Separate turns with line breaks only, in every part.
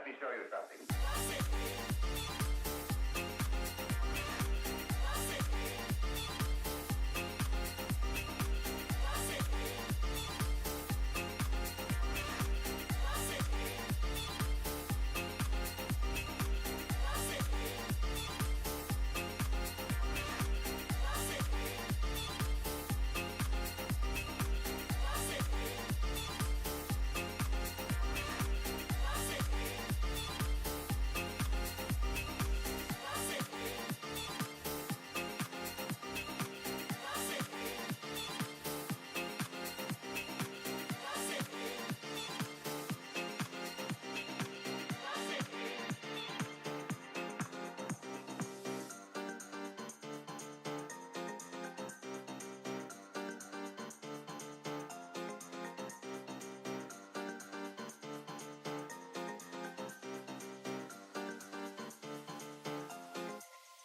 me show you something.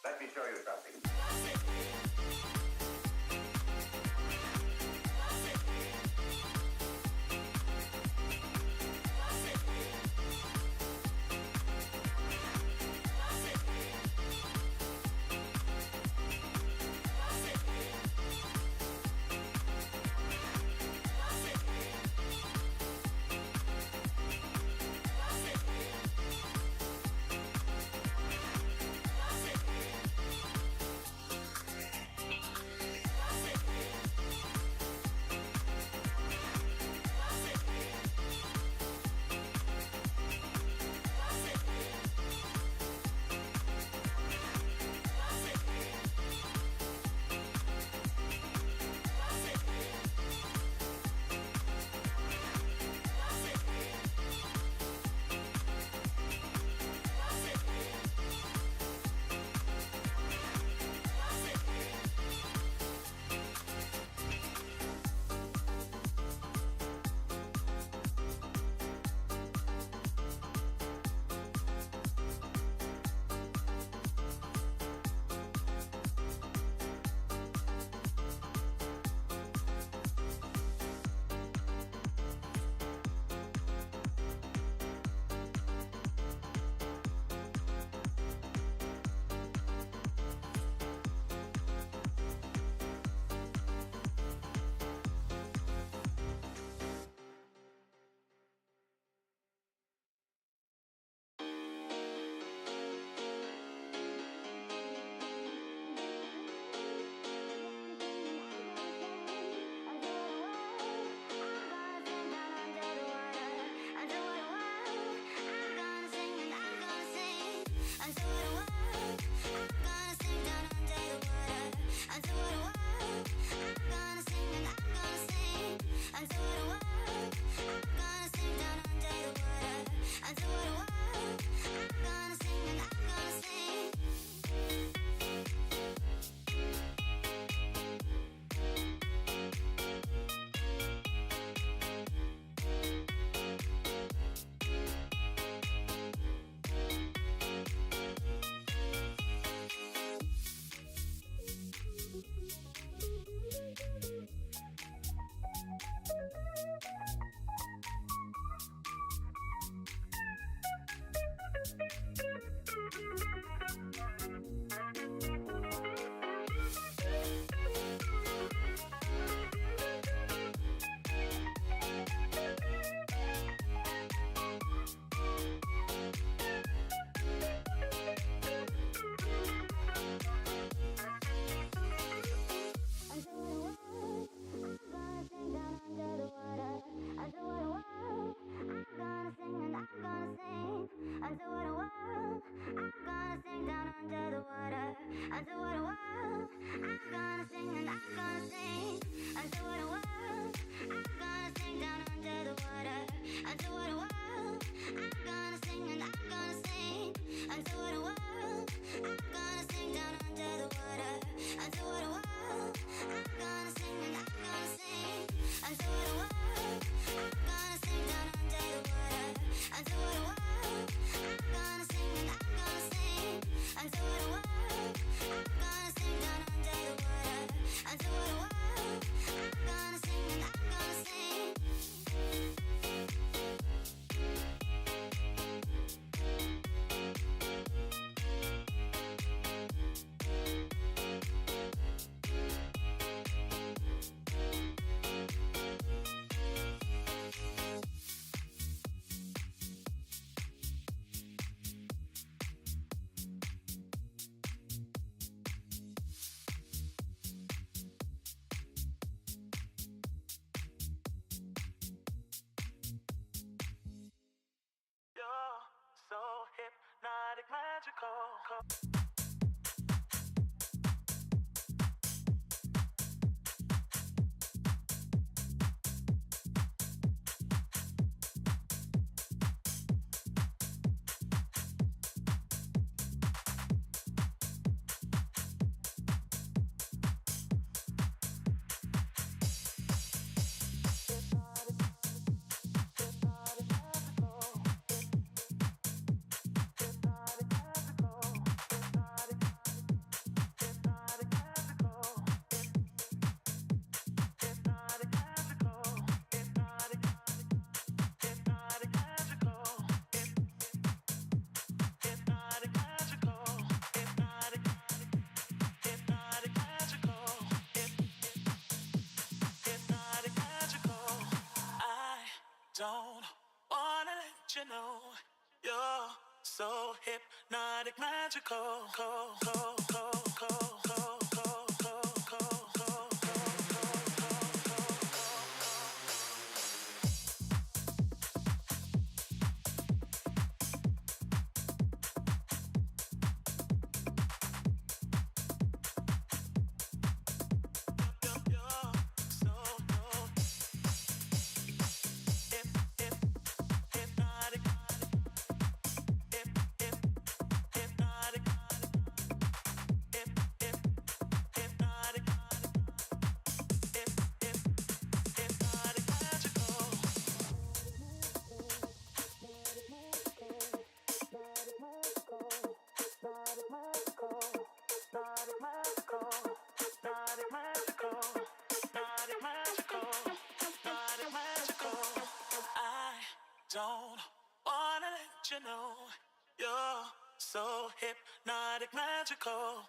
Let me show you something.
I'm gonna Don't wanna let you know you're so hypnotic, magical. Don't wanna let you know you're so hypnotic, magical.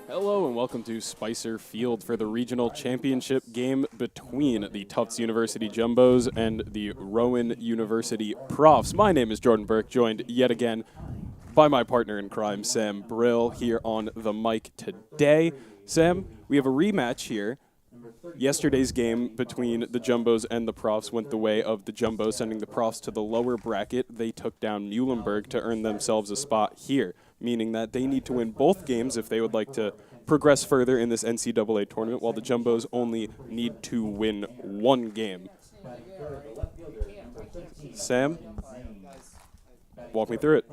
Hello and welcome to Spicer Field for the regional championship game between the Tufts University Jumbos and the Rowan University Profs. My name is Jordan Burke, joined yet again by my partner in crime, Sam Brill, here on the mic today. Sam, we have a rematch here. Yesterday's game between the Jumbos and the Profs went the way of the Jumbos, sending the Profs to the lower bracket. They took down Muhlenberg to earn themselves a spot here, meaning that they need to win both games if they would like to progress further in this NCAA tournament, while the Jumbos only need to win one game. Sam, walk me through it.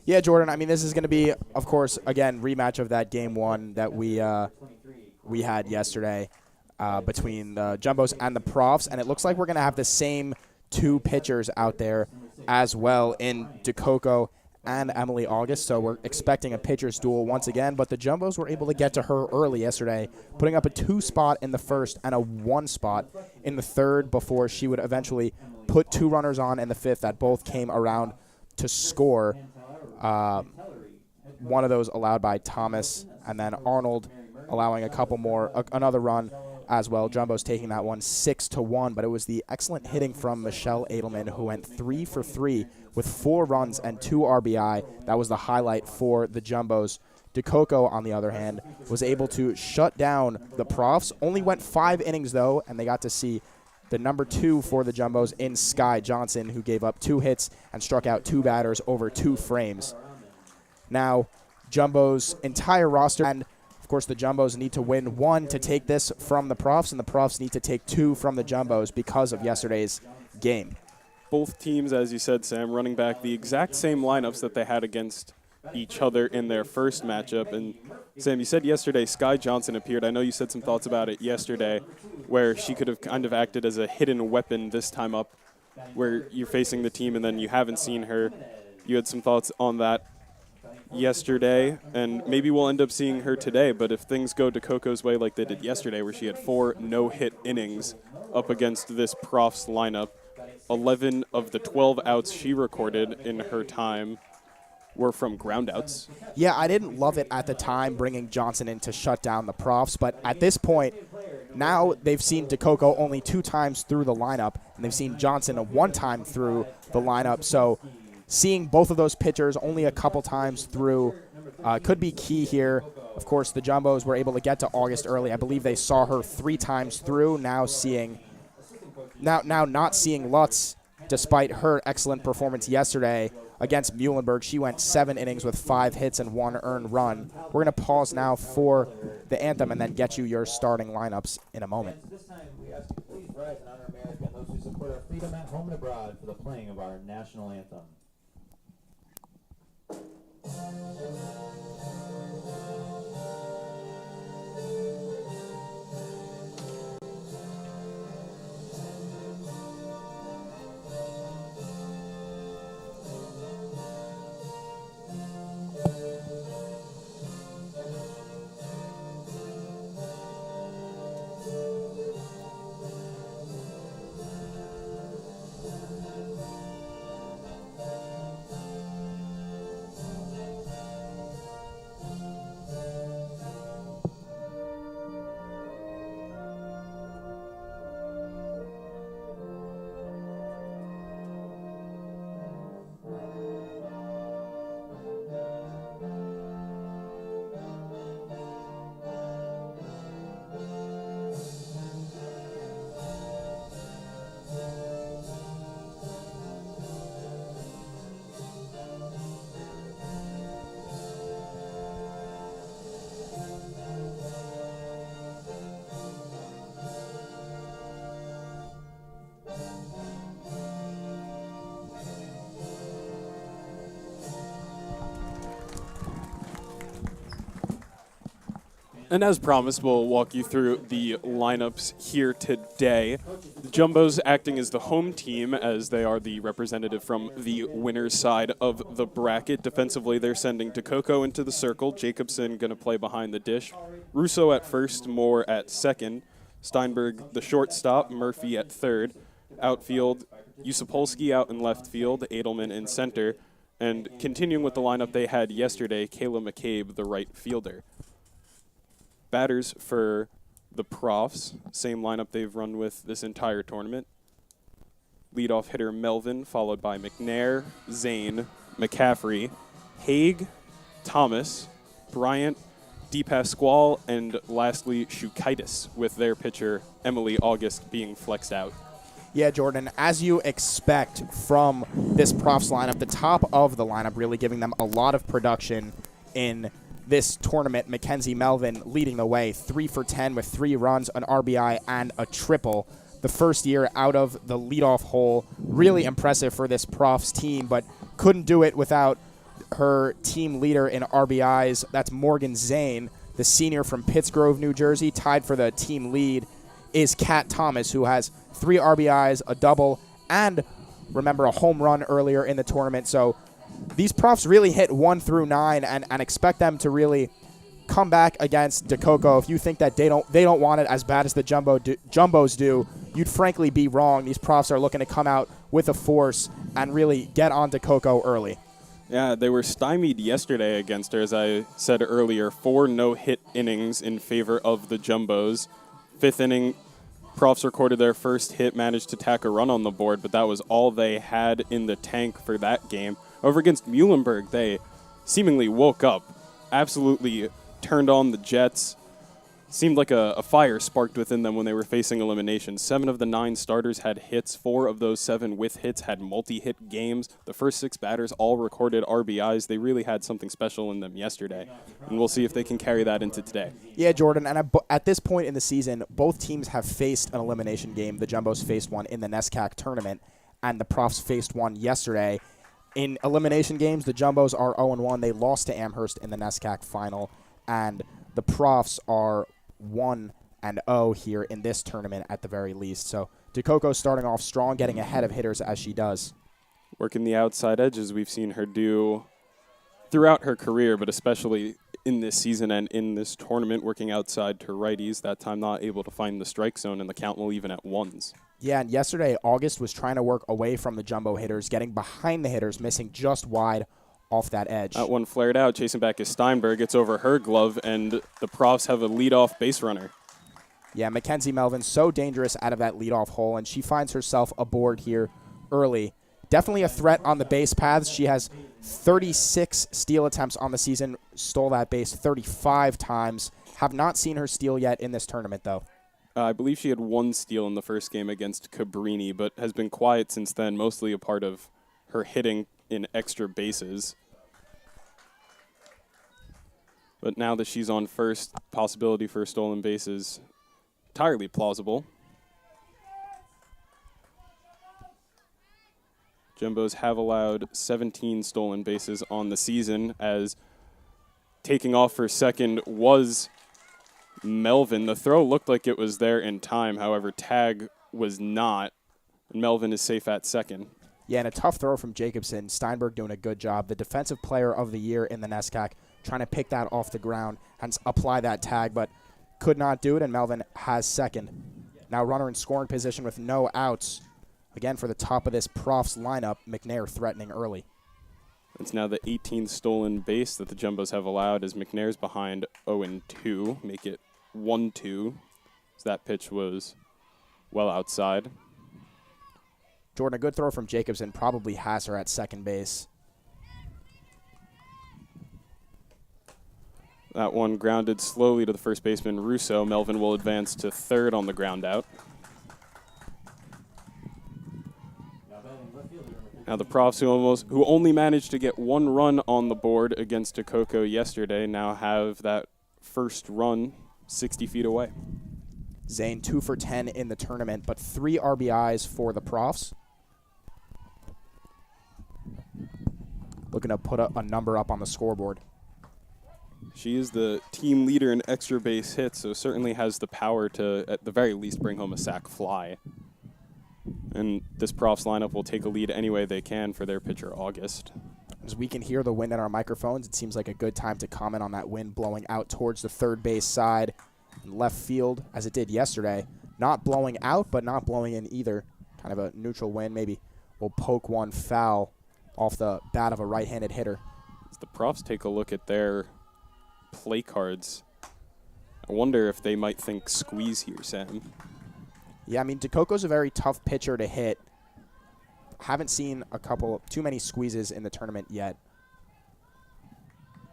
Yeah, Jordan, I mean, this is going to be, of course, again, rematch of that game one that we had yesterday between the Jumbos and the Profs, and it looks like we're going to have the same two pitchers out there as well in DeCoco and Emily August, so we're expecting a pitcher's duel once again, but the Jumbos were able to get to her early yesterday, putting up a 2 spot in the first and a 1 spot in the third before she would eventually put 2 runners on in the fifth that both came around to score. One of those allowed by Thomas, and then Arnold allowing a couple more, another run as well. Jumbo's taking that one 6-1, but it was the excellent hitting from Michelle Edelman, who went 3 for 3 with 4 runs and 2 RBI. That was the highlight for the Jumbos. DeCoco, on the other hand, was able to shut down the Profs. Only went 5 innings, though, and they got to see the number 2 for the Jumbos in Sky Johnson, who gave up 2 hits and struck out 2 batters over 2 frames. Now, Jumbo's entire roster, and of course the Jumbos need to win 1 to take this from the Profs, and the Profs need to take 2 from the Jumbos because of yesterday's game.
Both teams, as you said, Sam, running back the exact same lineups that they had against each other in their first matchup. And Sam, you said yesterday Sky Johnson appeared. I know you said some thoughts about it yesterday, where she could have kind of acted as a hidden weapon this time up, where you're facing the team and then you haven't seen her. You had some thoughts on that yesterday, and maybe we'll end up seeing her today, but if things go DeCoco's way like they did yesterday, where she had 4 no-hit innings up against this Profs lineup, 11 of the 12 outs she recorded in her time were from ground outs.
Yeah, I didn't love it at the time bringing Johnson in to shut down the Profs, but at this point, now they've seen DeCoco only 2 times through the lineup, and they've seen Johnson 1 time through the lineup, so seeing both of those pitchers only a couple times through could be key here. Of course, the Jumbos were able to get to August early. I believe they saw her 3 times through, now not seeing Lutz, despite her excellent performance yesterday against Muhlenberg. She went 7 innings with 5 hits and 1 earned run. We're going to pause now for the anthem and then get you your starting lineups in a moment.
This time we ask you please rise and honor America and those who support our freedom at home and abroad for the playing of our national anthem.
And as promised, we'll walk you through the lineups here today. The Jumbos acting as the home team, as they are the representative from the winner's side of the bracket. Defensively, they're sending DeCoco into the circle. Jacobson going to play behind the dish. Russo at first, Moore at second. Steinberg, the shortstop. Murphy at third. Outfield, Yusupolsky out in left field. Edelman in center. And continuing with the lineup they had yesterday, Kayla McCabe, the right fielder. Batters for the Profs, same lineup they've run with this entire tournament. Leadoff hitter Melvin, followed by McNair, Zane, McCaffrey, Haig, Thomas, Bryant, DePasquale, and lastly Shukaitis, with their pitcher Emily August being flexed out.
Yeah, Jordan, as you expect from this Profs lineup, the top of the lineup really giving them a lot of production in this tournament. Mackenzie Melvin leading the way, 3 for 10 with 3 runs, an RBI, and a triple. The first year out of the leadoff hole, really impressive for this Profs team, but couldn't do it without her team leader in RBIs. That's Morgan Zane, the senior from Pittsgrove, New Jersey. Tied for the team lead is Kat Thomas, who has 3 RBIs, a double, and remember a home run earlier in the tournament. So these Profs really hit 1 through 9 and expect them to really come back against DeCoco. If you think that they don't want it as bad as the Jumbos do, you'd frankly be wrong. These Profs are looking to come out with a force and really get on DeCoco early.
Yeah, they were stymied yesterday against her, as I said earlier. 4 no-hit innings in favor of the Jumbos. 5th inning, Profs recorded their first hit, managed to tack a run on the board, but that was all they had in the tank for that game. Over against Muhlenberg, they seemingly woke up, absolutely turned on the Jets. Seemed like a fire sparked within them when they were facing elimination. 7 of the 9 starters had hits. 4 of those 7 with hits had multi-hit games. The first 6 batters all recorded RBIs. They really had something special in them yesterday, and we'll see if they can carry that into today.
Yeah, Jordan, and at this point in the season, both teams have faced an elimination game. The Jumbos faced one in the NESCAC tournament, and the Profs faced one yesterday. In elimination games, the Jumbos are 0-1. They lost to Amherst in the NESCAC final, and the Profs are 1-0 here in this tournament at the very least. So DeCoco starting off strong, getting ahead of hitters as she does.
Working the outside edges, we've seen her do throughout her career, but especially in this season and in this tournament, working outside to righties, that time not able to find the strike zone, and the count will even at 1s.
Yeah, and yesterday, August was trying to work away from the Jumbo hitters, getting behind the hitters, missing just wide off that edge.
That one flared out. Chasing back is Steinberg. It's over her glove, and the Profs have a leadoff base runner.
Yeah, Mackenzie Melvin, so dangerous out of that leadoff hole, and she finds herself aboard here early. Definitely a threat on the base paths. She has 36 steal attempts on the season, stole that base 35 times. Have not seen her steal yet in this tournament, though.
I believe she had 1 steal in the first game against Cabrini, but has been quiet since then, mostly a part of her hitting in extra bases. But now that she's on first, possibility for stolen bases entirely plausible. Jumbos have allowed 17 stolen bases on the season, as taking off for second was Melvin. The throw looked like it was there in time, however, tag was not, and Melvin is safe at second.
Yeah, and a tough throw from Jacobson. Steinberg doing a good job. The defensive player of the year in the NESCAC, trying to pick that off the ground and apply that tag, but could not do it, and Melvin has second. Now runner in scoring position with no outs. Again, for the top of this Profs lineup, McNair threatening early.
It's now the 18th stolen base that the Jumbos have allowed, as McNair's behind 0-2, make it 1-2. So that pitch was well outside.
Jordan, a good throw from Jacobson probably has her at second base.
That one grounded slowly to the first baseman, Russo. Melvin will advance to third on the ground out. Now the Profs, who only managed to get 1 run on the board against DeCoco yesterday, now have that first run 60 feet away.
Zane 2 for 10 in the tournament, but 3 RBIs for the Profs. Looking to put a number up on the scoreboard.
She is the team leader in extra base hits, so certainly has the power to, at the very least, bring home a sac fly. And this Profs lineup will take a lead any way they can for their pitcher, August.
As we can hear the wind in our microphones, it seems like a good time to comment on that wind blowing out towards the third base side and left field, as it did yesterday. Not blowing out, but not blowing in either. Kind of a neutral wind. Maybe we'll poke one foul off the bat of a right-handed hitter.
As the Profs take a look at their play cards, I wonder if they might think squeeze here, Sam.
Yeah, I mean, DeCoco's a very tough pitcher to hit. Haven't seen too many squeezes in the tournament yet.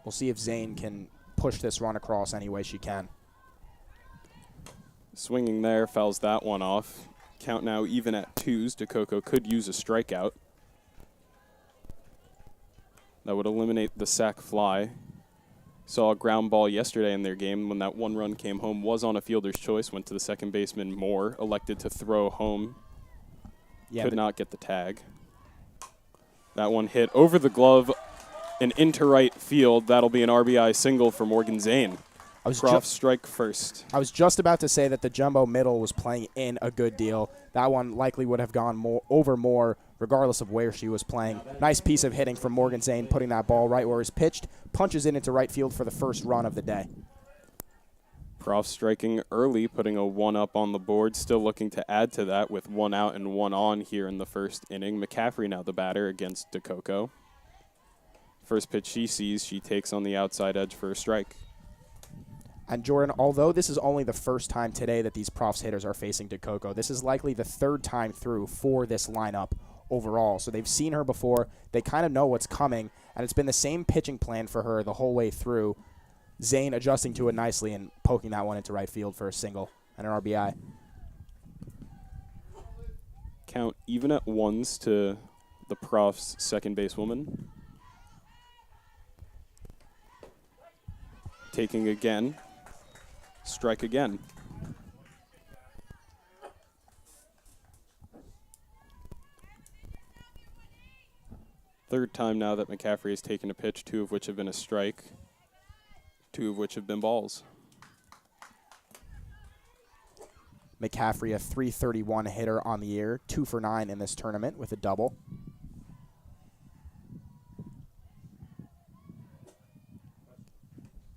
We'll see if Zane can push this run across any way she can.
Swinging there, fouls that one off. Count now even at 2s. DeCoco could use a strikeout. That would eliminate the sac fly. Saw a ground ball yesterday in their game when that 1 run came home, was on a fielder's choice, went to the second baseman Moore, elected to throw home. Yeah, could not get the tag. That one hit over the glove and into right field. That'll be an RBI single for Morgan Zane. Profs strike first.
I was just about to say that the jumbo middle was playing in a good deal. That one likely would have gone more regardless of where she was playing. Nice piece of hitting from Morgan Zane, putting that ball right where it's pitched. Punches it into right field for the first run of the day.
Profs striking early, putting a 1 up on the board. Still looking to add to that with 1 out and 1 on here in the first inning. McCaffrey now the batter against DeCoco. First pitch she sees, she takes on the outside edge for a strike.
And Jordan, although this is only the first time today that these Profs hitters are facing DeCoco, this is likely the third time through for this lineup overall. So they've seen her before. They kind of know what's coming, and it's been the same pitching plan for her the whole way through. Zane adjusting to it nicely and poking that one into right field for a single and an RBI.
Count even at 1s to the Profs' second basewoman. Taking again. Strike again. Third time now that McCaffrey has taken a pitch, 2 of which have been a strike, 2 of which have been balls.
McCaffrey, a .331 hitter on the year, 2 for 9 in this tournament with a double.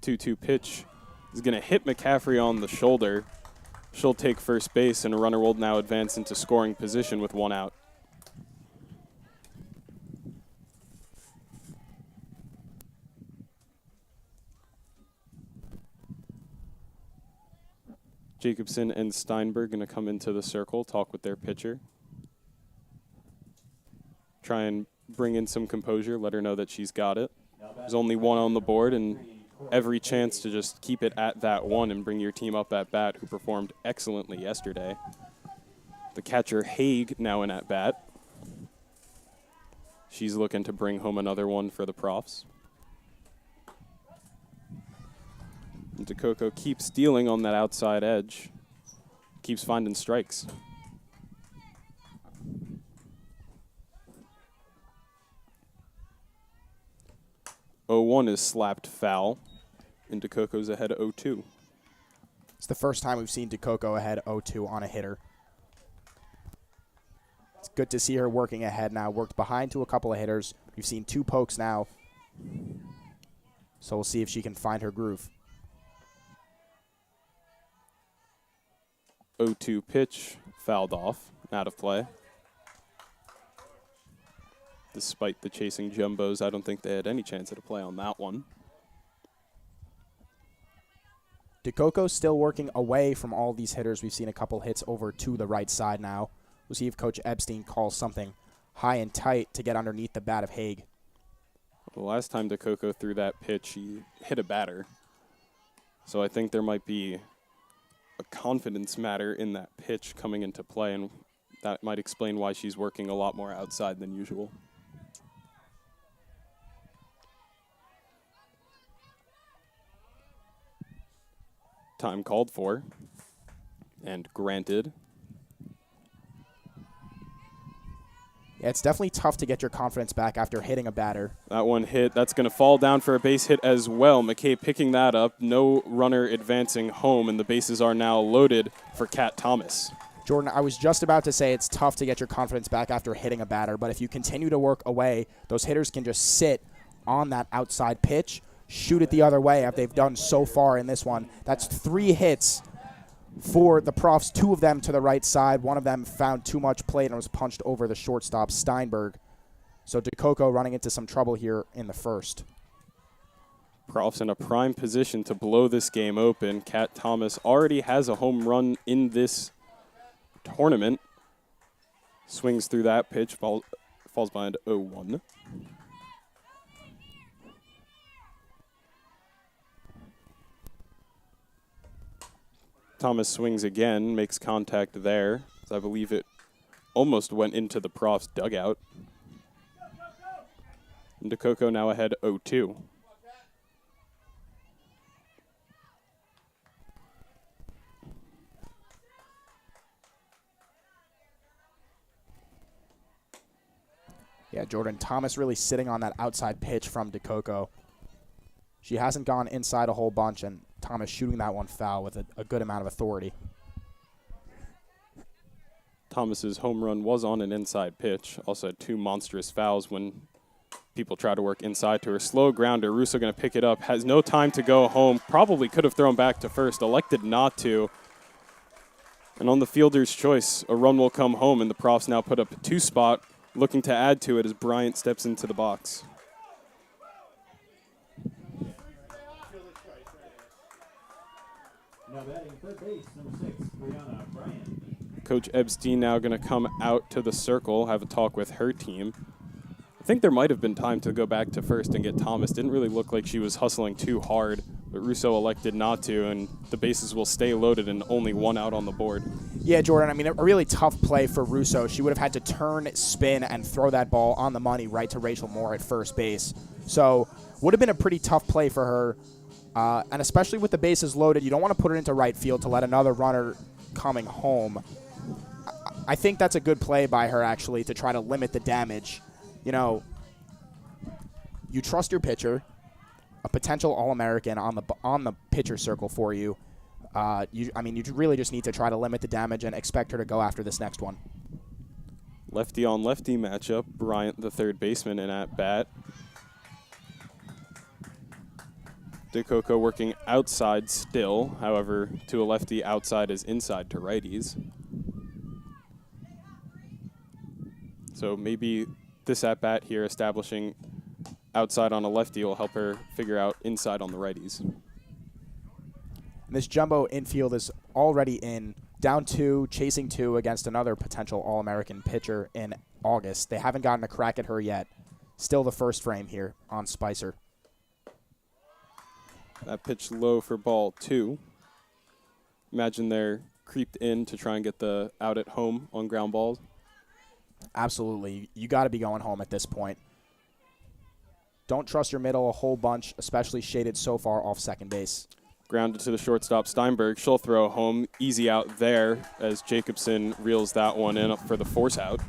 Two pitch is going to hit McCaffrey on the shoulder. She'll take first base, and a runner will now advance into scoring position with 1 out. Jacobson and Steinberg going to come into the circle, talk with their pitcher. Try and bring in some composure, let her know that she's got it. There's only 1 on the board, and every chance to just keep it at that 1 and bring your team up at bat, who performed excellently yesterday. The catcher, Haig, now in at bat. She's looking to bring home another one for the Profs. And DeCoco keeps dealing on that outside edge. Keeps finding strikes. 0-1 is slapped foul, and DeCoco's ahead 0-2.
It's the first time we've seen DeCoco ahead 0-2 on a hitter. It's good to see her working ahead now. Worked behind to a couple of hitters. We've seen 2 pokes now. So we'll see if she can find her groove.
0-2 pitch, fouled off, out of play. Despite the chasing jumbos, I don't think they had any chance at a play on that one.
DeCoco's still working away from all these hitters. We've seen a couple hits over to the right side now. We'll see if Coach Epstein calls something high and tight to get underneath the bat of Haig.
The last time DeCoco threw that pitch, he hit a batter. So I think there might be a confidence matter in that pitch coming into play, and that might explain why she's working a lot more outside than usual. Time called for and granted.
Yeah, it's definitely tough to get your confidence back after hitting a batter.
That one hit. That's going to fall down for a base hit as well. McKay picking that up. No runner advancing home, and the bases are now loaded for Kat Thomas.
Jordan, I was just about to say it's tough to get your confidence back after hitting a batter, but if you continue to work away, those hitters can just sit on that outside pitch, shoot it the other way, as they've done so far in this one. That's 3 hits for the Profs, 2 of them to the right side. One of them found too much plate and was punched over the shortstop, Steinberg. So DeCoco running into some trouble here in the first.
Profs in a prime position to blow this game open. Kat Thomas already has a home run in this tournament. Swings through that pitch, falls behind 0-1. Thomas swings again, makes contact there. I believe it almost went into the Profs dugout. And DeCoco now ahead 0-2.
Yeah, Jordan, Thomas really sitting on that outside pitch from DeCoco. She hasn't gone inside a whole bunch, and Thomas shooting that one foul with a good amount of authority.
Thomas's home run was on an inside pitch. Also had 2 monstrous fouls when people try to work inside to her. Slow grounder. Russo going to pick it up. Has no time to go home. Probably could have thrown back to first. Elected not to. And on the fielder's choice, a run will come home, and the Profs now put up a 2 spot, looking to add to it as Bryant steps into the box.
Now batting third base, number 6, Brianna Bryant.
Coach Epstein now going to come out to the circle, have a talk with her team. I think there might have been time to go back to first and get Thomas. Didn't really look like she was hustling too hard, but Russo elected not to, and the bases will stay loaded and only 1 out on the board.
Yeah, Jordan, I mean, a really tough play for Russo. She would have had to turn, spin, and throw that ball on the money right to Rachel Moore at first base. So would have been a pretty tough play for her, and especially with the bases loaded, you don't want to put it into right field to let another runner coming home. I think that's a good play by her, actually, to try to limit the damage. You know, you trust your pitcher, a potential All-American on the pitcher circle for you. You really just need to try to limit the damage and expect her to go after this next one.
Lefty on lefty matchup. Bryant, the third baseman, in at bat. DeCoco working outside still. However, to a lefty, outside is inside to righties. So maybe this at-bat here establishing outside on a lefty will help her figure out inside on the righties.
And this jumbo infield is already in, down 2, chasing 2 against another potential All-American pitcher in August. They haven't gotten a crack at her yet. Still the first frame here on Spicer.
That pitch low for ball 2. Imagine they're creeped in to try and get the out at home on ground balls.
Absolutely. You got to be going home at this point. Don't trust your middle a whole bunch, especially shaded so far off second base.
Grounded to the shortstop, Steinberg. She'll throw home. Easy out there as Jacobson reels that one in up for the force out.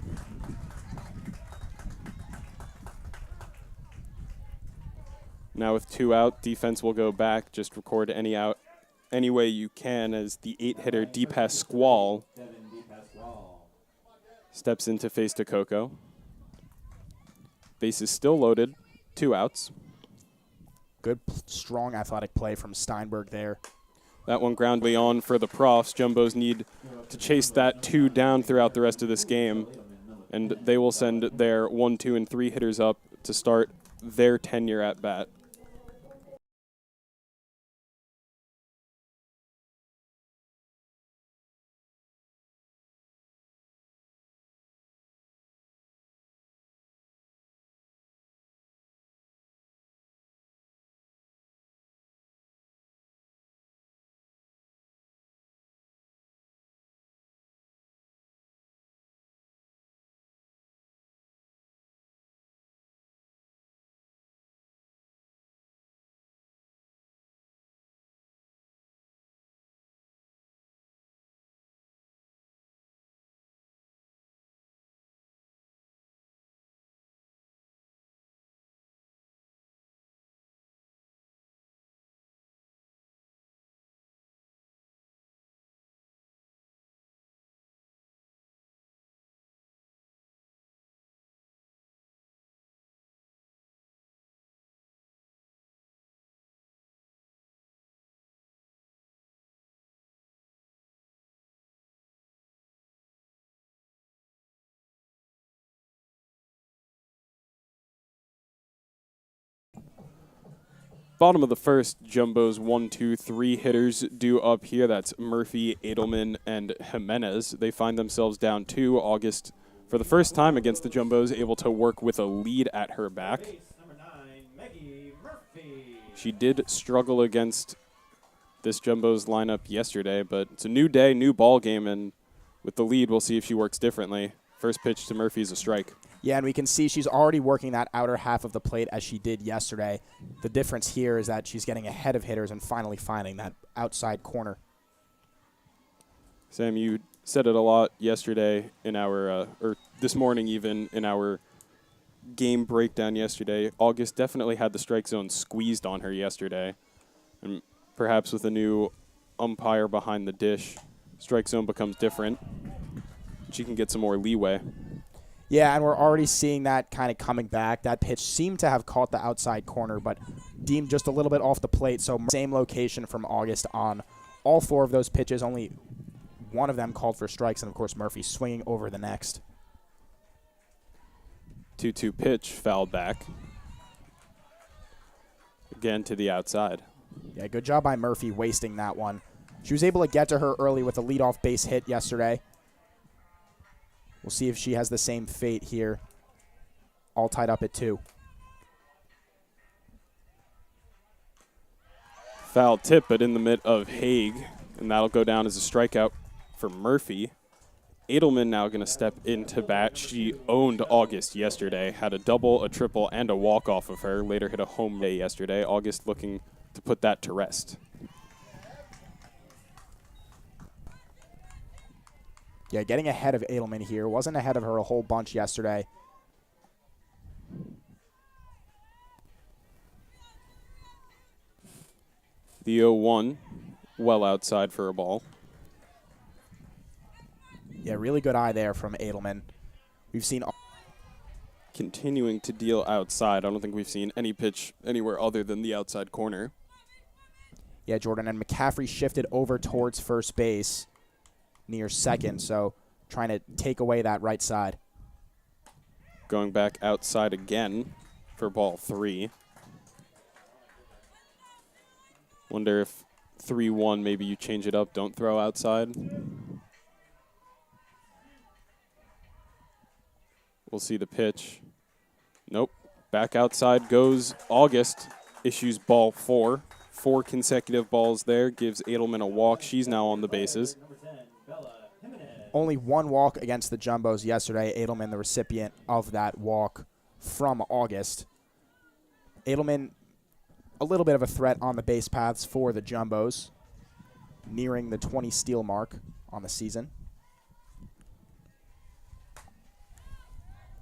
Now with 2 out, defense will go back. Just record any out any way you can as the 8-hitter Deepas Squall steps in to face DeCoco. Base is still loaded. 2 outs.
Good, strong athletic play from Steinberg there.
That one groundly on for the Profs. Jumbos need to chase that 2 down throughout the rest of this game, and they will send their 1, 2, and 3 hitters up to start their tenure at bat. Bottom of the first, Jumbo's 1, 2, 3 hitters due up here. That's Murphy, Edelman, and Jimenez. They find themselves down 2. August, for the first time against the Jumbos, able to work with a lead at her back. She did struggle against this Jumbos lineup yesterday, but it's a new day, new ball game, and with the lead, we'll see if she works differently. First pitch to Murphy is a strike.
Yeah, and we can see she's already working that outer half of the plate as she did yesterday. The difference here is that she's getting ahead of hitters and finally finding that outside corner.
Sam, you said it a lot yesterday in our, or this morning even, in our game breakdown yesterday, August definitely had the strike zone squeezed on her yesterday. And perhaps with a new umpire behind the dish, strike zone becomes different. She can get some more leeway.
Yeah, and we're already seeing that kind of coming back. That pitch seemed to have caught the outside corner, but deemed just a little bit off the plate. So same location from August on all 4 of those pitches. Only one of them called for strikes, and, of course, Murphy swinging over the next.
2-2 pitch, fouled back. Again to the outside.
Yeah, good job by Murphy wasting that one. She was able to get to her early with a leadoff base hit yesterday. We'll see if she has the same fate here. All tied up at 2.
Foul tip, but in the mid of Haig, and that'll go down as a strikeout for Murphy. Edelman now going to step into bat. She owned August yesterday, had a double, a triple, and a walk off of her. Later hit a home day yesterday. August looking to put that to rest.
Yeah, getting ahead of Edelman here. Wasn't ahead of her a whole bunch yesterday.
The 0-1, well outside for a ball.
Yeah, really good eye there from Edelman. We've seen...
Continuing to deal outside. I don't think we've seen any pitch anywhere other than the outside corner.
Yeah, Jordan, and McCaffrey shifted over towards first base near second, so trying to take away that right side.
Going back outside again for ball 3. Wonder if 3-1, maybe you change it up, don't throw outside. We'll see the pitch. Nope. Back outside goes August. Issues ball 4. 4 consecutive balls there. Gives Edelman a walk. She's now on the bases.
Only 1 walk against the Jumbos yesterday. Edelman, the recipient of that walk from August. Edelman, a little bit of a threat on the base paths for the Jumbos. Nearing the 20 steal mark on the season.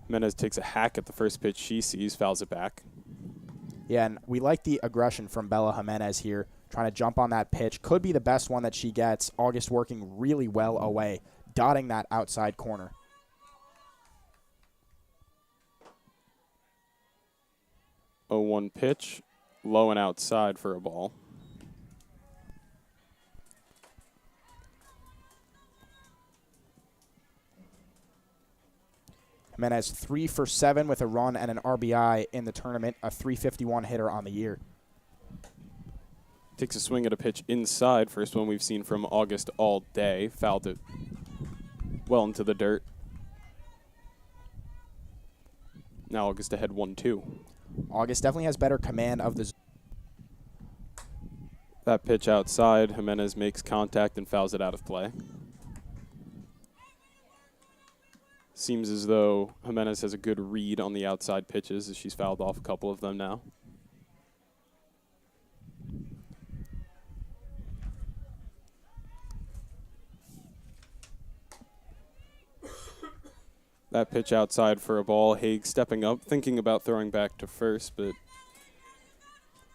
Jimenez takes a hack at the first pitch she sees, fouls it back.
Yeah, and we like the aggression from Bella Jimenez here, trying to jump on that pitch. Could be the best one that she gets. August working really well away, dotting that outside corner.
Oh, 1 pitch, low and outside for a ball.
Jimenez 3 for 7 with a run and an RBI in the tournament, a .351 hitter on the year.
Takes a swing at a pitch inside, first one we've seen from August all day. Fouled it well into the dirt. Now August ahead 1-2.
August definitely has better command of the zone.
That pitch outside, Jimenez makes contact and fouls it out of play. Seems as though Jimenez has a good read on the outside pitches as she's fouled off a couple of them now. That pitch outside for a ball. Haig stepping up, thinking about throwing back to first, but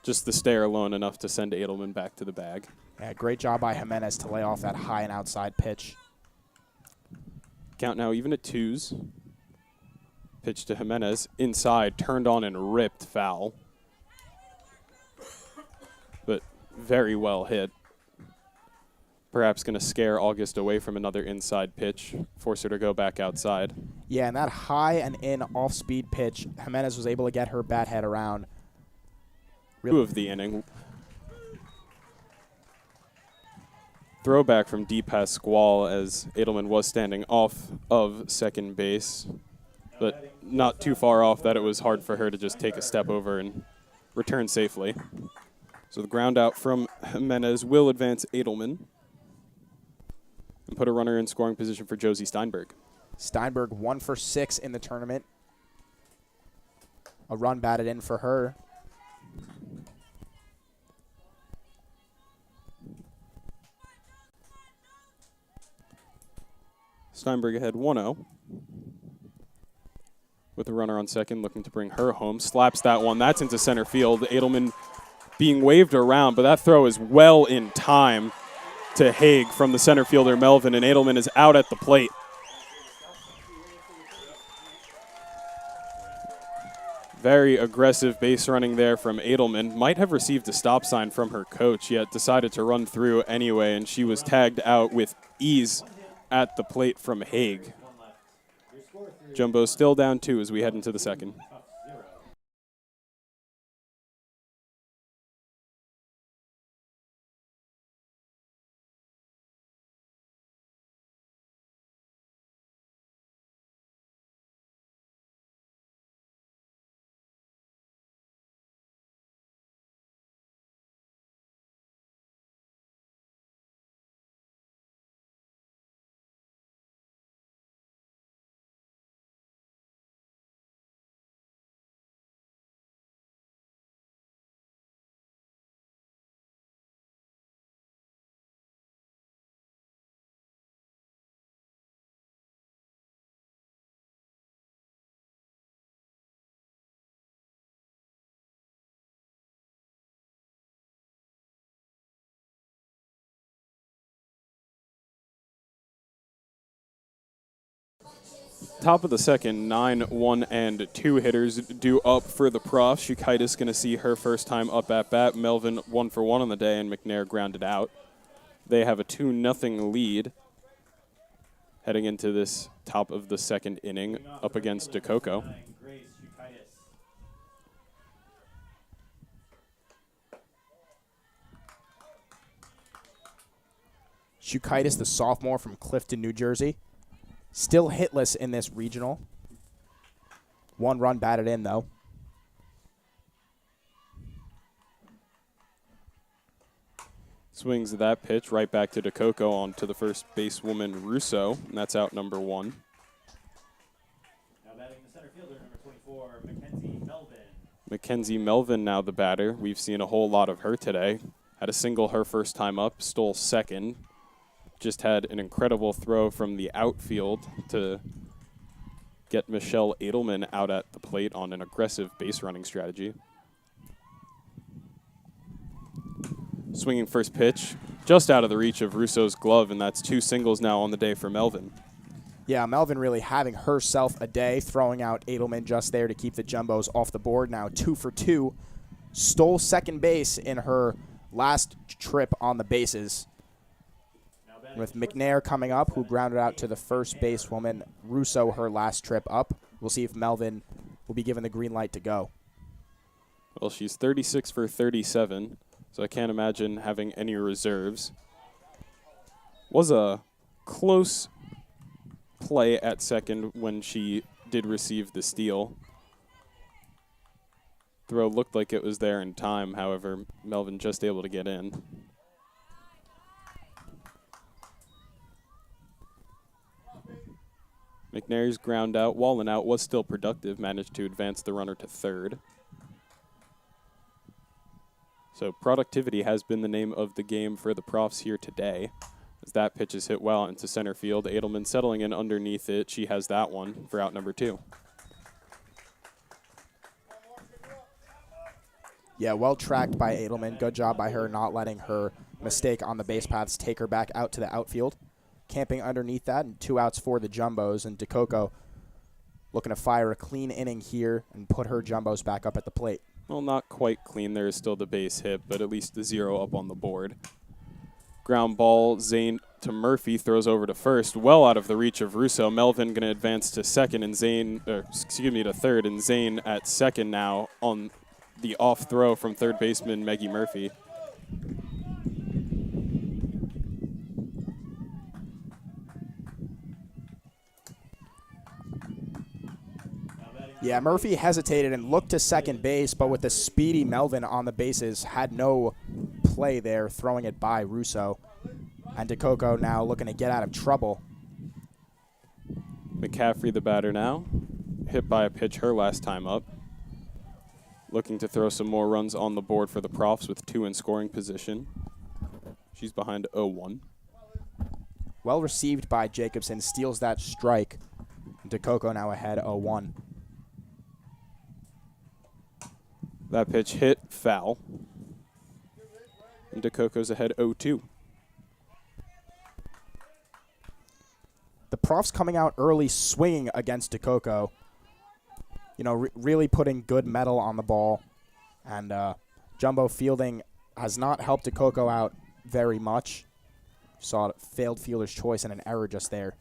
just the stare alone enough to send Edelman back to the bag.
Yeah, great job by Jimenez to lay off that high and outside pitch.
Count now even at 2s. Pitch to Jimenez. Inside, turned on and ripped, foul. But very well hit. Perhaps going to scare August away from another inside pitch, force her to go back outside.
Yeah, and that high and in off-speed pitch, Jimenez was able to get her bat head around.
2 of the inning. Throwback from deep past Squall as Edelman was standing off of second base, but not too far off that it was hard for her to just take a step over and return safely. So the ground out from Jimenez will advance Edelman and put a runner in scoring position for Josie Steinberg.
Steinberg 1 for 6 in the tournament. A run batted in for her.
Steinberg ahead 1-0 with a runner on second, looking to bring her home. Slaps that one. That's into center field. Edelman being waved around, but that throw is well in time to Haig from the center fielder, Melvin, and Edelman is out at the plate. Very aggressive base running there from Edelman. Might have received a stop sign from her coach, yet decided to run through anyway, and she was tagged out with ease at the plate from Haig. Jumbo still down 2 as we head into the second. Top of the second, 9, 1, and 2 hitters due up for the Profs. Shukaitis going to see her first time up at bat. Melvin 1 for 1 on the day, and McNair grounded out. They have a 2-0 lead heading into this top of the second inning up against DeCoco.
Shukaitis, the sophomore from Clifton, New Jersey. Still hitless in this regional. 1 run batted in, though.
Swings that pitch right back to DeCoco on to the first basewoman, Russo, and that's out number 1.
Now batting the center fielder, number 24, Mackenzie Melvin.
Mackenzie Melvin now the batter. We've seen a whole lot of her today. Had a single her first time up, stole second. Just had an incredible throw from the outfield to get Michelle Edelman out at the plate on an aggressive base running strategy. Swinging first pitch, just out of the reach of Russo's glove, and that's 2 singles now on the day for Melvin.
Yeah, Melvin really having herself a day, throwing out Edelman just there to keep the Jumbos off the board. Now 2 for 2. Stole second base in her last trip on the bases. With McNair coming up, who grounded out to the first basewoman, Russo, her last trip up. We'll see if Melvin will be given the green light to go.
Well, she's 36 for 37, so I can't imagine having any reserves. Was a close play at second when she did receive the steal. Throw looked like it was there in time, however, Melvin just able to get in. McNair's ground out, Wallen out, was still productive, managed to advance the runner to third. So productivity has been the name of the game for the Profs here today. As that pitch is hit well into center field, Edelman settling in underneath it. She has that one for out number 2.
Yeah, well tracked by Edelman. Good job by her not letting her mistake on the base paths take her back out to the outfield. Camping underneath that, and 2 outs for the Jumbos, and DeCoco looking to fire a clean inning here and put her Jumbos back up at the plate.
Well, not quite clean. There is still the base hit, but at least the 0 up on the board. Ground ball, Zane to Murphy, throws over to first, well out of the reach of Russo. Melvin going to advance to second, and to third, and Zane at second now on the off throw from third baseman Maggie Murphy.
Yeah, Murphy hesitated and looked to second base, but with the speedy Melvin on the bases, had no play there, throwing it by Russo. And DeCoco now looking to get out of trouble.
McCaffrey the batter now, hit by a pitch her last time up. Looking to throw some more runs on the board for the Profs with 2 in scoring position. She's behind 0-1.
Well received by Jacobson, steals that strike. DeCoco now ahead 0-1.
That pitch hit, foul. And DeCoco's ahead 0-2.
The Profs coming out early swinging against DeCoco. You know, really putting good metal on the ball. And Jumbo fielding has not helped DeCoco out very much. Saw a failed fielder's choice and an error just there.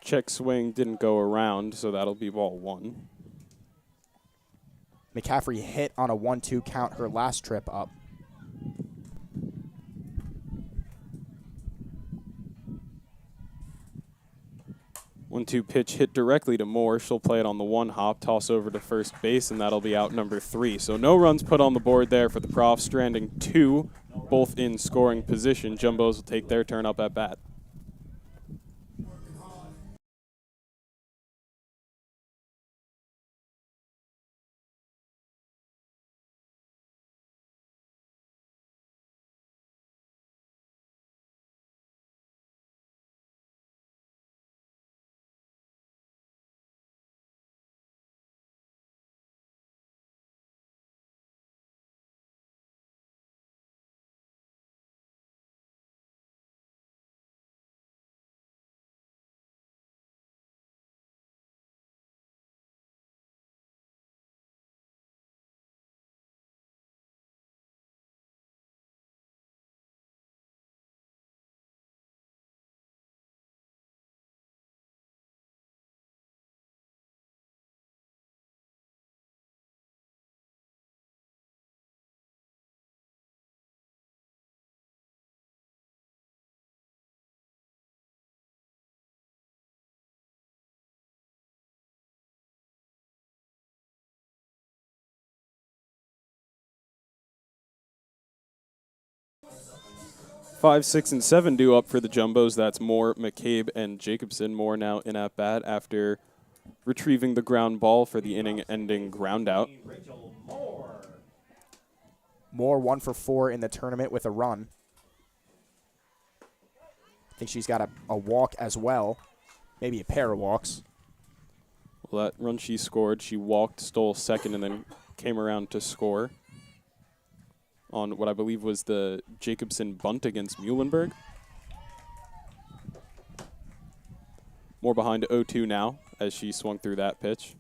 Check swing didn't go around, so that'll be ball 1.
McCaffrey hit on a 1-2 count her last trip up.
One-two pitch hit directly to Moore. She'll play it on the 1-hop, toss over to first base, and that'll be out number 3. So no runs put on the board there for the Profs, stranding 2, both in scoring position. Jumbos will take their turn up at bat. Five, 6, and 7 due up for the Jumbos. That's Moore, McCabe, and Jacobson. Moore now in at bat after retrieving the ground ball for the inning-ending ground out.
Moore 1 for 4 in the tournament with a run. I think she's got a walk as well, maybe a pair of walks.
Well, that run she scored, she walked, stole second, and then came around to score on what I believe was the Jacobson bunt against Muhlenberg. More behind 0-2 now as she swung through that pitch.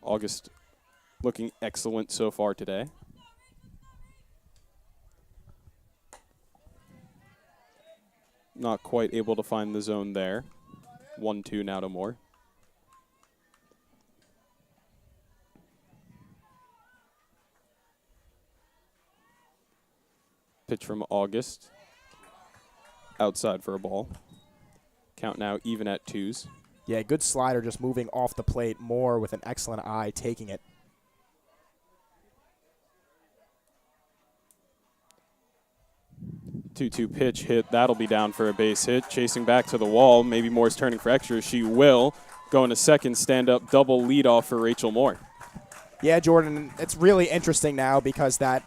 August looking excellent so far today. Not quite able to find the zone there. 1-2 now to Moore. Pitch from August. Outside for a ball. Count now even at 2s.
Yeah, good slider just moving off the plate. Moore with an excellent eye taking it.
Two-two pitch hit. That'll be down for a base hit. Chasing back to the wall. Maybe Moore's turning for extra. She will. Going to second, stand up, double leadoff for Rachel Moore.
Yeah, Jordan, it's really interesting now because that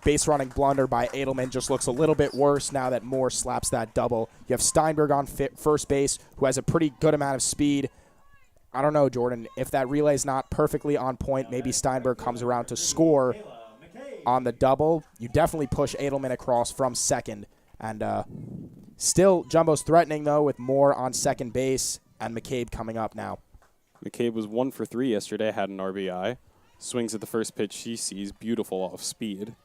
base running blunder by Edelman just looks a little bit worse now that Moore slaps that double. You have Steinberg on first base, who has a pretty good amount of speed. I don't know, Jordan. If that relay's not perfectly on point, maybe Steinberg comes around to score on the double. You definitely push Edelman across from second. And still, Jumbo's threatening, though, with Moore on second base and McCabe coming up now.
McCabe was 1 for 3 yesterday, had an RBI. Swings at the first pitch she sees. Beautiful off speed.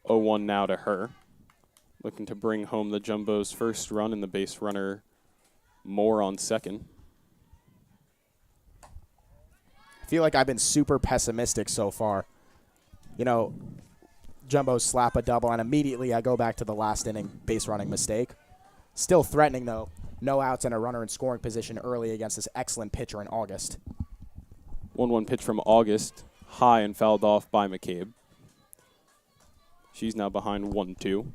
0-1 now to her. Looking to bring home the Jumbo's first run and the base runner Moore on second.
I feel like I've been super pessimistic so far. You know, Jumbo slap a double, and immediately I go back to the last inning base running mistake. Still threatening, though. No outs and a runner in scoring position early against this excellent pitcher in August.
1-1 pitch from August. High and fouled off by McCabe. She's now behind 1-2.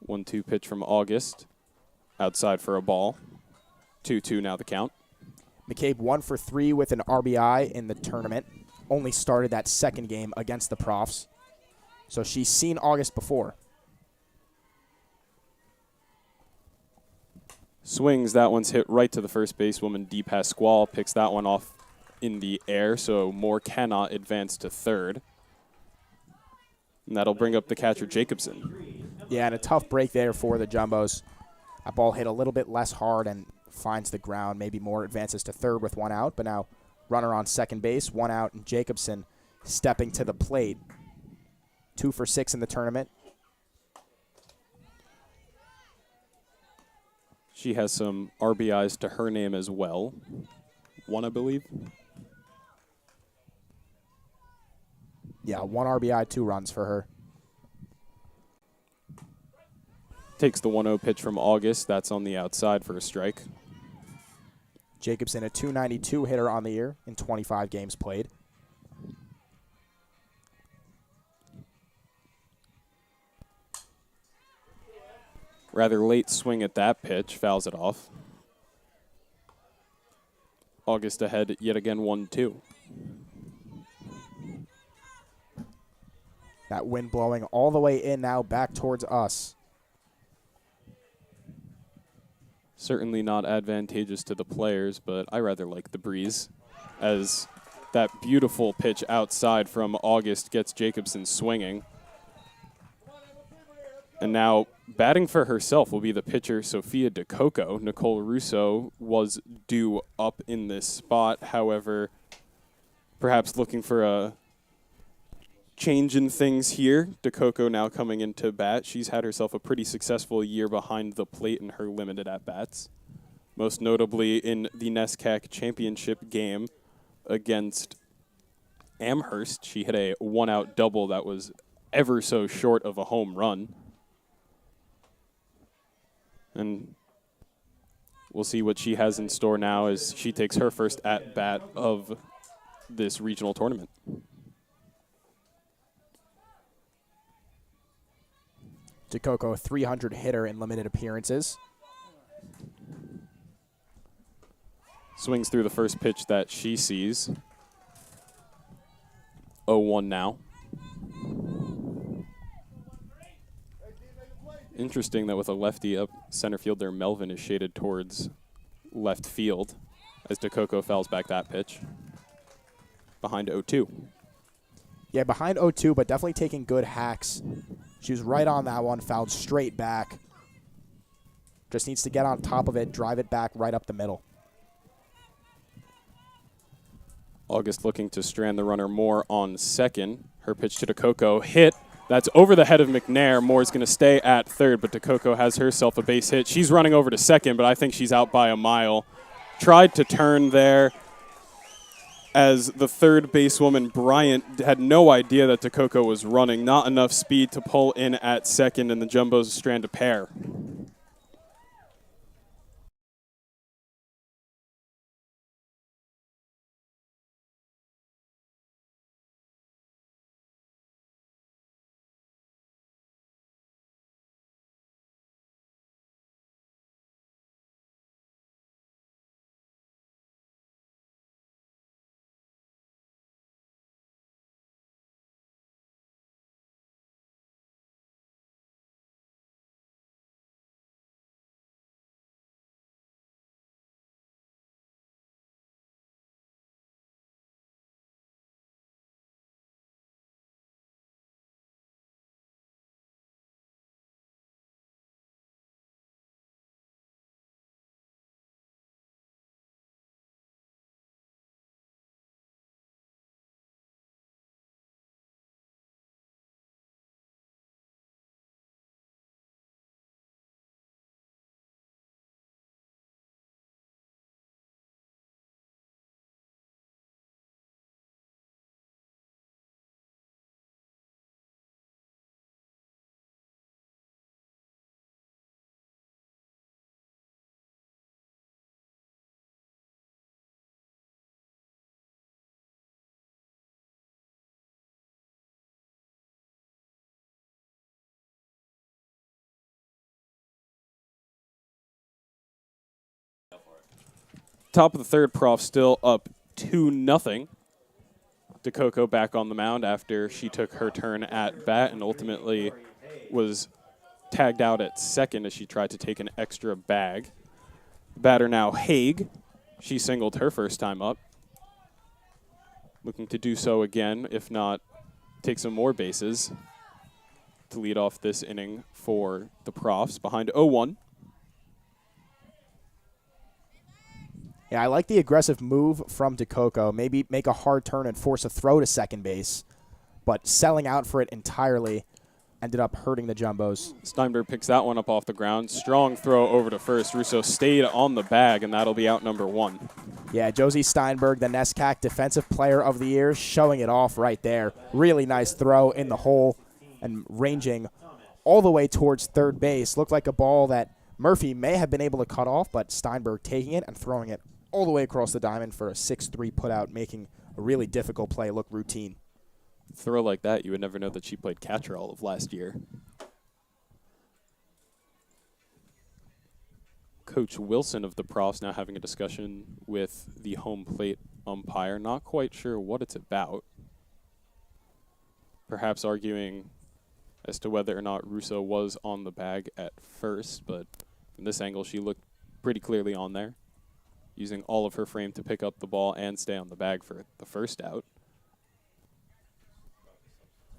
One-two pitch from August. Outside for a ball. 2-2 now the count.
McCabe 1 for 3 with an RBI in the tournament. only started that second game against the Profs. So she's seen August before.
Swings, that one's hit right to the first basewoman, D. Pasquale, picks that one off in the air, so Moore cannot advance to third. And that'll bring up the catcher, Jacobson.
Yeah, and a tough break there for the Jumbos. That ball hit a little bit less hard and finds the ground. Maybe Moore advances to third with one out, but now runner on second base, one out, and Jacobson stepping to the plate. 2 for 6 in the tournament.
She has some RBIs to her name as well. One, I believe.
Yeah, 1 RBI, 2 runs for her.
Takes the 1-0 pitch from August. That's on the outside for a strike.
Jacobson, a .292 hitter on the year in 25 games played.
Rather late swing at that pitch, fouls it off. August ahead yet again 1-2.
That wind blowing all the way in now back towards us.
Certainly not advantageous to the players, but I rather like the breeze, as that beautiful pitch outside from August gets Jacobson swinging. And now batting for herself will be the pitcher, Sophia DeCoco. Nicole Russo was due up in this spot. However, perhaps looking for a change in things here. DeCoco now coming into bat. She's had herself a pretty successful year behind the plate in her limited at-bats. Most notably in the NESCAC championship game against Amherst. She hit a one-out double that was ever so short of a home run. And we'll see what she has in store now as she takes her first at-bat of this regional tournament.
DeCoco, 300 hitter in limited appearances.
Swings through the first pitch that she sees. 0-1 now. Interesting that with a lefty up center fielder, Melvin is shaded towards left field as DeCoco fouls back that pitch. Behind 0-2.
Yeah, behind 0-2, but definitely taking good hacks. She was right on that one, fouled straight back. Just needs to get on top of it, drive it back right up the middle.
August looking to strand the runner Moore on second. Her pitch to DeCoco, hit. That's over the head of McNair. Moore's going to stay at third, but DeCoco has herself a base hit. She's running over to second, but I think she's out by a mile. Tried to turn there as the third basewoman, Bryant, had no idea that DeCoco was running. Not enough speed to pull in at second, and the Jumbos strand a pair. Top of the third, Prof still up 2-0. DeCoco back on the mound after she took her turn at bat and ultimately was tagged out at second as she tried to take an extra bag. Batter now Haig. She singled her first time up. Looking to do so again, if not take some more bases to lead off this inning for the Profs behind 0-1.
Yeah, I like the aggressive move from DeCoco. Maybe make a hard turn and force a throw to second base, but selling out for it entirely ended up hurting the Jumbos.
Steinberg picks that one up off the ground. Strong throw over to first. Russo stayed on the bag, and that'll be out number 1.
Yeah, Josie Steinberg, the NESCAC Defensive Player of the Year, showing it off right there. Really nice throw in the hole and ranging all the way towards third base. Looked like a ball that Murphy may have been able to cut off, but Steinberg taking it and throwing it all the way across the diamond for a 6-3 putout, making a really difficult play look routine.
Throw like that, you would never know that she played catcher all of last year. Coach Wilson of the Profs now having a discussion with the home plate umpire. Not quite sure what it's about. Perhaps arguing as to whether or not Russo was on the bag at first, but from this angle she looked pretty clearly on there, using all of her frame to pick up the ball and stay on the bag for the first out.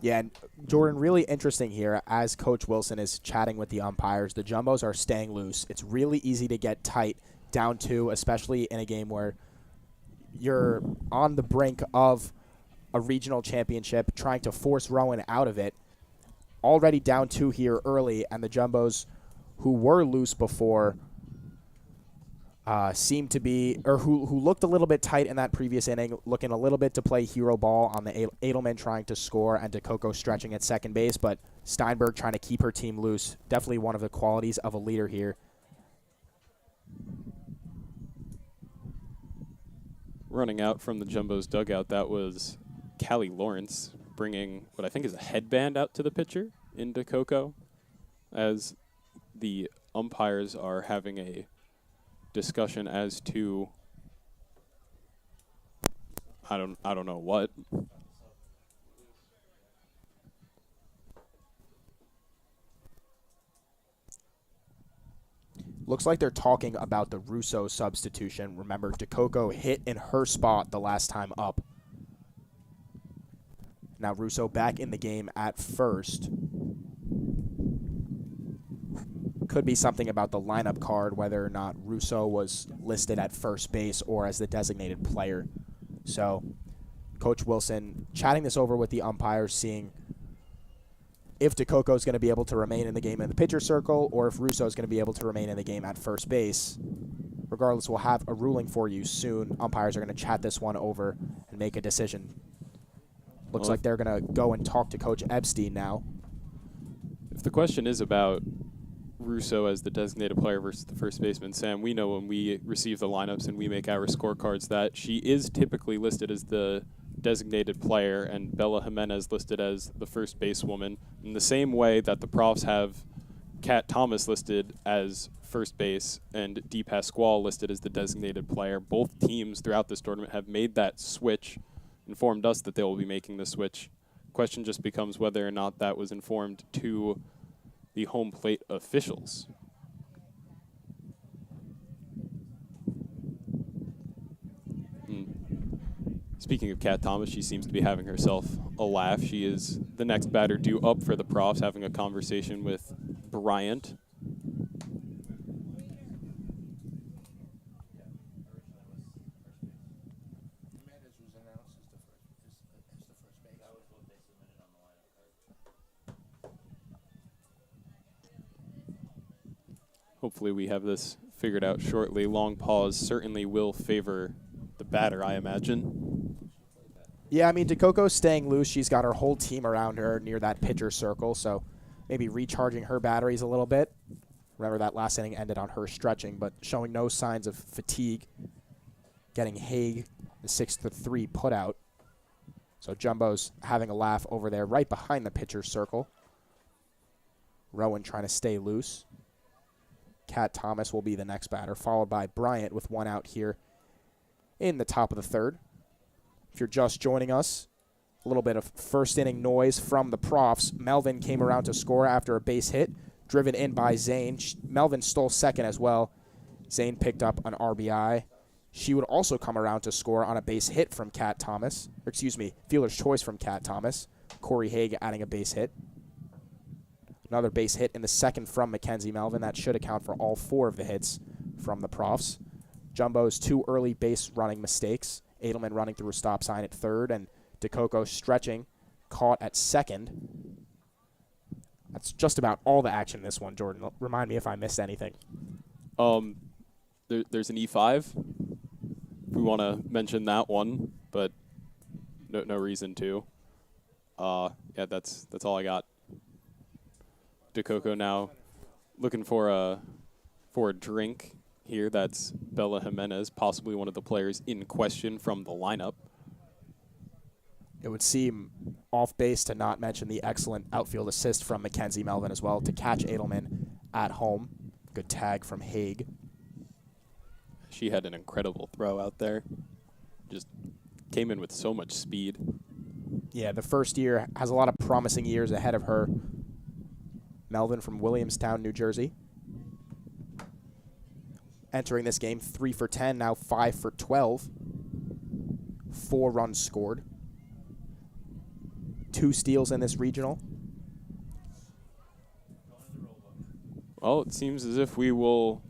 Yeah, and Jordan, really interesting here as Coach Wilson is chatting with the umpires. The Jumbos are staying loose. It's really easy to get tight down 2, especially in a game where you're on the brink of a regional championship, trying to force Rowan out of it. Already down 2 here early, and the Jumbos, who were loose before, seem to be, or who looked a little bit tight in that previous inning, looking a little bit to play hero ball on the Edelman trying to score and DeCoco stretching at second base, but Steinberg trying to keep her team loose. Definitely one of the qualities of a leader here.
Running out from the Jumbos dugout, that was Callie Lawrence bringing what I think is a headband out to the pitcher in DeCoco as the umpires are having a discussion as to I don't know what.
Looks like they're talking about the Russo substitution. Remember, DeCoco hit in her spot the last time up. Now Russo back in the game at first. Could be something about the lineup card, whether or not Russo was listed at first base or as the designated player. So Coach Wilson chatting this over with the umpires, seeing if DeCoco is going to be able to remain in the game in the pitcher circle or if Russo is going to be able to remain in the game at first base. Regardless, we'll have a ruling for you soon. Umpires are going to chat this one over and make a decision. Looks like they're going to go and talk to Coach Epstein now.
If the question is about Russo as the designated player versus the first baseman, Sam, we know when we receive the lineups and we make our scorecards that she is typically listed as the designated player and Bella Jimenez listed as the first basewoman, in the same way that the Profs have Kat Thomas listed as first base and Dee Pasquale listed as the designated player. Both teams throughout this tournament have made that switch, informed us that they will be making the switch. Question just becomes whether or not that was informed to the home plate officials. Speaking of Kat Thomas, she seems to be having herself a laugh. She is the next batter due up for the Profs, having a conversation with Bryant. Hopefully we have this figured out shortly. Long pause certainly will favor the batter, I imagine.
Yeah, I mean, DeCoco's staying loose. She's got her whole team around her near that pitcher circle, so maybe recharging her batteries a little bit. Remember that last inning ended on her stretching, but showing no signs of fatigue. Getting Haig the 6-3 putout. So Jumbo's having a laugh over there right behind the pitcher circle. Rowan trying to stay loose. Kat Thomas will be the next batter, followed by Bryant with one out here in the top of the third. If you're just joining us, A little bit of first inning noise from the Profs. Melvin came around to score after a base hit, driven in by Zane. Melvin stole second as well. Zane picked up an RBI. She would also come around to score on a base hit from Kat Thomas. Or excuse me, fielder's choice from Kat Thomas. Corey Haig adding a base hit. Another base hit in the second from Mackenzie Melvin. That should account for all 4 of the hits from the Profs. Jumbo's 2 early base running mistakes. Edelman running through a stop sign at third, and DeCoco stretching, caught at second. That's just about all the action in this one, Jordan. Remind me if I missed anything.
There's an E5. We want to mention that one, but no reason to. Yeah, that's all I got. DeCoco now looking for a drink here. That's Bella Jimenez, possibly one of the players in question from the lineup.
It would seem off base to not mention the excellent outfield assist from Mackenzie Melvin as well to catch Edelman at home. Good tag from Haig.
She had an incredible throw out there. Just came in with so much speed.
Yeah, the first year has a lot of promising years ahead of her. Melvin from Williamstown, New Jersey. Entering this game 3 for 10, now 5 for 12. 4 runs scored. 2 steals in this regional.
Well, it seems as if we will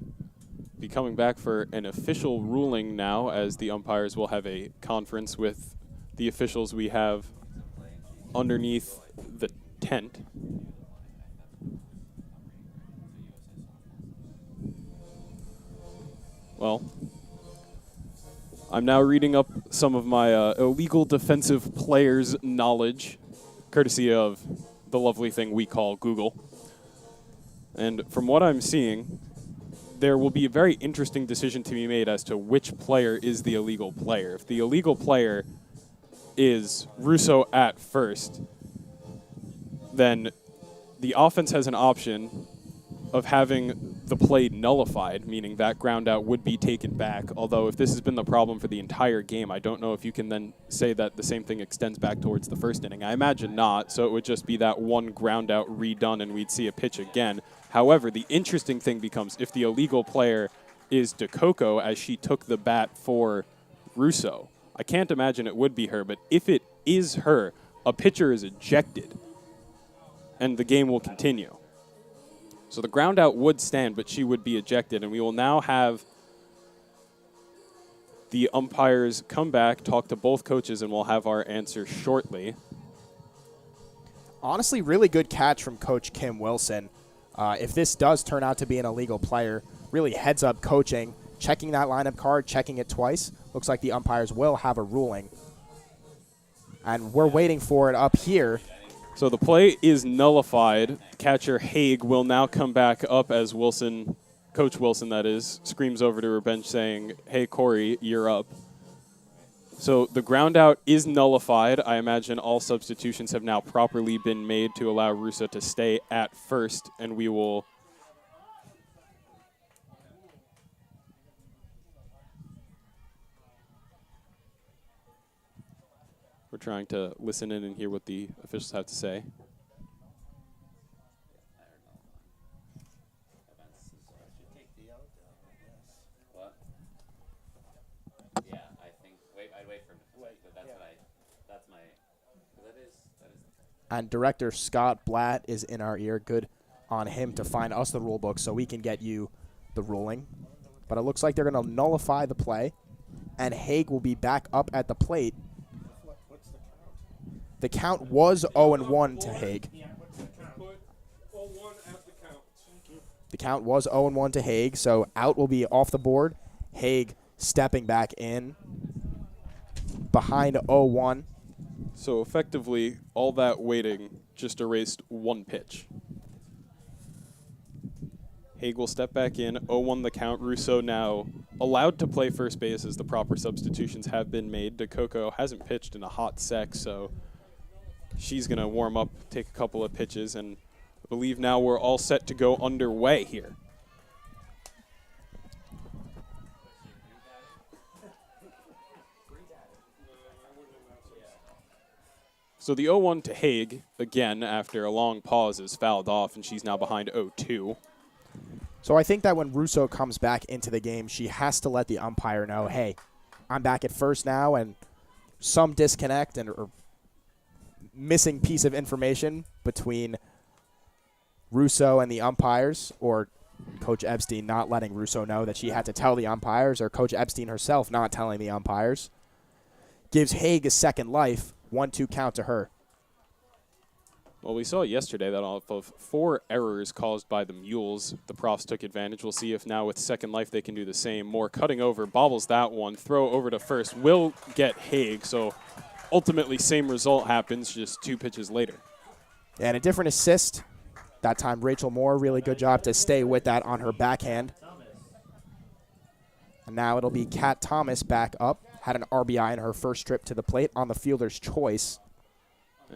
be coming back for an official ruling now, as the umpires will have a conference with the officials we have underneath the tent. Well, I'm now reading up some of my illegal defensive players' knowledge, courtesy of the lovely thing we call Google. And from what I'm seeing, there will be a very interesting decision to be made as to which player is the illegal player. If the illegal player is Russo at first, then the offense has an option of having the play nullified, meaning that ground out would be taken back. Although if this has been the problem for the entire game, I don't know if you can then say that the same thing extends back towards the first inning. I imagine not, so it would just be that one ground out redone and we'd see a pitch again. However, the interesting thing becomes if the illegal player is DeCoco, as she took the bat for Russo. I can't imagine it would be her, but if it is her, a pitcher is ejected and the game will continue. So the ground out would stand, but she would be ejected, and we will now have the umpires come back, talk to both coaches, and we'll have our answer shortly.
Honestly, really good catch from Coach Kim Wilson. If this does turn out to be an illegal player, really heads up coaching, checking that lineup card, checking it twice. Looks like the umpires will have a ruling. And we're waiting for it up here.
So the play is nullified. Catcher Haig will now come back up as Wilson, Coach Wilson that is, screams over to her bench saying, "Hey, Corey, you're up." So the ground out is nullified. I imagine all substitutions have now properly been made to allow Russo to stay at first, and we will... We're trying to listen in and hear what the officials have to say.
Yeah, I think. I'd wait for him to wait, but that's my. That is.
And Director Scott Blatt is in our ear. Good on him to find us the rule book so we can get you the ruling. But it looks like they're going to nullify the play, and Haig will be back up at the plate. The count was 0-1 to Haig. The count was 0-1 to Haig, so out will be off the board. Haig stepping back in behind 0-1.
So effectively, all that waiting just erased one pitch. Haig will step back in, 0-1 the count. Russo now allowed to play first base as the proper substitutions have been made. DeCoco hasn't pitched in a hot sec, so she's going to warm up, take a couple of pitches, and I believe now we're all set to go underway here. So the 0-1 to Haig, again, after a long pause, is fouled off, and she's now behind 0-2.
So I think that when Russo comes back into the game, she has to let the umpire know, hey, I'm back at first now, and some disconnect or missing piece of information between Russo and the umpires, or Coach Epstein not letting Russo know that she had to tell the umpires, or Coach Epstein herself not telling the umpires, gives Haig a second life, 1-2 count to her.
Well, we saw yesterday that off of 4 errors caused by the Mules, the Profs took advantage. We'll see if now with second life they can do the same. Moore cutting over, bobbles that one, throw over to first, will get Haig. So ultimately same result happens, just 2 pitches later.
And a different assist. That time Rachel Moore, really good job to stay with that on her backhand. And now it'll be Kat Thomas back up. Had an RBI in her first trip to the plate on the fielder's choice.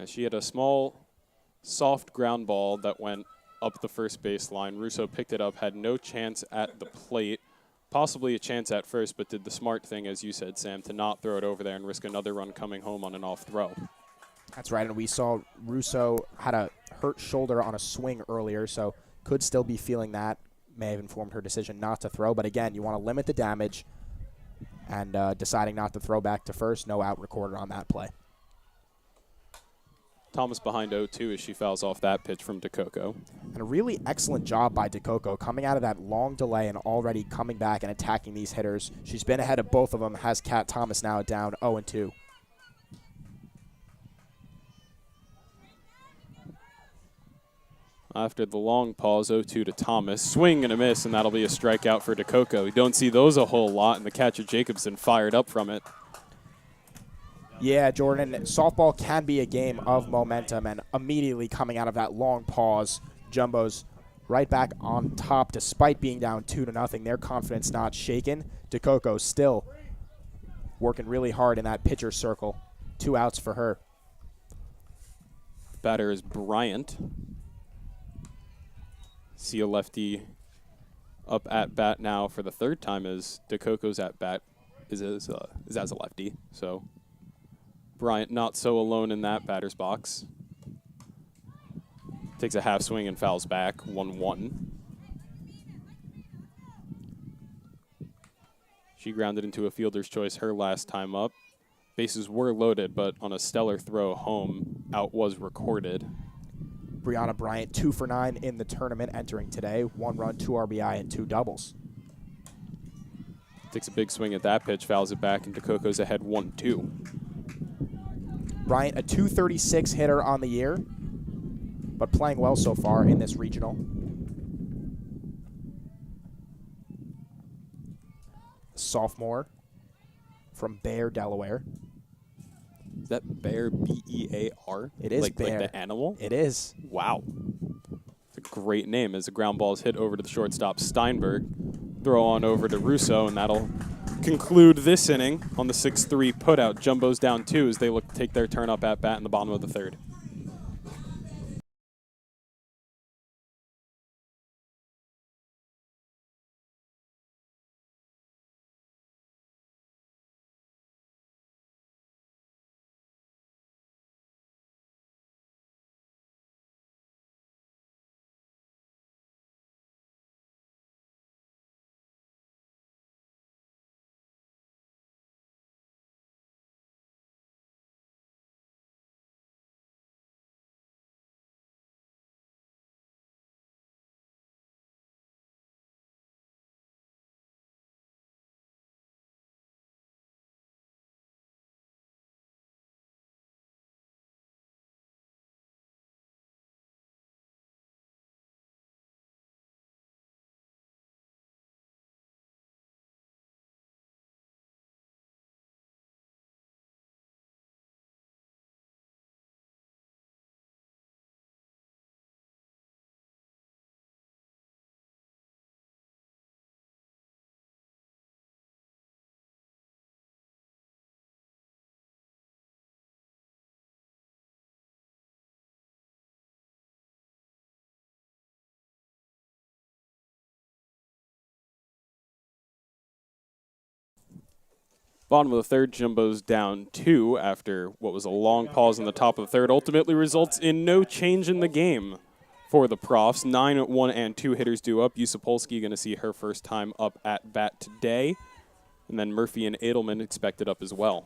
She had a small, soft ground ball that went up the first baseline. Russo picked it up, had no chance at the plate, possibly a chance at first, but did the smart thing, as you said, Sam, to not throw it over there and risk another run coming home on an off throw.
That's right, and we saw Russo had a hurt shoulder on a swing earlier, so could still be feeling that. May have informed her decision not to throw, but again, you want to limit the damage, and deciding not to throw back to first, no out recorded on that play.
Thomas behind 0-2 as she fouls off that pitch from DeCoco.
And a really excellent job by DeCoco coming out of that long delay and already coming back and attacking these hitters. She's been ahead of both of them, has Kat Thomas now down 0-2.
After the long pause, 0-2 to Thomas. Swing and a miss, and that'll be a strikeout for DeCoco. We don't see those a whole lot, and the catcher Jacobson fired up from it.
Yeah, Jordan, softball can be a game of momentum, and immediately coming out of that long pause, Jumbo's right back on top despite being down 2-0. Their confidence not shaken. DeCoco still working really hard in that pitcher circle. 2 outs for her.
Batter is Bryant. See a lefty up at bat now for the 3rd time as DeCoco's at bat is as a lefty. So Bryant not so alone in that batter's box. Takes a half swing and fouls back, 1-1. She grounded into a fielder's choice her last time up. Bases were loaded, but on a stellar throw home, out was recorded.
Brianna Bryant 2 for 9 in the tournament entering today. 1 run, 2 RBI, and 2 doubles.
Takes a big swing at that pitch, fouls it back, and DeCoco's ahead 1-2.
Bryant, a .236 hitter on the year, but playing well so far in this regional. Sophomore from Bear, Delaware.
Is that Bear, B-E-A-R?
It is Bear.
Like the animal?
It is.
Wow. It's a great name as the ground ball is hit over to the shortstop, Steinberg. Throw on over to Russo, and that'll conclude this inning on the 6-3 putout. Jumbo's down 2 as they look to take their turn up at bat in the bottom of the 3rd. Bottom of the third, Jumbo's down 2 after what was a long pause in the top of the third. Ultimately results in no change in the game for the Profs. 9, 1, and 2 hitters due up. Yusupolsky going to see her first time up at bat today. And then Murphy and Edelman expected up as well.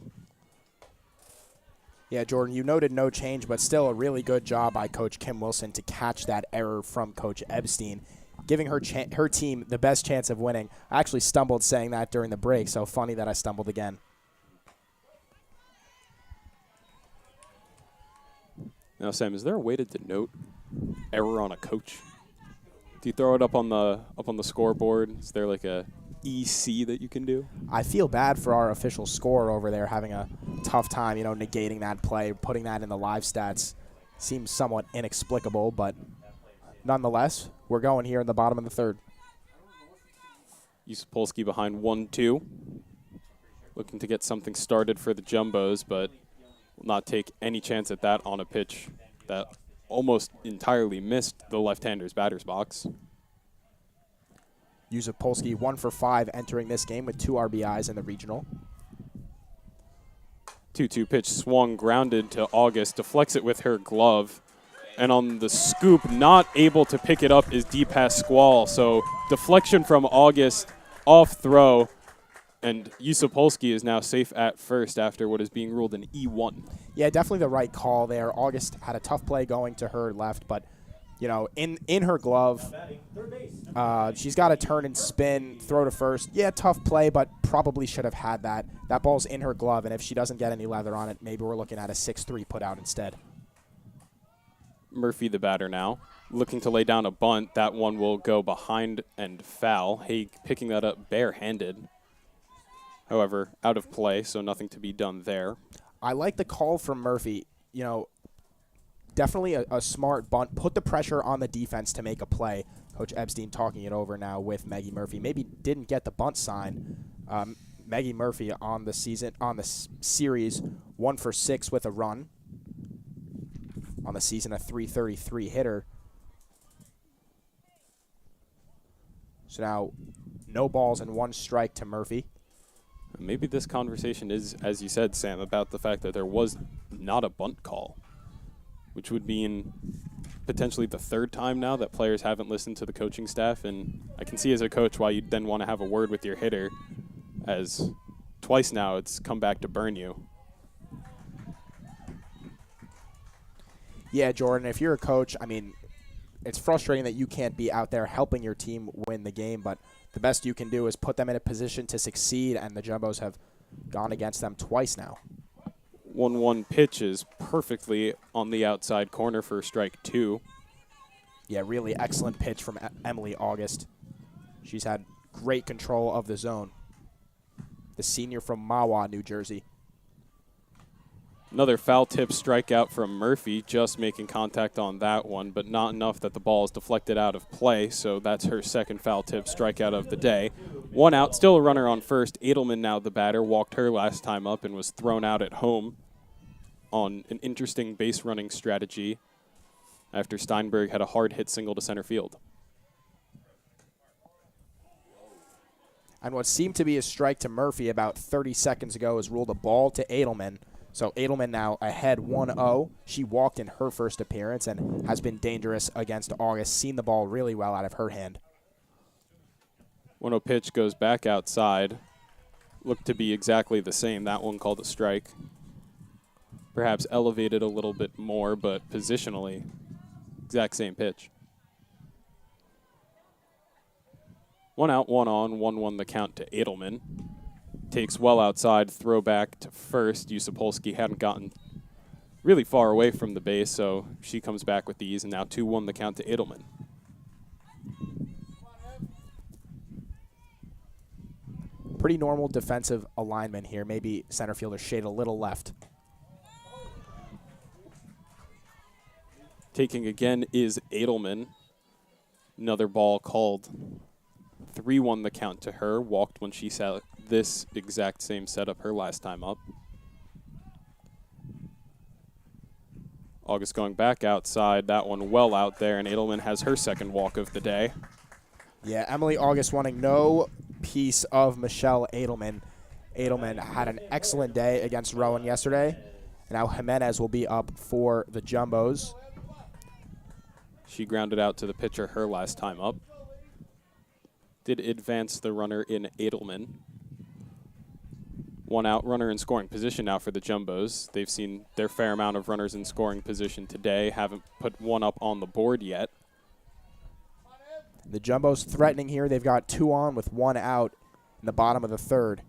Yeah, Jordan, you noted no change, but still a really good job by Coach Kim Wilson to catch that error from Coach Epstein, giving her team the best chance of winning. I actually stumbled saying that during the break, so funny that I stumbled again.
Now, Sam, is there a way to denote error on a coach? Do you throw it up on the scoreboard? Is there like a EC that you can do?
I feel bad for our official scorer over there having a tough time, negating that play, putting that in the live stats. Seems somewhat inexplicable, but nonetheless, we're going here in the bottom of the third.
Yusupolsky behind 1-2. Looking to get something started for the Jumbos, but will not take any chance at that on a pitch that almost entirely missed the left-hander's batter's box.
Yusupolsky 1 for 5 entering this game with 2 RBIs in the regional.
2-2 pitch swung, grounded to August, deflects it with her glove. And on the scoop, not able to pick it up is Deepas Squall. So deflection from August, off throw. And Yusupolsky is now safe at first after what is being ruled an E1.
Yeah, definitely the right call there. August had a tough play going to her left, but in her glove, she's got to turn and spin, throw to first. Yeah, tough play, but probably should have had that. That ball's in her glove, and if she doesn't get any leather on it, maybe we're looking at a 6-3 put out instead.
Murphy, the batter now, looking to lay down a bunt. That one will go behind and foul. Haig picking that up barehanded. However, out of play, so nothing to be done there.
I like the call from Murphy. Definitely a smart bunt. Put the pressure on the defense to make a play. Coach Epstein talking it over now with Maggie Murphy. Maybe didn't get the bunt sign. Maggie Murphy on the series, 1 for 6 with a run. On the season, a .333 hitter. So now, no balls and 1 strike to Murphy.
Maybe this conversation is, as you said, Sam, about the fact that there was not a bunt call, which would mean potentially the 3rd time now that players haven't listened to the coaching staff. And I can see as a coach why you'd then want to have a word with your hitter, as twice now it's come back to burn you.
Yeah, Jordan, if you're a coach, it's frustrating that you can't be out there helping your team win the game, but the best you can do is put them in a position to succeed, and the Jumbos have gone against them twice now.
1-1 pitch is perfectly on the outside corner for strike 2.
Yeah, really excellent pitch from Emily August. She's had great control of the zone. The senior from Mahwah, New Jersey.
Another foul tip strikeout from Murphy, just making contact on that one, but not enough that the ball is deflected out of play, so that's her 2nd foul tip strikeout of the day. 1 out, still a runner on first. Edelman now the batter, walked her last time up and was thrown out at home on an interesting base running strategy after Steinberg had a hard hit single to center field.
And what seemed to be a strike to Murphy about 30 seconds ago is ruled a ball to Edelman. So Edelman now ahead 1-0. She walked in her first appearance and has been dangerous against August. Seen the ball really well out of her hand.
1-0 pitch goes back outside. Looked to be exactly the same. That one called a strike. Perhaps elevated a little bit more, but positionally, exact same pitch. 1 out, 1 on, 1-1 the count to Edelman. Takes well outside, throw back to first. Yusupolsky hadn't gotten really far away from the base, so she comes back with ease, and now 2-1 the count to Edelman.
Pretty normal defensive alignment here. Maybe center fielder shade a little left.
Taking again is Edelman. Another ball called 3-1 the count to her. Walked when she saw this exact same setup her last time up. August going back outside. That one well out there, and Edelman has her 2nd walk of the day.
Yeah, Emily August wanting no piece of Michelle Edelman. Edelman had an excellent day against Rowan yesterday. And now Jimenez will be up for the Jumbos.
She grounded out to the pitcher her last time up. Did advance the runner in Edelman. 1 out, runner in scoring position now for the Jumbos. They've seen their fair amount of runners in scoring position today. Haven't put one up on the board yet.
The Jumbos threatening here. They've got 2 on with 1 out in the bottom of the 3rd.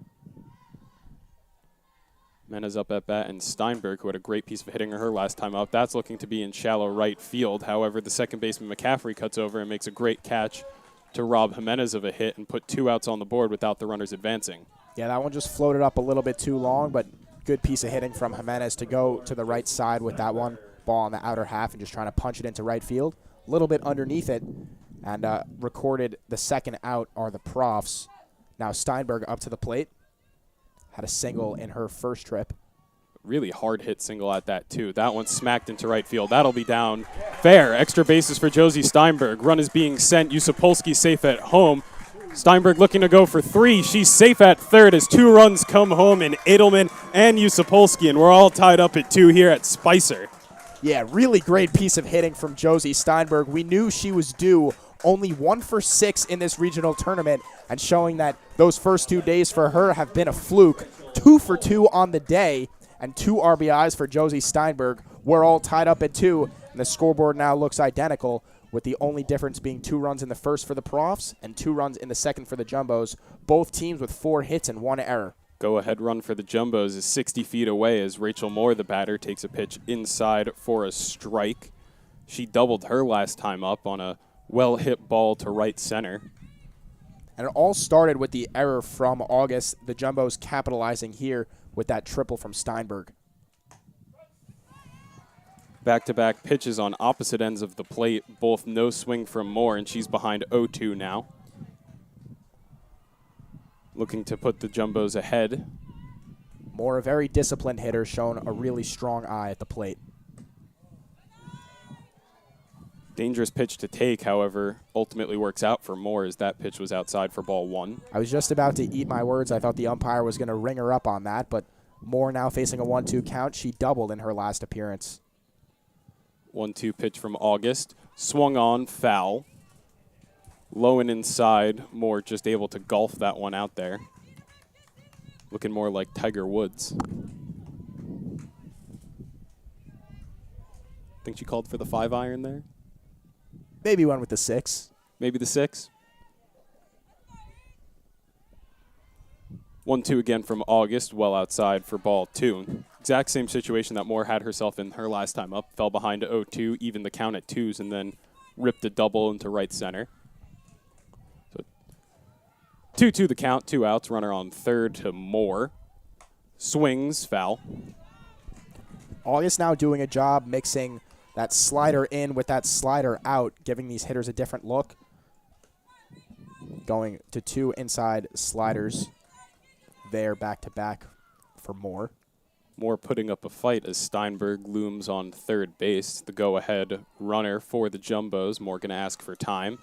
Mena's up at bat, and Steinberg, who had a great piece of hitting her last time up, that's looking to be in shallow right field. However, the second baseman McCaffrey cuts over and makes a great catch to rob Jimenez of a hit and put 2 outs on the board without the runners advancing.
Yeah, that one just floated up a little bit too long, but good piece of hitting from Jimenez to go to the right side with that one. Ball on the outer half and just trying to punch it into right field. A little bit underneath it, and recorded the second out are the Profs. Now Steinberg up to the plate. Had a single in her first trip.
Really hard hit single at that, too. That one smacked into right field. That'll be down. Fair. Extra bases for Josie Steinberg. Run is being sent. Yusupolsky safe at home. Steinberg looking to go for 3. She's safe at third as 2 runs come home in Edelman and Yusupolsky, and we're all tied up at 2 here at Spicer.
Yeah, really great piece of hitting from Josie Steinberg. We knew she was due. Only 1 for 6 in this regional tournament, and showing that those first 2 days for her have been a fluke. 2 for 2 on the day, and 2 RBIs for Josie Steinberg. We're all tied up at 2, and the scoreboard now looks identical, with the only difference being 2 runs in the first for the Profs and 2 runs in the second for the Jumbos. Both teams with 4 hits and 1 error.
Go-ahead run for the Jumbos is 60 feet away as Rachel Moore, the batter, takes a pitch inside for a strike. She doubled her last time up on a well-hit ball to right center.
And it all started with the error from August. The Jumbos capitalizing here with that triple from Steinberg.
Back-to-back pitches on opposite ends of the plate, both no swing from Moore, and she's behind 0-2 now. Looking to put the Jumbos ahead.
Moore, a very disciplined hitter, shown a really strong eye at the plate.
Dangerous pitch to take, however, ultimately works out for Moore as that pitch was outside for ball 1.
I was just about to eat my words. I thought the umpire was going to ring her up on that, but Moore now facing a 1-2 count. She doubled in her last appearance.
1-2 pitch from August. Swung on, foul. Low and inside. Moore just able to golf that one out there. Looking more like Tiger Woods. Think she called for the 5-iron there?
Maybe one with the 6.
Maybe the 6. 1-2 again from August, well outside for ball 2. Exact same situation that Moore had herself in her last time up. Fell behind to 0-2, even the count at 2s, and then ripped a double into right center. So 2-2 the count, 2 outs, runner on third to Moore. Swings, foul.
August now doing a job mixing that slider in with that slider out, giving these hitters a different look. Going to 2 inside sliders there back-to-back for Moore.
Moore putting up a fight as Steinberg looms on third base. The go-ahead runner for the Jumbos. Moore going to ask for time.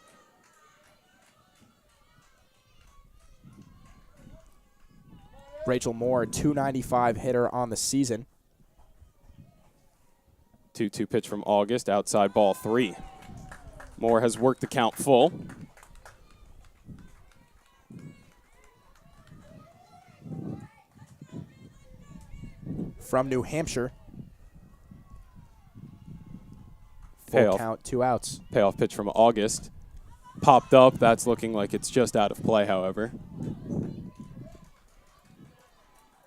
Rachel Moore, 295 hitter on the season.
2-2 pitch from August, outside ball 3. Moore has worked the count full.
From New Hampshire. Full
Payoff.
count, 2 outs.
Payoff pitch from August. Popped up. That's looking like it's just out of play, however.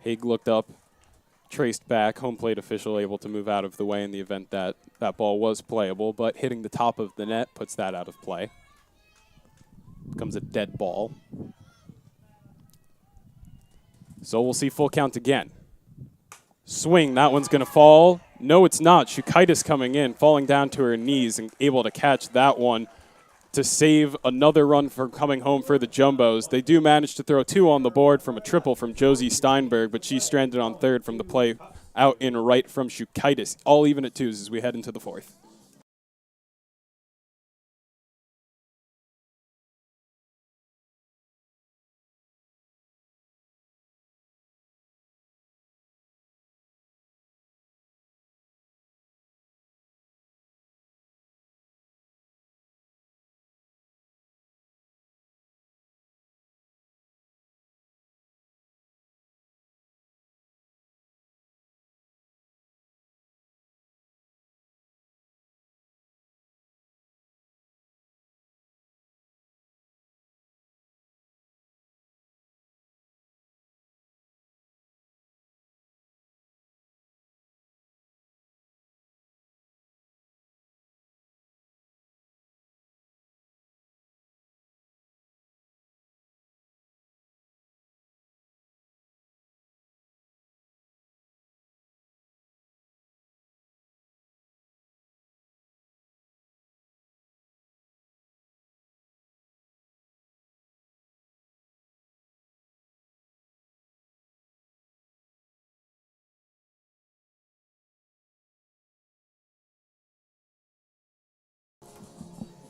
Haig looked up, traced back. Home plate official able to move out of the way in the event that that ball was playable, but hitting the top of the net puts that out of play. Becomes a dead ball. So we'll see full count again. Swing, that one's going to fall. No, it's not. Shukaitis coming in, falling down to her knees and able to catch that one to save another run for coming home for the Jumbos. They do manage to throw 2 on the board from a triple from Josie Steinberg, but she's stranded on third from the play out in right from Shukaitis. All even at 2s as we head into the 4th.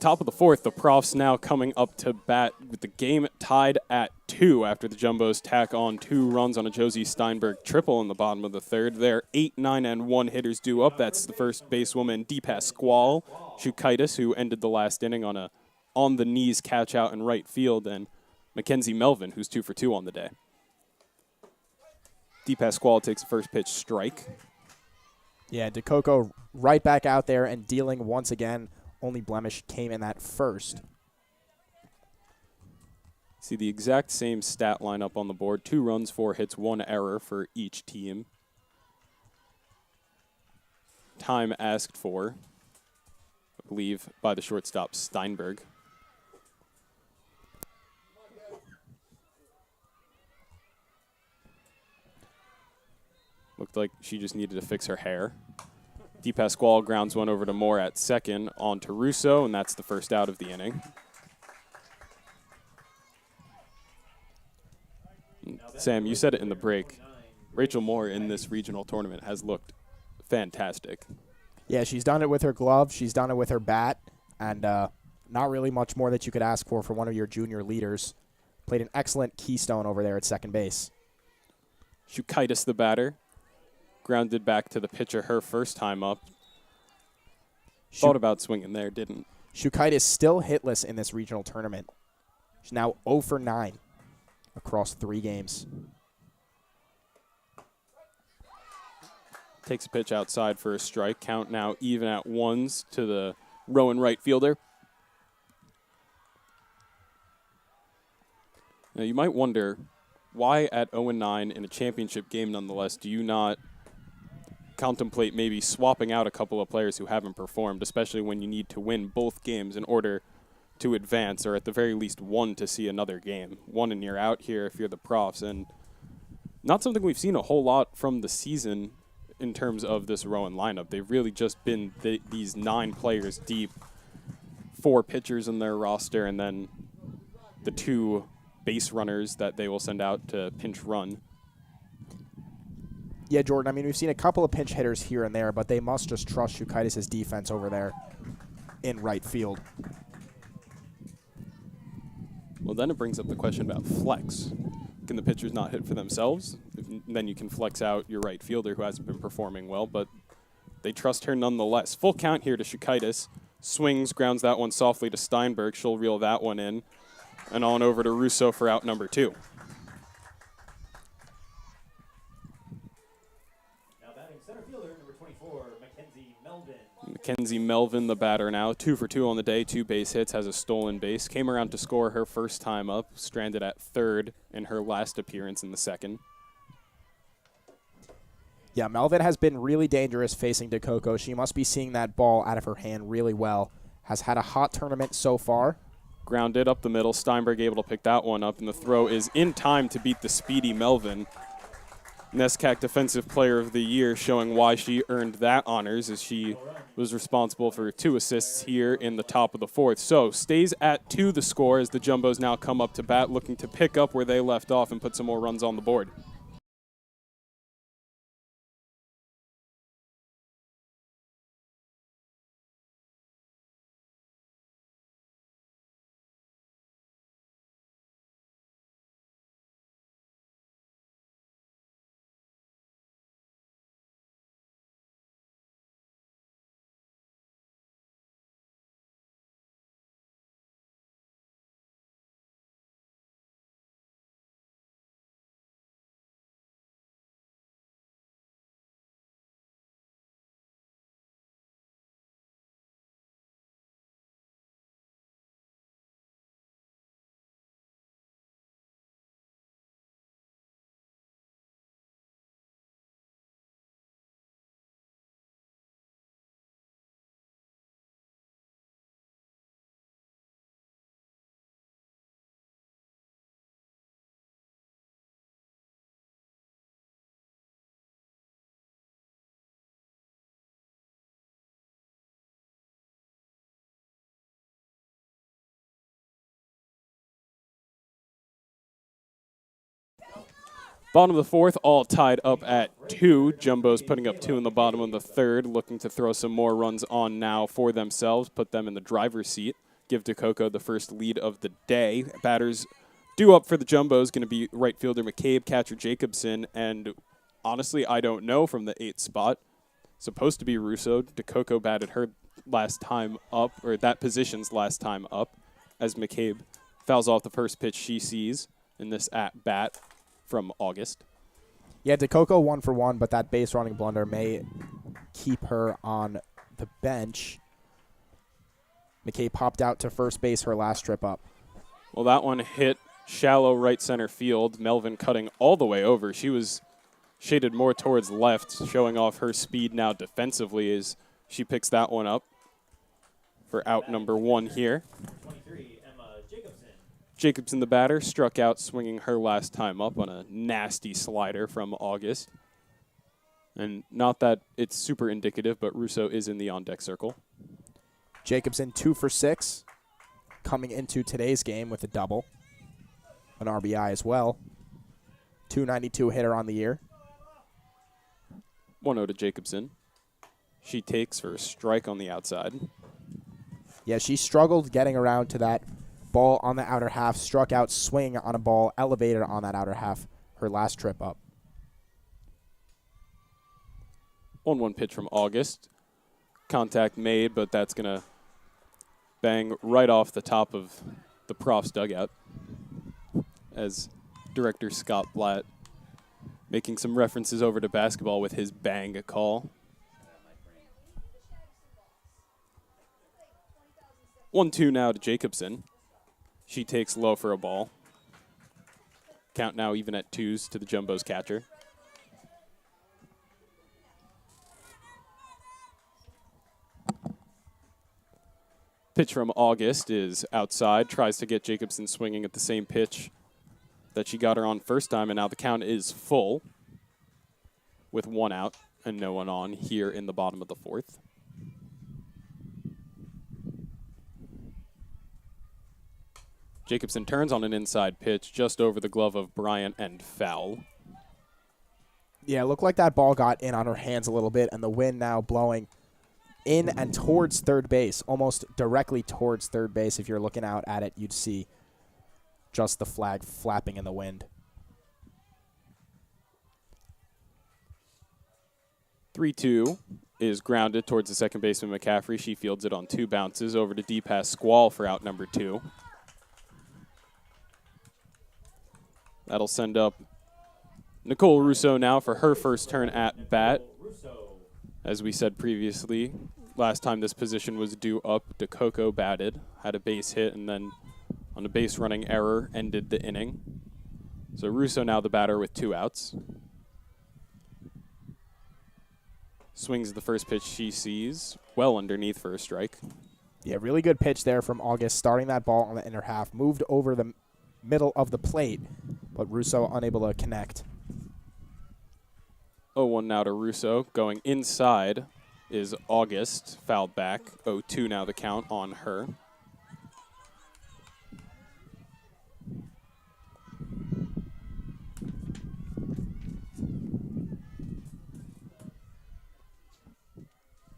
Top of the fourth, the Profs now coming up to bat with the game tied at 2 after the Jumbos tack on 2 runs on a Josie Steinberg triple in the bottom of the third. Their 8, 9, and 1 hitters due up. That's the first basewoman, DePasquale Shukaitis, who ended the last inning on a on-the-knees catch-out in right field, and Mackenzie Melvin, who's 2 for 2 on the day. DePasquale takes the first pitch strike.
Yeah, DeCoco right back out there and dealing once again. Only blemish came in that first.
See the exact same stat line up on the board. 2 runs, 4 hits, 1 error for each team. Time asked for, I believe, by the shortstop Steinberg. Looked like she just needed to fix her hair. DePasquale grounds one over to Moore at second, on to Russo, and that's the first out of the inning. Sam, you said it in the break. Rachel Moore in this regional tournament has looked fantastic.
Yeah, she's done it with her glove. She's done it with her bat. And not really much more that you could ask for one of your junior leaders. Played an excellent keystone over there at second base.
Shukaitis, the batter. Grounded back to the pitcher her first time up. Thought about swinging there, didn't.
Shukaitis still hitless in this regional tournament. She's now 0 for 9 across 3 games.
Takes a pitch outside for a strike. Count now even at 1s to the Rowan right fielder. Now you might wonder, why at 0-9 in a championship game nonetheless do you not contemplate maybe swapping out a couple of players who haven't performed, especially when you need to win both games in order to advance, or at the very least 1 to see another game. 1 and you're out here if you're the Profs, and not something we've seen a whole lot from the season in terms of this Rowan lineup. They've really just been these 9 players deep, 4 pitchers in their roster, and then the 2 base runners that they will send out to pinch run.
Yeah, Jordan, I mean, we've seen a couple of pinch hitters here and there, but they must just trust Shukaitis' defense over there in right field.
Well, then it brings up the question about flex. Can the pitchers not hit for themselves? Then you can flex out your right fielder who hasn't been performing well, but they trust her nonetheless. Full count here to Shukaitis. Swings, grounds that one softly to Steinberg. She'll reel that one in. And on over to Russo for out number 2. Mackenzie Melvin, the batter now, 2 for 2 on the day, 2 base hits, has a stolen base. Came around to score her first time up, stranded at third in her last appearance in the second.
Yeah, Melvin has been really dangerous facing DeCoco. She must be seeing that ball out of her hand really well. Has had a hot tournament so far.
Grounded up the middle. Steinberg able to pick that one up, and the throw is in time to beat the speedy Melvin. NESCAC Defensive Player of the Year, showing why she earned that honors, as she was responsible for 2 assists here in the top of the 4th. So stays at 2 the score as the Jumbos now come up to bat, looking to pick up where they left off and put some more runs on the board. Bottom of the 4th, all tied up at 2. Jumbos putting up 2 in the bottom of the 3rd, looking to throw some more runs on now for themselves, put them in the driver's seat. give DeCoco the first lead of the day. Batters due up for the Jumbos going to be right fielder McCabe, catcher Jacobson, and honestly, I don't know from the 8th spot. Supposed to be Russo. DeCoco batted her last time up, or that position's last time up, as McCabe fouls off the first pitch she sees in this at-bat from August.
Yeah, DeCoco 1 for 1, but that base running blunder may keep her on the bench. McCabe popped out to first base her last trip up.
Well, that one hit shallow right center field. Melvin cutting all the way over. She was shaded more towards left, showing off her speed now defensively as she picks that one up for out number 1 here.
23, Emma Jacobson.
Jacobson, the batter, struck out swinging her last time up on a nasty slider from August. And not that it's super indicative, but Russo is in the on-deck circle.
Jacobson 2 for 6, coming into today's game with a double, an RBI as well. 292 hitter on the year.
1-0 to Jacobson. She takes for a strike on the outside.
Yeah, she struggled getting around to that ball on the outer half, struck out swing on a ball elevated on that outer half her last trip up.
1-1 pitch from August. Contact made, but that's going to bang right off the top of the Profs dugout as director Scott Blatt making some references over to basketball with his bang call. 1-2 now to Jacobson. She takes low for a ball. Count now even at 2s to the Jumbo's catcher. Pitch from August is outside, tries to get Jacobson swinging at the same pitch that she got her on first time, and now the count is full with 1 out and no one on here in the bottom of the 4th. Jacobson turns on an inside pitch just over the glove of Bryant and foul.
Yeah, it looked like that ball got in on her hands a little bit, and the wind now blowing in and towards third base, almost directly towards third base. If you're looking out at it, you'd see just the flag flapping in the wind.
3-2 is grounded towards the second baseman McCaffrey. She fields it on 2 bounces over to D-pass Squall for out number 2. That'll send up Nicole Russo now for her first turn at bat. As we said previously, last time this position was due up, DeCoco batted, had a base hit, and then on a base running error ended the inning. So Russo now the batter with 2 outs. Swings the first pitch she sees, well underneath for a strike.
Yeah, really good pitch there from August, starting that ball on the inner half, moved over the middle of the plate, but Russo unable to connect.
0-1 now to Russo. Going inside is August, fouled back. 0-2 now the count on her.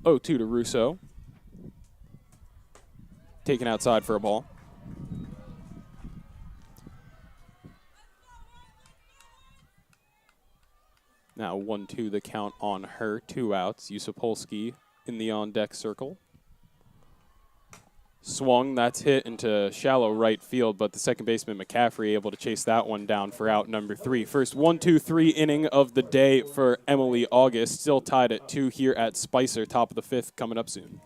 Oh, 2 to Russo. Taken outside for a ball. Now 1-2 the count on her. 2 outs. Yusupolsky in the on-deck circle. Swung. That's hit into shallow right field, but the second baseman McCaffrey able to chase that one down for out number 3. First 1-2-3 inning of the day for Emily August. Still tied at 2 here at Spicer. Top of the 5th coming up soon.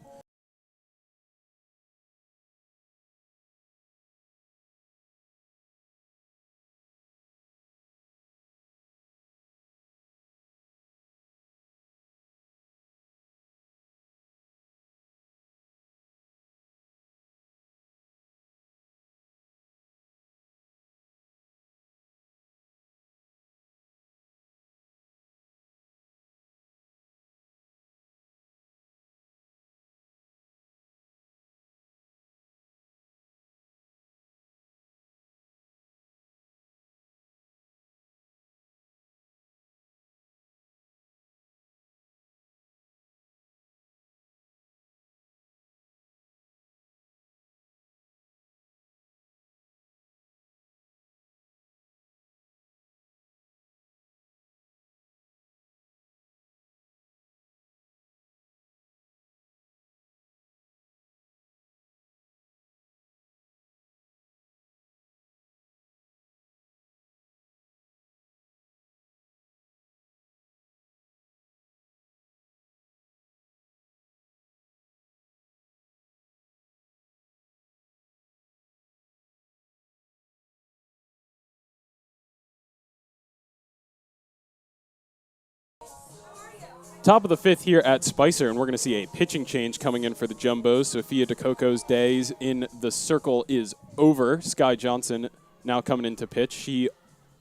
Top of the 5th here at Spicer, and we're going to see a pitching change coming in for the Jumbos. Sophia DeCoco's days in the circle is over. Sky Johnson now coming in to pitch. She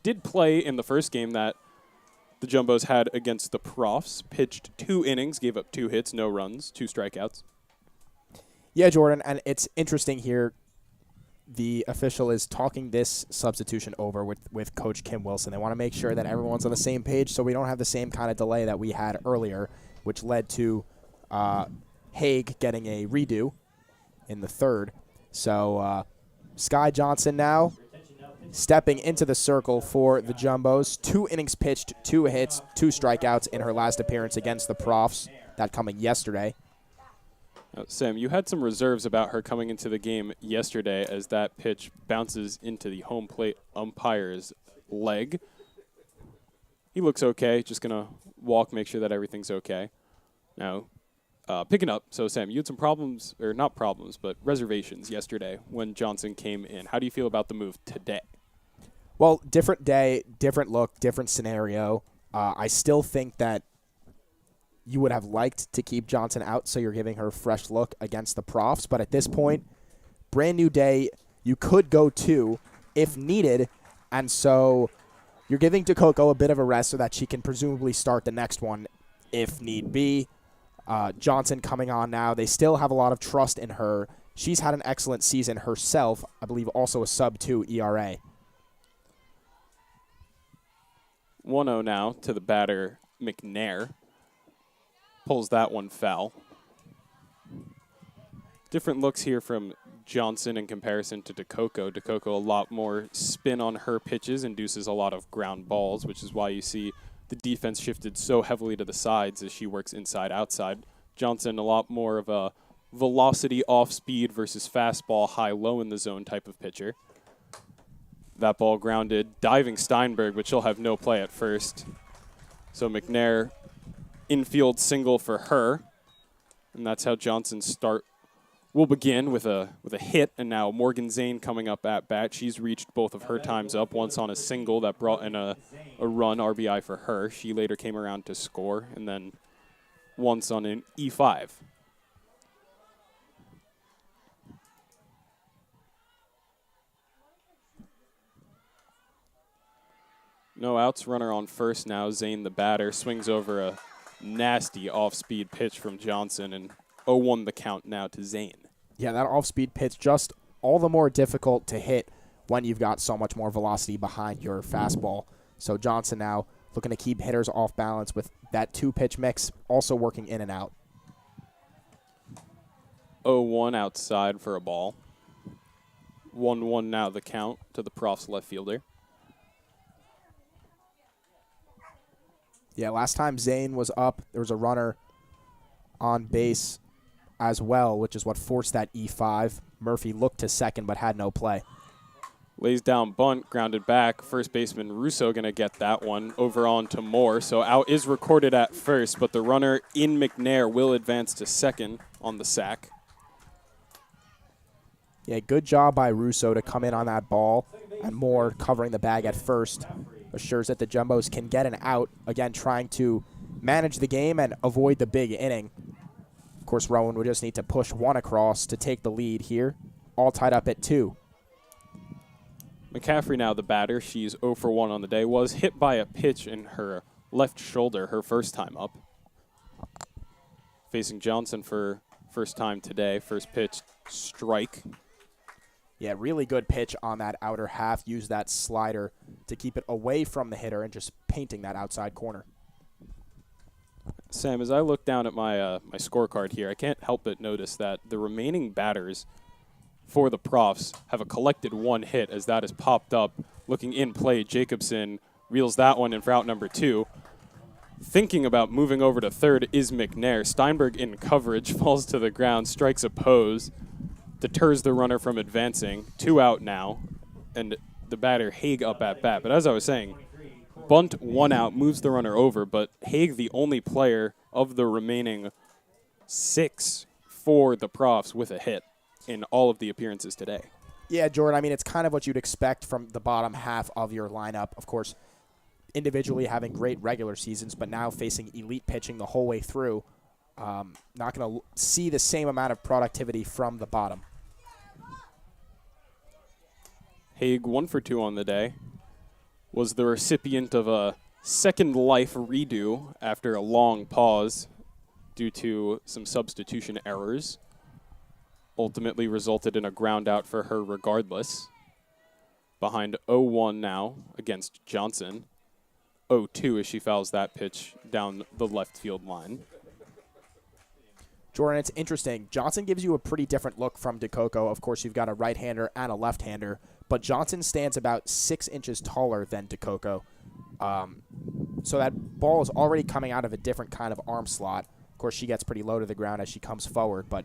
did play in the first game that the Jumbos had against the Profs. Pitched 2 innings, gave up 2 hits, no runs, 2 strikeouts.
Yeah, Jordan, and it's interesting here. The official is talking this substitution over with Coach Kim Wilson. They want to make sure that everyone's on the same page so we don't have the same kind of delay that we had earlier, which led to Haig getting a redo in the 3rd. So Sky Johnson now stepping into the circle for the Jumbos. 2 innings pitched, 2 hits, 2 strikeouts in her last appearance against the Profs, that coming yesterday.
Sam, you had some reserves about her coming into the game yesterday as that pitch bounces into the home plate umpire's leg. He looks okay, just going to walk, make sure that everything's okay. Now, picking up, so Sam, you had some problems, or not problems, but reservations yesterday when Johnson came in. How do you feel about the move today?
Well, different day, different look, different scenario. I still think that you would have liked to keep Johnson out, so you're giving her a fresh look against the Profs. But at this point, brand new day, you could go 2 if needed. And so you're giving DeCoco a bit of a rest so that she can presumably start the next one if need be. Johnson coming on now. They still have a lot of trust in her. She's had an excellent season herself. I believe also a sub-2 ERA.
1-0 now to the batter, McNair. Pulls that one foul. Different looks here from Johnson in comparison to DeCoco. DeCoco a lot more spin on her pitches, induces a lot of ground balls, which is why you see the defense shifted so heavily to the sides as she works inside-outside. Johnson a lot more of a velocity off-speed versus fastball high-low in the zone type of pitcher. That ball grounded. Diving Steinberg, but she'll have no play at first. So McNair infield single for her, and that's how Johnson's start will begin with a hit. And now Morgan Zane coming up at bat. She's reached both of her times up, once on a single that brought in a run RBI for her. She later came around to score, and then once on an E5. No outs, runner on first now. Zane, the batter, swings over a nasty off-speed pitch from Johnson, and 0-1 the count now to Zane.
Yeah, that off-speed pitch just all the more difficult to hit when you've got so much more velocity behind your fastball. So Johnson now looking to keep hitters off balance with that 2-pitch mix, also working in and out.
0-1 outside for a ball. 1-1 now the count to the Profs left fielder.
Yeah, last time Zane was up, there was a runner on base as well, which is what forced that E5. Murphy looked to second but had no play.
Lays down bunt, grounded back. First baseman Russo going to get that one over on to Moore. So out is recorded at first, but the runner in McNair will advance to second on the sack.
Yeah, good job by Russo to come in on that ball, and Moore covering the bag at first assures that the Jumbos can get an out, again trying to manage the game and avoid the big inning. Of course, Rowan would just need to push 1 across to take the lead here, all tied up at 2.
McCaffrey now the batter. She's 0 for 1 on the day. Was hit by a pitch in her left shoulder her first time up. Facing Johnson for first time today. First pitch, strike.
Yeah, really good pitch on that outer half. Use that slider to keep it away from the hitter and just painting that outside corner.
Sam, as I look down at my my scorecard here, I can't help but notice that the remaining batters for the Profs have a collected 1 hit as that has popped up. Looking in play, Jacobson reels that one in for out number 2. Thinking about moving over to third is McNair. Steinberg in coverage, falls to the ground, strikes a pose, deters the runner from advancing. 2 out now, and the batter Haig up at bat. But as I was saying, bunt 1 out, moves the runner over, but Haig the only player of the remaining 6 for the Profs with a hit in all of the appearances today.
Yeah, Jordan, I mean, it's kind of what you'd expect from the bottom half of your lineup. Of course, individually having great regular seasons, but now facing elite pitching the whole way through. Not going to see the same amount of productivity from the bottom.
Haig, 1 for 2 on the day, was the recipient of a second life redo after a long pause due to some substitution errors. Ultimately resulted in a ground out for her regardless. Behind 0-1 now against Johnson. 0-2 as she fouls that pitch down the left field line.
Jordan, it's interesting. Johnson gives you a pretty different look from DeCoco. Of course, you've got a right-hander and a left-hander, but Johnson stands about 6 inches taller than DeCoco. So that ball is already coming out of a different kind of arm slot. Of course, she gets pretty low to the ground as she comes forward, but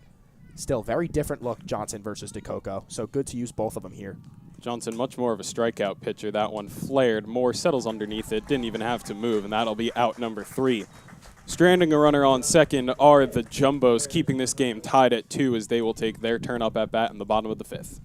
still very different look, Johnson versus DeCoco. So good to use both of them here.
Johnson, much more of a strikeout pitcher. That one flared. Moore settles underneath it. Didn't even have to move, and that'll be out number 3. Stranding a runner on second are the Jumbos, keeping this game tied at 2 as they will take their turn up at bat in the bottom of the 5th.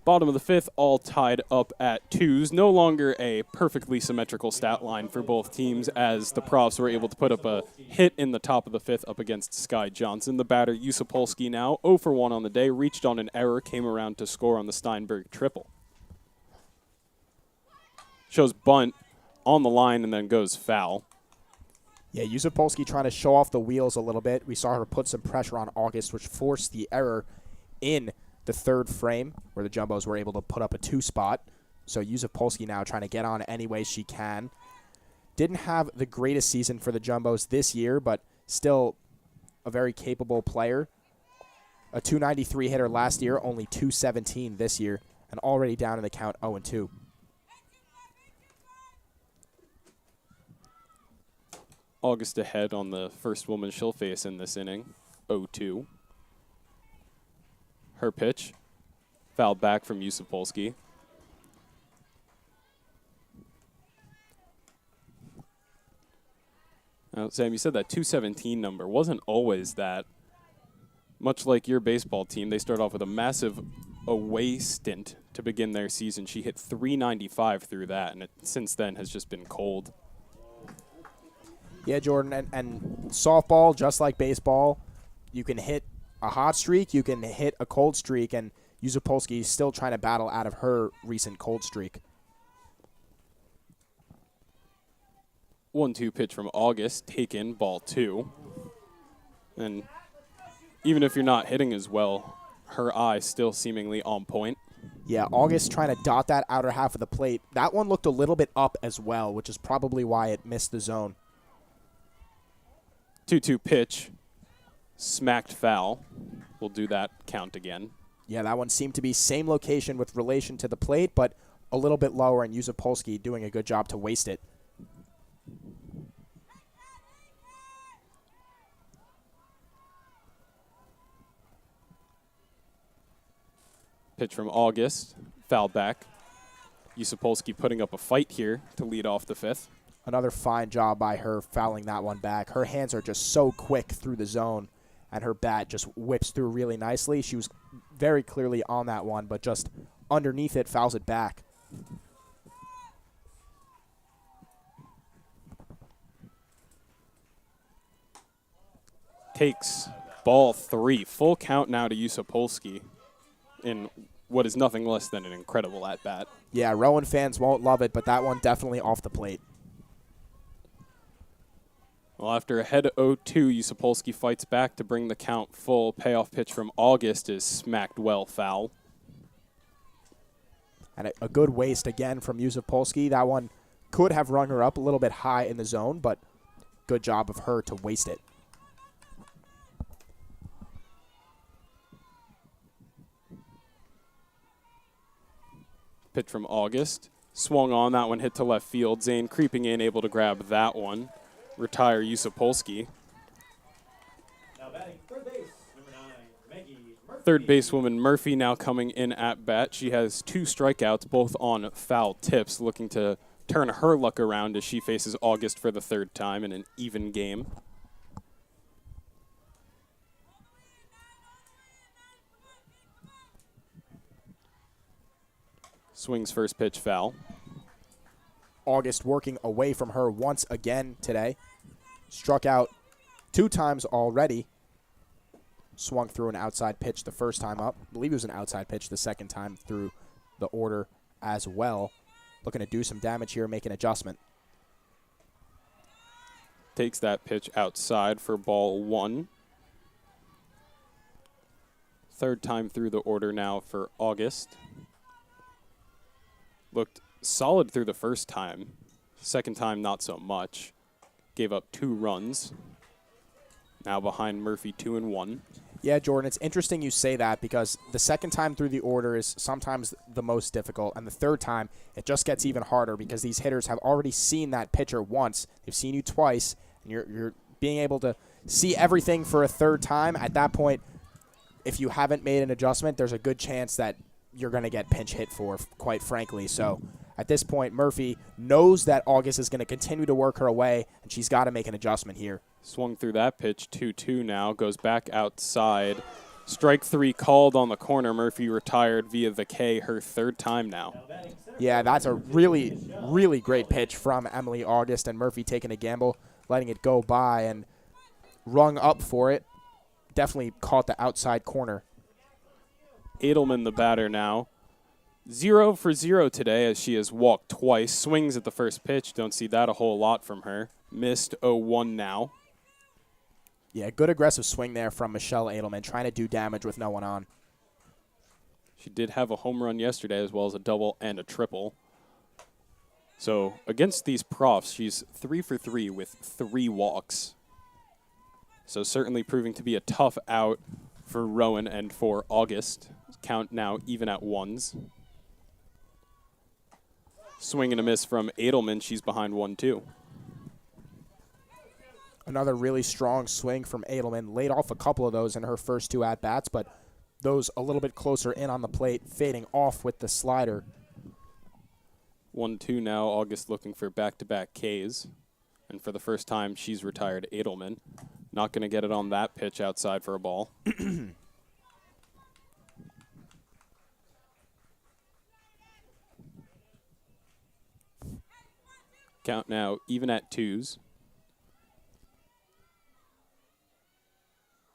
Bottom of the 5th, all tied up at 2s. No longer a perfectly symmetrical stat line for both teams as the Profs were able to put up a hit in the top of the 5th up against Sky Johnson. The batter, Yusupolsky, now 0 for 1 on the day, reached on an error, came around to score on the Steinberg triple. Shows bunt on the line and then goes foul.
Yeah, Yusupolsky trying to show off the wheels a little bit. We saw her put some pressure on August, which forced the error in the 3rd frame, where the Jumbos were able to put up a 2 spot. So Yusupolsky now trying to get on any way she can. Didn't have the greatest season for the Jumbos this year, but still a very capable player. A 293 hitter last year, only 217 this year, and already down in the count 0-2.
August ahead on the first woman she'll face in this inning, 0-2. Her pitch, fouled back from Yusupolsky. Now, Sam, you said that 217 number wasn't always that. Much like your baseball team, they start off with a massive away stint to begin their season. She hit 395 through that, and it since then has just been cold.
Yeah, Jordan, and softball, just like baseball, you can hit a hot streak, you can hit a cold streak, and Yusupolsky is still trying to battle out of her recent cold streak.
1-2 pitch from August, taken, ball 2. And even if you're not hitting as well, her eye still seemingly on point.
Yeah, August trying to dot that outer half of the plate. That one looked a little bit up as well, which is probably why it missed the zone.
2-2 pitch, smacked foul. We'll do that count again.
Yeah, that one seemed to be same location with relation to the plate, but a little bit lower, and Yusupolsky doing a good job to waste it.
Pitch from August, foul back. Yusupolsky putting up a fight here to lead off the 5th.
Another fine job by her fouling that one back. Her hands are just so quick through the zone, and her bat just whips through really nicely. She was very clearly on that one, but just underneath it, fouls it back.
Takes ball 3. Full count now to Yusupolsky in what is nothing less than an incredible at-bat.
Yeah, Rowan fans won't love it, but that one definitely off the plate.
Well, after a head 0-2, Yusupolsky fights back to bring the count full. Payoff pitch from August is smacked well foul.
And a good waste again from Yusupolsky. That one could have rung her up a little bit high in the zone, but good job of her to waste it.
Pitch from August. Swung on. That one hit to left field. Zane creeping in, able to grab that one. Retire Yusupolsky.
Now batting third base, number 9, Maggie Murphy.
Third basewoman Murphy now coming in at bat. She has 2 strikeouts, both on foul tips, looking to turn her luck around as she faces August for the 3rd time in an even game. Swings first pitch foul.
August working away from her once again today. Struck out 2 times already. Swung through an outside pitch the first time up. I believe it was an outside pitch the second time through the order as well. Looking to do some damage here, make an adjustment.
Takes that pitch outside for ball 1. 3rd time through the order now for August. Looked solid through the first time. Second time, not so much. Gave up 2 runs. Now behind Murphy, 2-1.
Yeah, Jordan, it's interesting you say that because the second time through the order is sometimes the most difficult, and the 3rd time, it just gets even harder because these hitters have already seen that pitcher once. They've seen you twice, and you're being able to see everything for a 3rd time. At that point, if you haven't made an adjustment, there's a good chance that you're going to get pinch hit for, quite frankly. So at this point, Murphy knows that August is going to continue to work her away, and she's got to make an adjustment here.
Swung through that pitch, 2-2 now, goes back outside. Strike 3 called on the corner. Murphy retired via the K, her 3rd time now.
Yeah, that's a really, really great pitch from Emily August, and Murphy taking a gamble, letting it go by, and rung up for it. Definitely caught the outside corner.
Edelman, the batter now. 0 for 0 today as she has walked twice. Swings at the first pitch. Don't see that a whole lot from her. Missed 0-1 now.
Yeah, good aggressive swing there from Michelle Edelman, trying to do damage with no one on.
She did have a home run yesterday as well as a double and a triple. So against these Profs, she's 3 for 3 with 3 walks. So certainly proving to be a tough out for Rowan and for August. Count now even at 1s. Swing and a miss from Edelman. She's behind 1-2.
Another really strong swing from Edelman. Laid off a couple of those in her first 2 at-bats, but those a little bit closer in on the plate, fading off with the slider.
1-2 now. August looking for back-to-back Ks. And for the first time, she's retired Edelman. Not going to get it on that pitch outside for a ball. Count now even at 2s.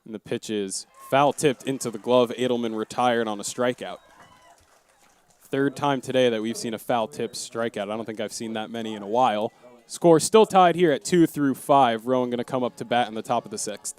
And the pitch is foul tipped into the glove. Edelman retired on a strikeout. 3rd time today that we've seen a foul tip strikeout. I don't think I've seen that many in a while. Score still tied here at 2 through 5. Rowan going to come up to bat in the top of the 6th.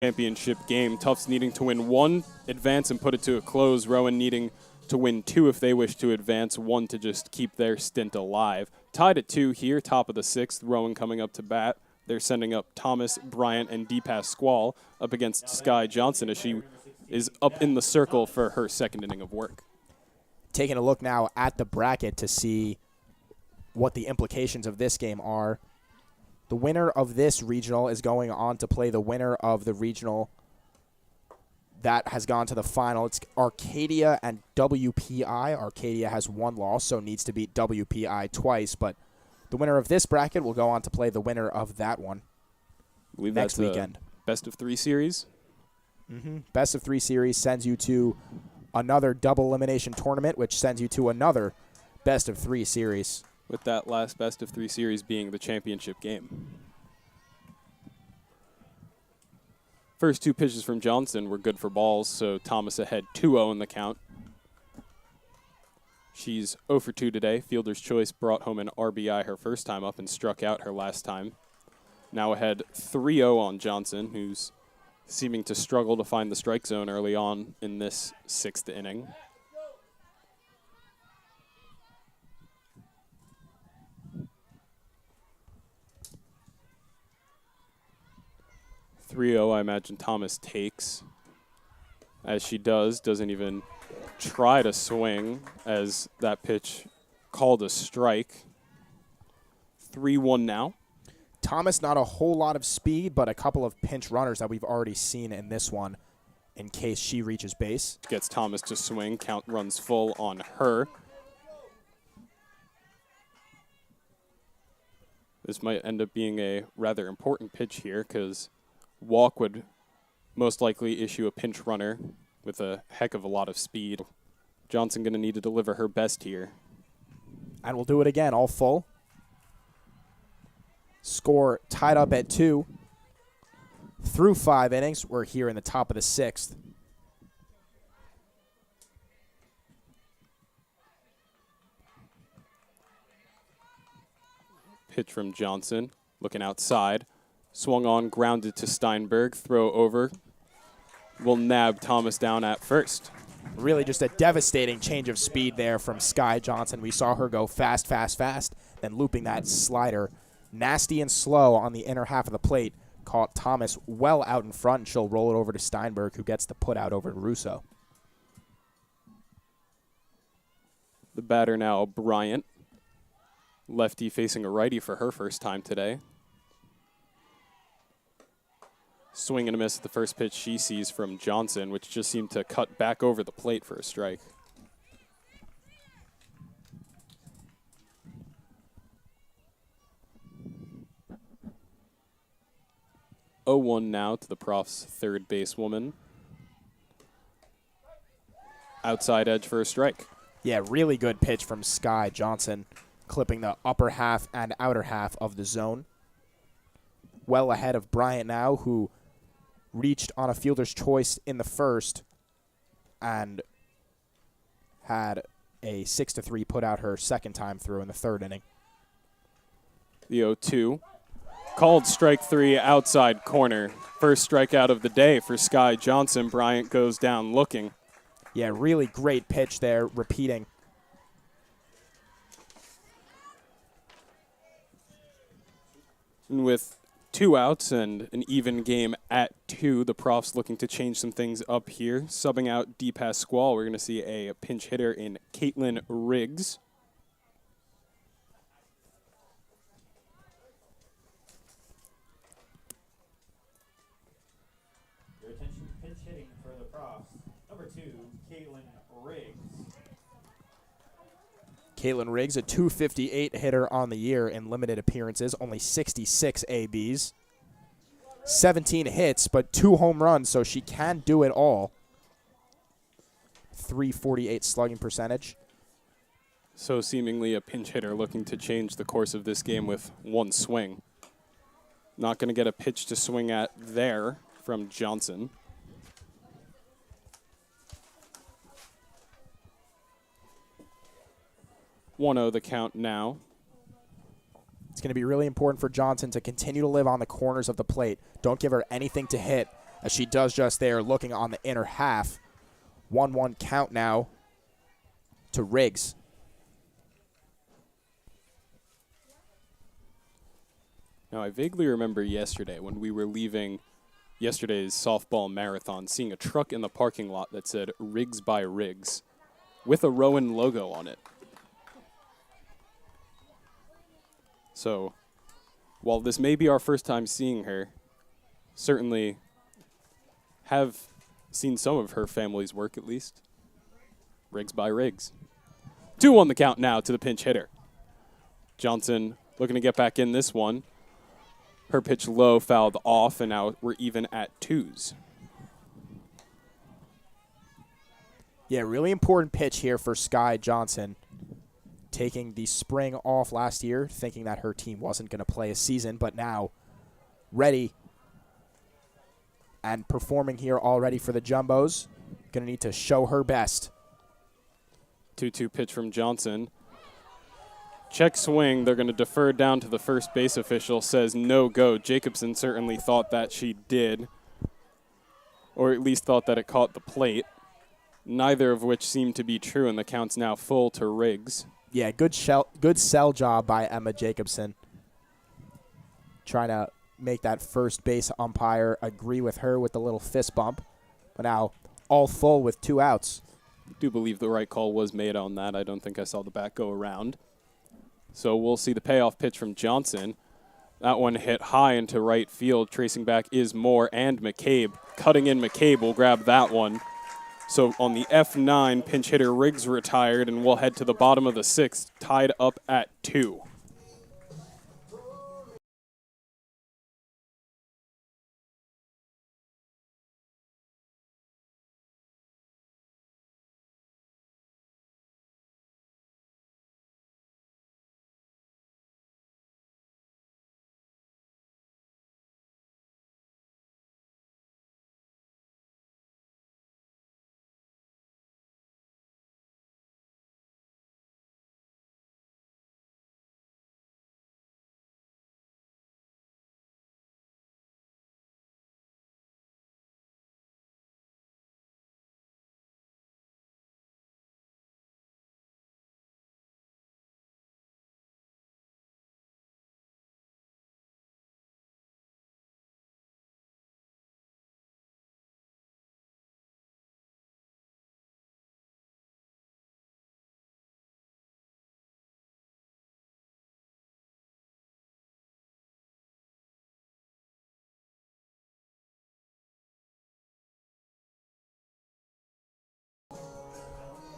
championship game. Tufts needing to win 1, advance and put it to a close. Rowan needing to win 2 if they wish to advance, 1 to just keep their stint alive. Tied at 2 here, top of the 6th. Rowan coming up to bat. They're sending up Thomas, Bryant, and Deepas Squall up against Sky Johnson as she is up in the circle for her second inning of work.
Taking a look now at the bracket to see what the implications of this game are. The winner of this regional is going on to play the winner of the regional that has gone to the final. It's Arcadia and WPI. Arcadia has 1 loss, so needs to beat WPI twice, but the winner of this bracket will go on to play the winner of that one next weekend.
Best of 3 series.
Best of 3 series sends you to another double elimination tournament, which sends you to another best of 3 series.
With that last best of 3 series being the championship game. First 2 pitches from Johnson were good for balls, so Thomas ahead 2-0 in the count. She's 0 for 2 today. Fielder's choice brought home an RBI her first time up and struck out her last time. Now ahead 3-0 on Johnson, who's seeming to struggle to find the strike zone early on in this 6th inning. I imagine Thomas takes. As she doesn't even try to swing as that pitch called a strike. 3-1 now.
Thomas, not a whole lot of speed, but a couple of pinch runners that we've already seen in this one in case she reaches base.
Gets Thomas to swing. Count runs full on her. This might end up being a rather important pitch here because walk would most likely issue a pinch runner with a heck of a lot of speed. Johnson going to need to deliver her best here.
And we'll do it again, all full. Score tied up at 2. Through 5 innings, we're here in the top of the 6th.
Pitch from Johnson, looking outside. Swung on, grounded to Steinberg. Throw over. Will nab Thomas down at first.
Really just a devastating change of speed there from Sky Johnson. We saw her go fast, fast, fast, then looping that slider. Nasty and slow on the inner half of the plate. Caught Thomas well out in front, and she'll roll it over to Steinberg, who gets the put out over to Russo.
The batter now, Bryant. Lefty facing a righty for her first time today. Swing and a miss at the first pitch she sees from Johnson, which just seemed to cut back over the plate for a strike. (0-1) now to the Profs' third basewoman. Outside edge for a strike.
Yeah, really good pitch from Sky Johnson, clipping the upper half and outer half of the zone. Well ahead of Bryant now, who reached on a fielder's choice in the first and had a 6-3 put out her second time through in the 3rd inning.
The 0-2. Called strike 3 outside corner. First strikeout of the day for Sky Johnson. Bryant goes down looking.
Yeah, really great pitch there, repeating.
And with 2 outs and an even game at 2, the Profs looking to change some things up here. Subbing out Deepas Squall, we're going to see a pinch hitter in Caitlin Riggs.
Your attention, pinch hitting for the Profs. Number 2, Caitlin Riggs.
Caitlin Riggs, a .258 hitter on the year in limited appearances, only 66 ABs. 17 hits, but 2 home runs, so she can do it all. .348 slugging percentage.
So seemingly a pinch hitter looking to change the course of this game with 1 swing. Not going to get a pitch to swing at there from Johnson. (1-0) the count now.
It's going to be really important for Johnson to continue to live on the corners of the plate. Don't give her anything to hit as she does just there, looking on the inner half. 1-1 count now to Riggs.
Now, I vaguely remember yesterday when we were leaving yesterday's softball marathon, seeing a truck in the parking lot that said Riggs by Riggs with a Rowan logo on it. So, while this may be our first time seeing her, certainly have seen some of her family's work at least. Riggs by Riggs. 2-1 the count now to the pinch hitter. Johnson looking to get back in this one. Her pitch low, fouled off, and now we're even at 2s.
Yeah, really important pitch here for Sky Johnson. Taking the spring off last year, thinking that her team wasn't going to play a season, but now ready and performing here already for the Jumbos. Going to need to show her best.
2-2 pitch from Johnson. Check swing. They're going to defer down to the first base official. Says no go. Jacobson certainly thought that she did, or at least thought that it caught the plate. Neither of which seemed to be true, and the count's now full to Riggs.
Yeah, good sell job by Emma Jacobson. Trying to make that first base umpire agree with her with the little fist bump. But now all full with 2 outs.
I do believe the right call was made on that. I don't think I saw the bat go around. So we'll see the payoff pitch from Johnson. That one hit high into right field. Tracing back is Moore and McCabe. Cutting in McCabe will grab that one. So on the F9, pinch hitter Riggs retired, and we'll head to the bottom of the 6th, tied up at 2.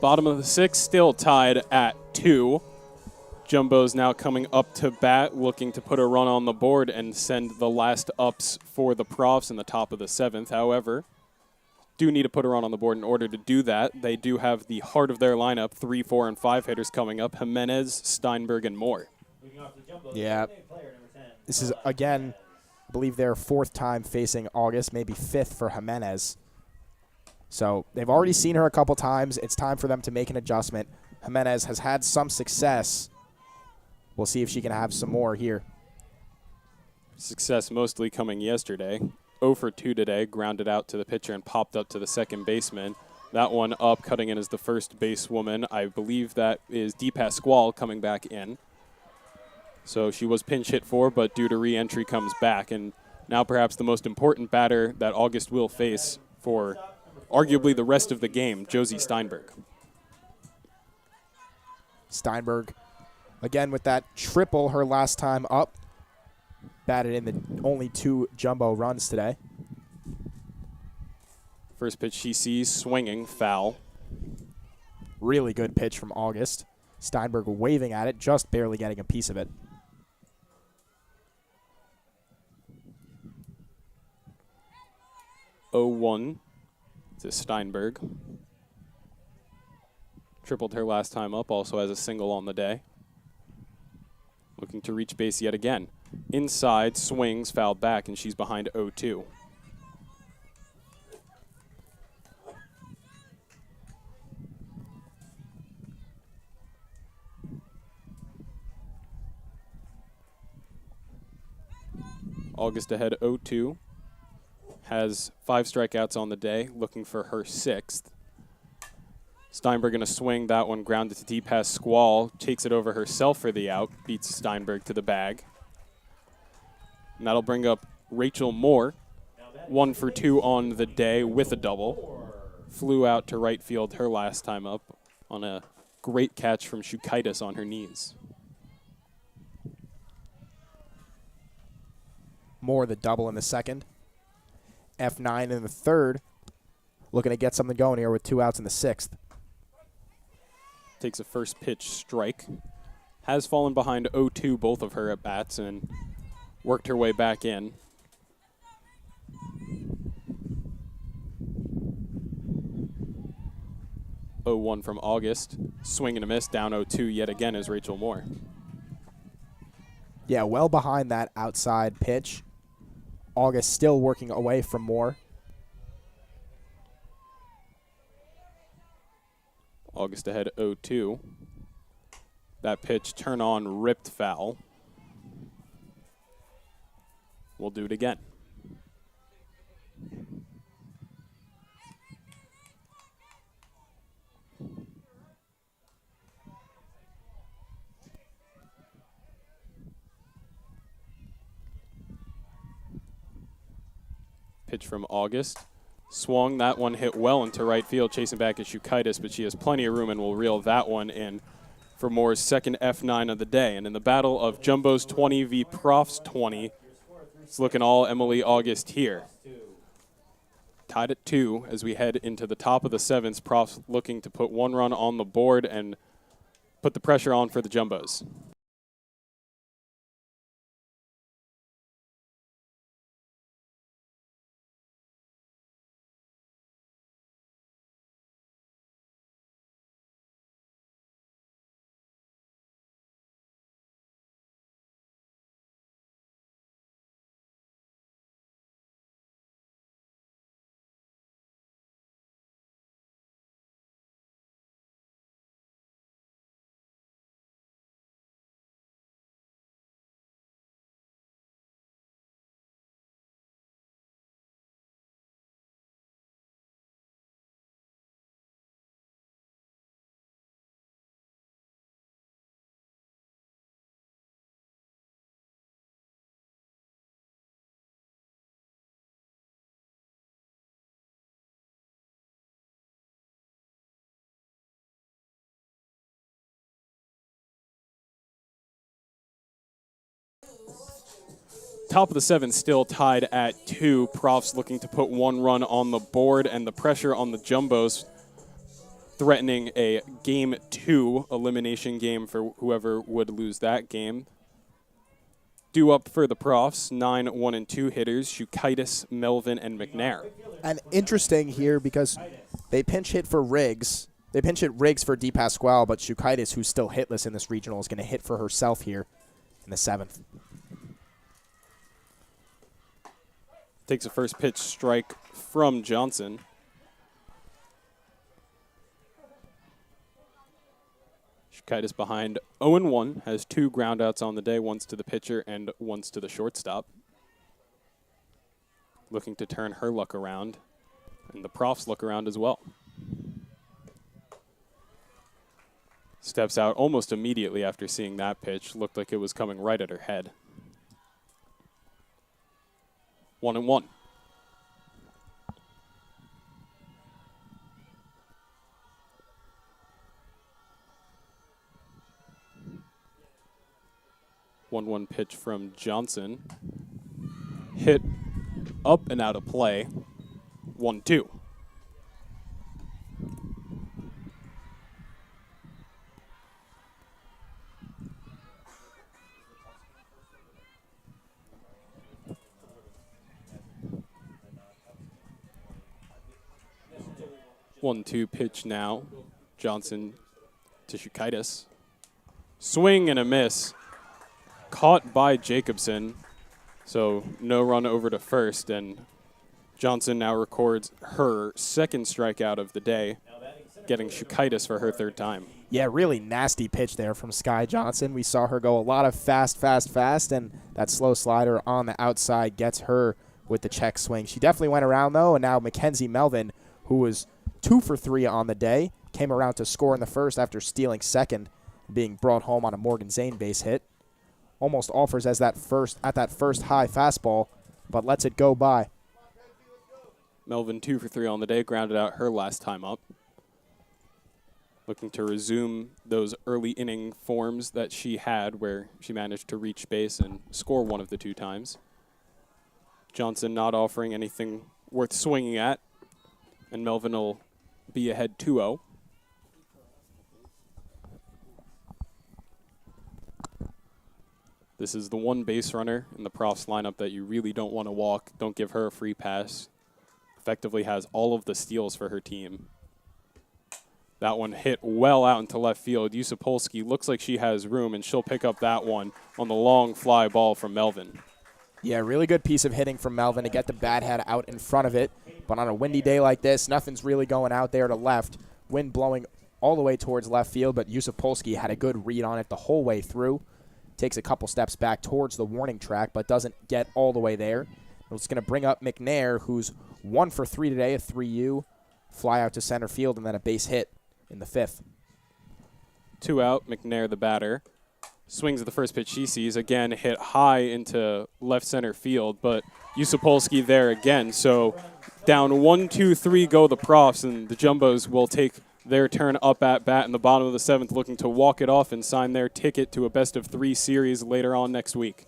Bottom of the 6th, still tied at 2. Jumbo's now coming up to bat, looking to put a run on the board and send the last ups for the Profs in the top of the 7th. However, do need to put a run on the board in order to do that. They do have the heart of their lineup, 3, 4, and 5 hitters coming up, Jimenez, Steinberg, and Moore.
Yeah. This is, again, I believe their 4th time facing August, maybe 5th for Jimenez. So they've already seen her a couple times. It's time for them to make an adjustment. Jimenez has had some success. We'll see if she can have some more here.
Success mostly coming yesterday. 0 for 2 today, grounded out to the pitcher and popped up to the second baseman. That one up, cutting in as the first basewoman. I believe that is Dee Pasquale coming back in. So she was pinch hit for, but due to re-entry comes back. And now perhaps the most important batter that August will face for arguably the rest of the game, Josie Steinberg.
Steinberg, again with that triple her last time up. Batted in the only 2 Jumbo runs today.
First pitch she sees, swinging, foul.
Really good pitch from August. Steinberg waving at it, just barely getting a piece of it.
(0-1) to Steinberg. Tripled her last time up, also has a single on the day. Looking to reach base yet again. Inside, swings, fouled back, and she's behind 0-2. August ahead 0-2. has 5 strikeouts on the day, looking for her 6th. Steinberg going to swing that one, grounded to deep past Squall, takes it over herself for the out, beats Steinberg to the bag. And that'll bring up Rachel Moore, 1 for 2 on the day with a double. Flew out to right field her last time up on a great catch from Shukaitis on her knees.
Moore the double in the second. F9 in the third. Looking to get something going here with 2 outs in the 6th.
Takes a first pitch strike. Has fallen behind 0-2 both of her at-bats and worked her way back in. (0-1) from August. Swing and a miss, down 0-2 yet again is Rachel Moore.
Yeah, well behind that outside pitch. August still working away from Moore.
August ahead 0-2. That pitch, turn on, ripped foul. We'll do it again. Pitch from August. Swung, that one hit well into right field, chasing back at Shukaitis, but she has plenty of room and will reel that one in for Moore's second F9 of the day. And in the battle of Jumbo's 20 v Profs 20, it's looking all Emily August here. Tied at 2 as we head into the top of the 7th. Profs looking to put 1 run on the board and put the pressure on for the Jumbos. Top of the 7th still tied at 2. Profs looking to put 1 run on the board, and the pressure on the Jumbos threatening a Game 2 elimination game for whoever would lose that game. Due up for the Profs, 9, 1, and 2 hitters, Shukaitis, Melvin, and McNair.
And interesting here because they pinch hit for Riggs. They pinch hit Riggs for Di Pasquale, but Shukaitis, who's still hitless in this regional, is going to hit for herself here in the 7th.
Takes a first pitch strike from Johnson. Shukaitis behind 0-1, has 2 groundouts on the day, once to the pitcher and once to the shortstop. Looking to turn her luck around, and the Profs look around as well. Steps out almost immediately after seeing that pitch. Looked like it was coming right at her head. 1-1. One pitch from Johnson. Hit up and out of play. 1-2. One-two pitch now. Johnson to Shukaitis. Swing and a miss. Caught by Jacobson. So no run over to first, and Johnson now records her second strikeout of the day, getting Shukaitis for her 3rd time.
Yeah, really nasty pitch there from Sky Johnson. We saw her go a lot of fast, and that slow slider on the outside gets her with the check swing. She definitely went around, though, and now Mackenzie Melvin, who was 2 for 3 on the day, came around to score in the first after stealing second, being brought home on a Morgan Zane base hit. Almost offers as that first high fastball, but lets it go by.
Melvin 2 for 3 on the day, grounded out her last time up. Looking to resume those early inning forms that she had where she managed to reach base and score one of the 2 times. Johnson not offering anything worth swinging at, and Melvin will be ahead 2-0. This is the one base runner in the Profs lineup that you really don't want to walk. Don't give her a free pass. Effectively has all of the steals for her team. That one hit well out into left field. Yusupolsky looks like she has room, and she'll pick up that one on the long fly ball from Melvin.
Yeah, really good piece of hitting from Melvin to get the bat head out in front of it. But on a windy day like this, nothing's really going out there to left. Wind blowing all the way towards left field, but Yusupolsky had a good read on it the whole way through. Takes a couple steps back towards the warning track, but doesn't get all the way there. It's going to bring up McNair, who's 1 for 3 today, a 3U, fly out to center field, and then a base hit in the 5th.
2 out, McNair the batter. Swings at the first pitch she sees. Again, hit high into left center field, but Yusupolsky there again. So down 1-2-3 go the Profs, and the Jumbos will take their turn up at bat in the bottom of the 7th, looking to walk it off and sign their ticket to a best-of-3 series later on next week.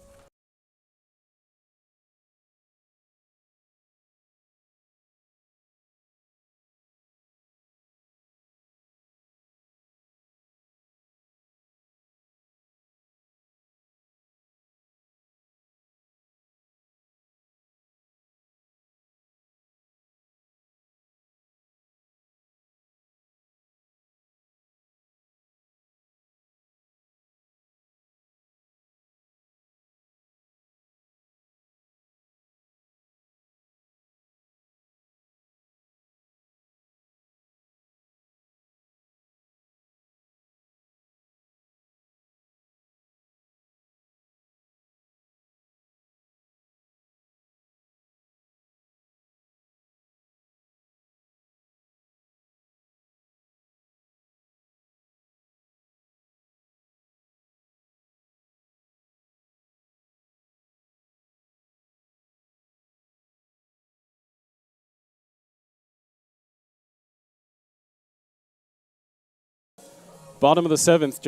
Bottom of the 7th,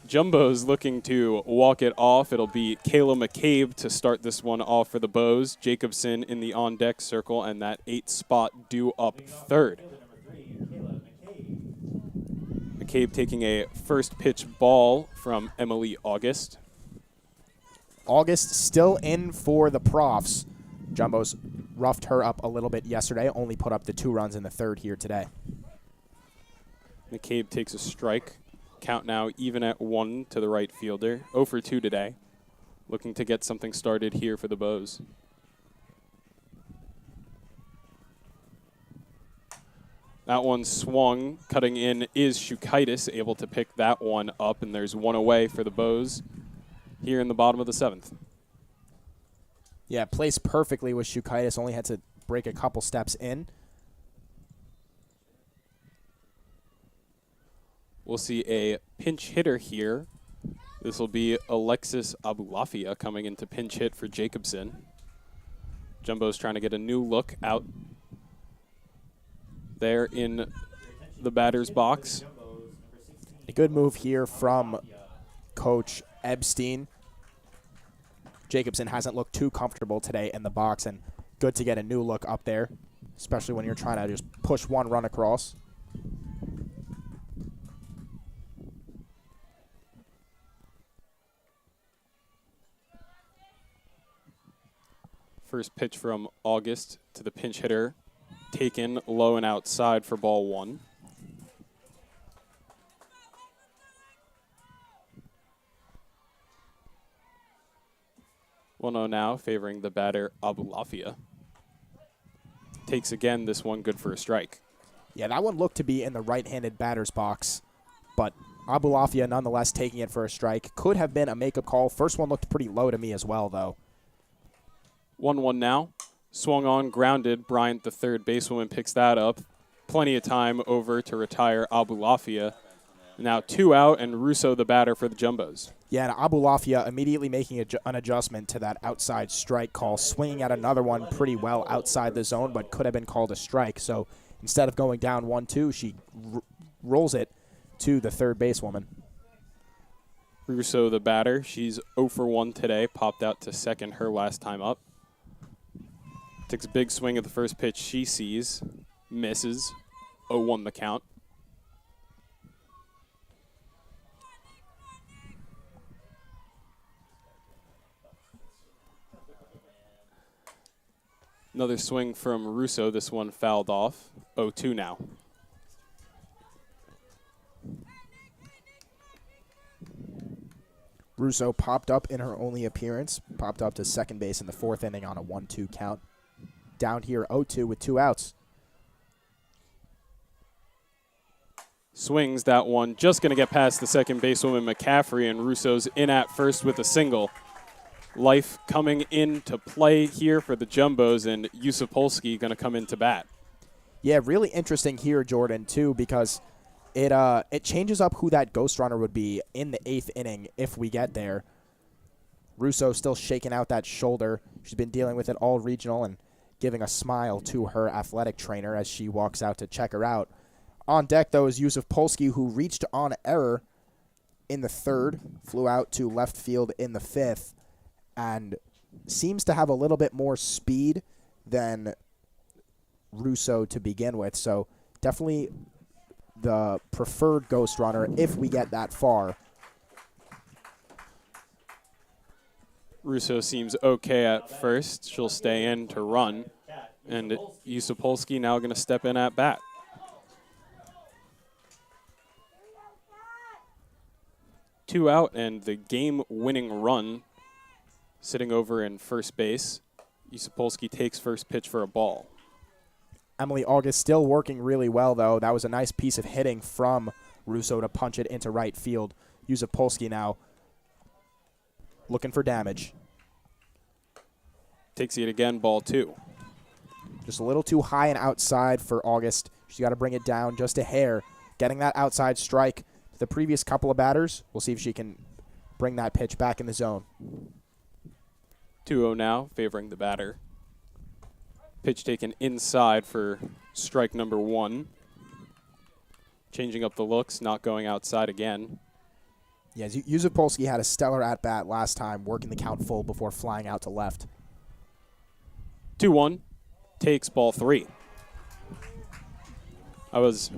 Jumbos looking to walk it off. It'll be Kayla McCabe to start this one off for the Bows. Jacobson in the on-deck circle, and that 8th spot due up 3rd. McCabe taking a first pitch ball from Emily August.
August still in for the Profs. Jumbos roughed her up a little bit yesterday, only put up the 2 runs in the 3rd here today.
McCabe takes a strike. Count now even at 1 to the right fielder. 0 for 2 today. Looking to get something started here for the Bows. That one swung. Cutting in is Shukaitis, able to pick that one up, and there's 1 away for the Bows here in the bottom of the 7th.
Yeah, placed perfectly with Shukaitis. Only had to break a couple steps in.
We'll see a pinch hitter here. This will be Alexis Abulafia coming into pinch hit for Jacobson. Jumbo's trying to get a new look out there in the batter's box.
A good move here from Coach Epstein. Jacobson hasn't looked too comfortable today in the box, and good to get a new look up there, especially when you're trying to just push 1 run across.
First pitch from August to the pinch hitter. Taken low and outside for ball 1. Well, no, now favoring the batter Abulafia. Takes again this one, good for a strike.
Yeah, that one looked to be in the right-handed batter's box, but Abulafia nonetheless taking it for a strike. Could have been a makeup call. First one looked pretty low to me as well, though.
1-1 now. Swung on, grounded. Bryant, the third basewoman, picks that up. Plenty of time over to retire Abulafia. Now 2 out, and Russo the batter for the Jumbos.
Yeah, and Abulafia immediately making an adjustment to that outside strike call, swinging at another one pretty well outside the zone, but could have been called a strike. So instead of going down 1-2, she rolls it to the third basewoman.
Russo the batter. She's 0 for 1 today. Popped out to second her last time up. Takes a big swing at the first pitch she sees. Misses. 0-1 the count. Another swing from Russo. This one fouled off. 0-2 now.
Russo popped up in her only appearance. Popped up to second base in the 4th inning on a 1-2 count. Down here 0-2 with 2 outs.
Swings that one. Just going to get past the second basewoman, McCaffrey, and Russo's in at first with a single. Life coming into play here for the Jumbos, and Yusupolsky going to come into bat.
Yeah, really interesting here, Jordan, too, because it changes up who that ghost runner would be in the 8th inning if we get there. Russo still shaking out that shoulder. She's been dealing with it all regional and giving a smile to her athletic trainer as she walks out to check her out. On deck, though, is Yusupolsky, who reached on error in the 3rd, flew out to left field in the 5th, and seems to have a little bit more speed than Russo to begin with. So definitely the preferred ghost runner if we get that far.
Russo seems okay at first. She'll stay in to run. And Yusupolsky now going to step in at bat. Two out, and the game-winning run sitting over in first base. Yusupolsky takes first pitch for a ball.
Emily August still working really well, though. That was a nice piece of hitting from Russo to punch it into right field. Yusupolsky now looking for damage.
Takes it again, ball 2.
Just a little too high and outside for August. She's got to bring it down just a hair. Getting that outside strike to the previous couple of batters. We'll see if she can bring that pitch back in the zone.
2-0 now, favoring the batter. Pitch taken inside for strike number 1. Changing up the looks, not going outside again.
Yeah, Yusupolsky had a stellar at-bat last time, working the count full before flying out to left.
2-1, takes ball 3. I was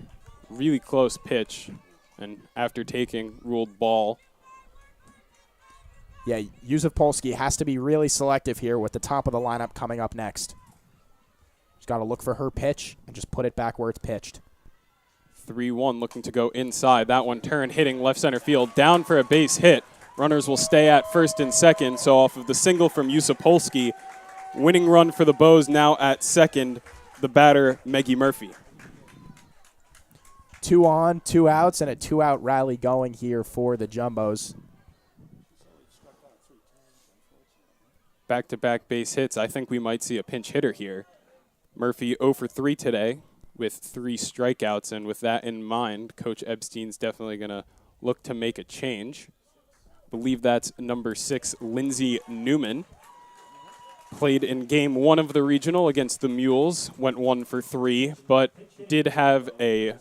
really close pitch, and after taking, ruled ball.
Yeah, Yusupolsky has to be really selective here with the top of the lineup coming up next. She's got to look for her pitch and just put it back where it's pitched.
3-1 looking to go inside. That one turn hitting left center field. Down for a base hit. Runners will stay at first and second. So off of the single from Yusupolsky, winning run for the Bows now at second, the batter, Maggie Murphy.
2 on, 2 outs, and a 2-out rally going here for the Jumbos.
Back-to-back base hits. I think we might see a pinch hitter here. Murphy 0 for 3 today with 3 strikeouts, and with that in mind, Coach Epstein's definitely going to look to make a change. I believe that's number 6, Lindsay Newman. Played in game 1 of the regional against the Mules, went 1 for 3, but did have a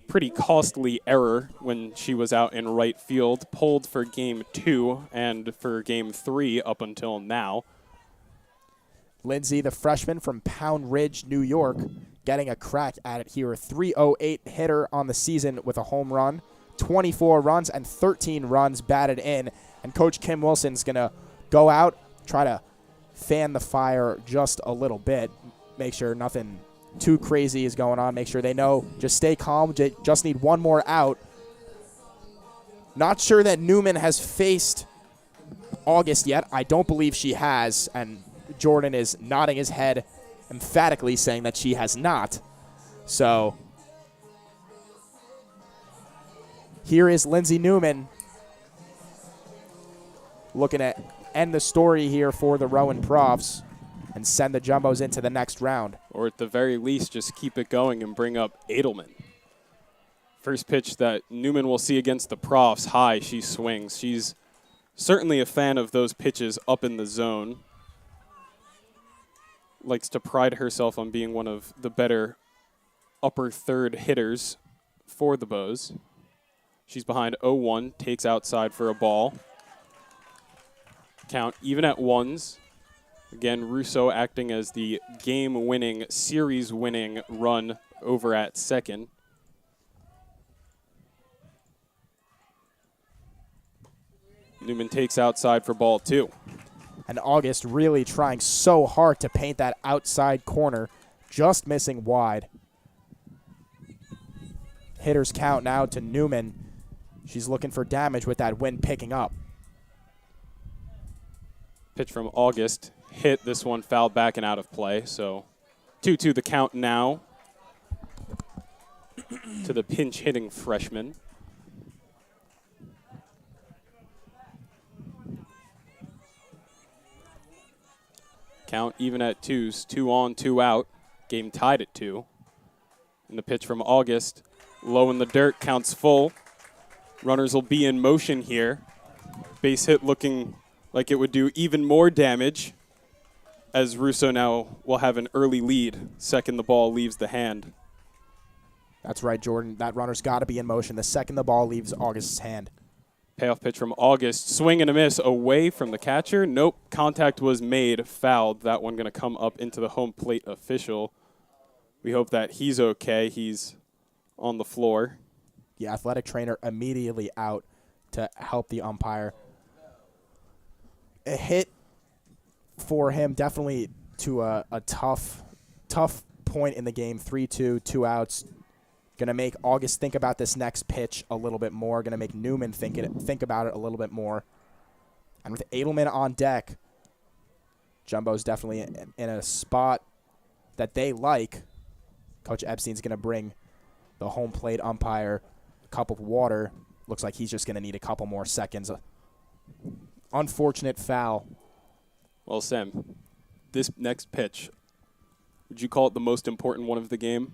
pretty costly error when she was out in right field. Pulled for game 2 and for game 3 up until now.
Lindsay, the freshman from Pound Ridge, New York, getting a crack at it here. A 308 hitter on the season with a home run, 24 runs and 13 runs batted in. And Coach Kim Wilson's going to go out, try to fan the fire just a little bit, make sure nothing too crazy is going on, make sure they know, just stay calm, just need one more out. Not sure that Newman has faced August yet. I don't believe she has, and Jordan is nodding his head emphatically saying that she has not. So here is Lindsay Newman looking at end the story here for the Rowan Profs. and send the Jumbos into the next round.
Or at the very least, just keep it going and bring up Edelman. First pitch that Newman will see against the Profs, high, she swings. She's certainly a fan of those pitches up in the zone. Likes to pride herself on being one of the better upper third hitters for the Bows. She's behind 0-1, takes outside for a ball. Count even at ones. Again, Russo acting as the game-winning, series-winning run over at second. Newman takes outside for ball 2.
And August really trying so hard to paint that outside corner, just missing wide. Hitters count now to Newman. She's looking for damage with that wind picking up.
Pitch from August. Hit this one, fouled back and out of play. So 2-2 the count now to the pinch hitting freshman. Count even at twos, 2 on, 2 out. Game tied at 2. And the pitch from August, low in the dirt, counts full. Runners will be in motion here. Base hit looking like it would do even more damage, as Russo now will have an early lead. Second the ball leaves the hand.
That's right, Jordan. That runner's got to be in motion the second the ball leaves August's hand.
Payoff pitch from August. Swing and a miss away from the catcher. Nope. Contact was made. Fouled. That one going to come up into the home plate official. We hope that he's okay. He's on the floor.
The athletic trainer immediately out to help the umpire. A hit for him, definitely to a tough point in the game. 3-2, 2 outs. Going to make August think about this next pitch a little bit more. Going to make Newman think about it a little bit more. And with Edelman on deck, Jumbo's definitely in a spot that they like. Coach Epstein's going to bring the home plate umpire a cup of water. Looks like he's just going to need a couple more seconds. Unfortunate foul.
Well, Sam, this next pitch, would you call it the most important one of the game?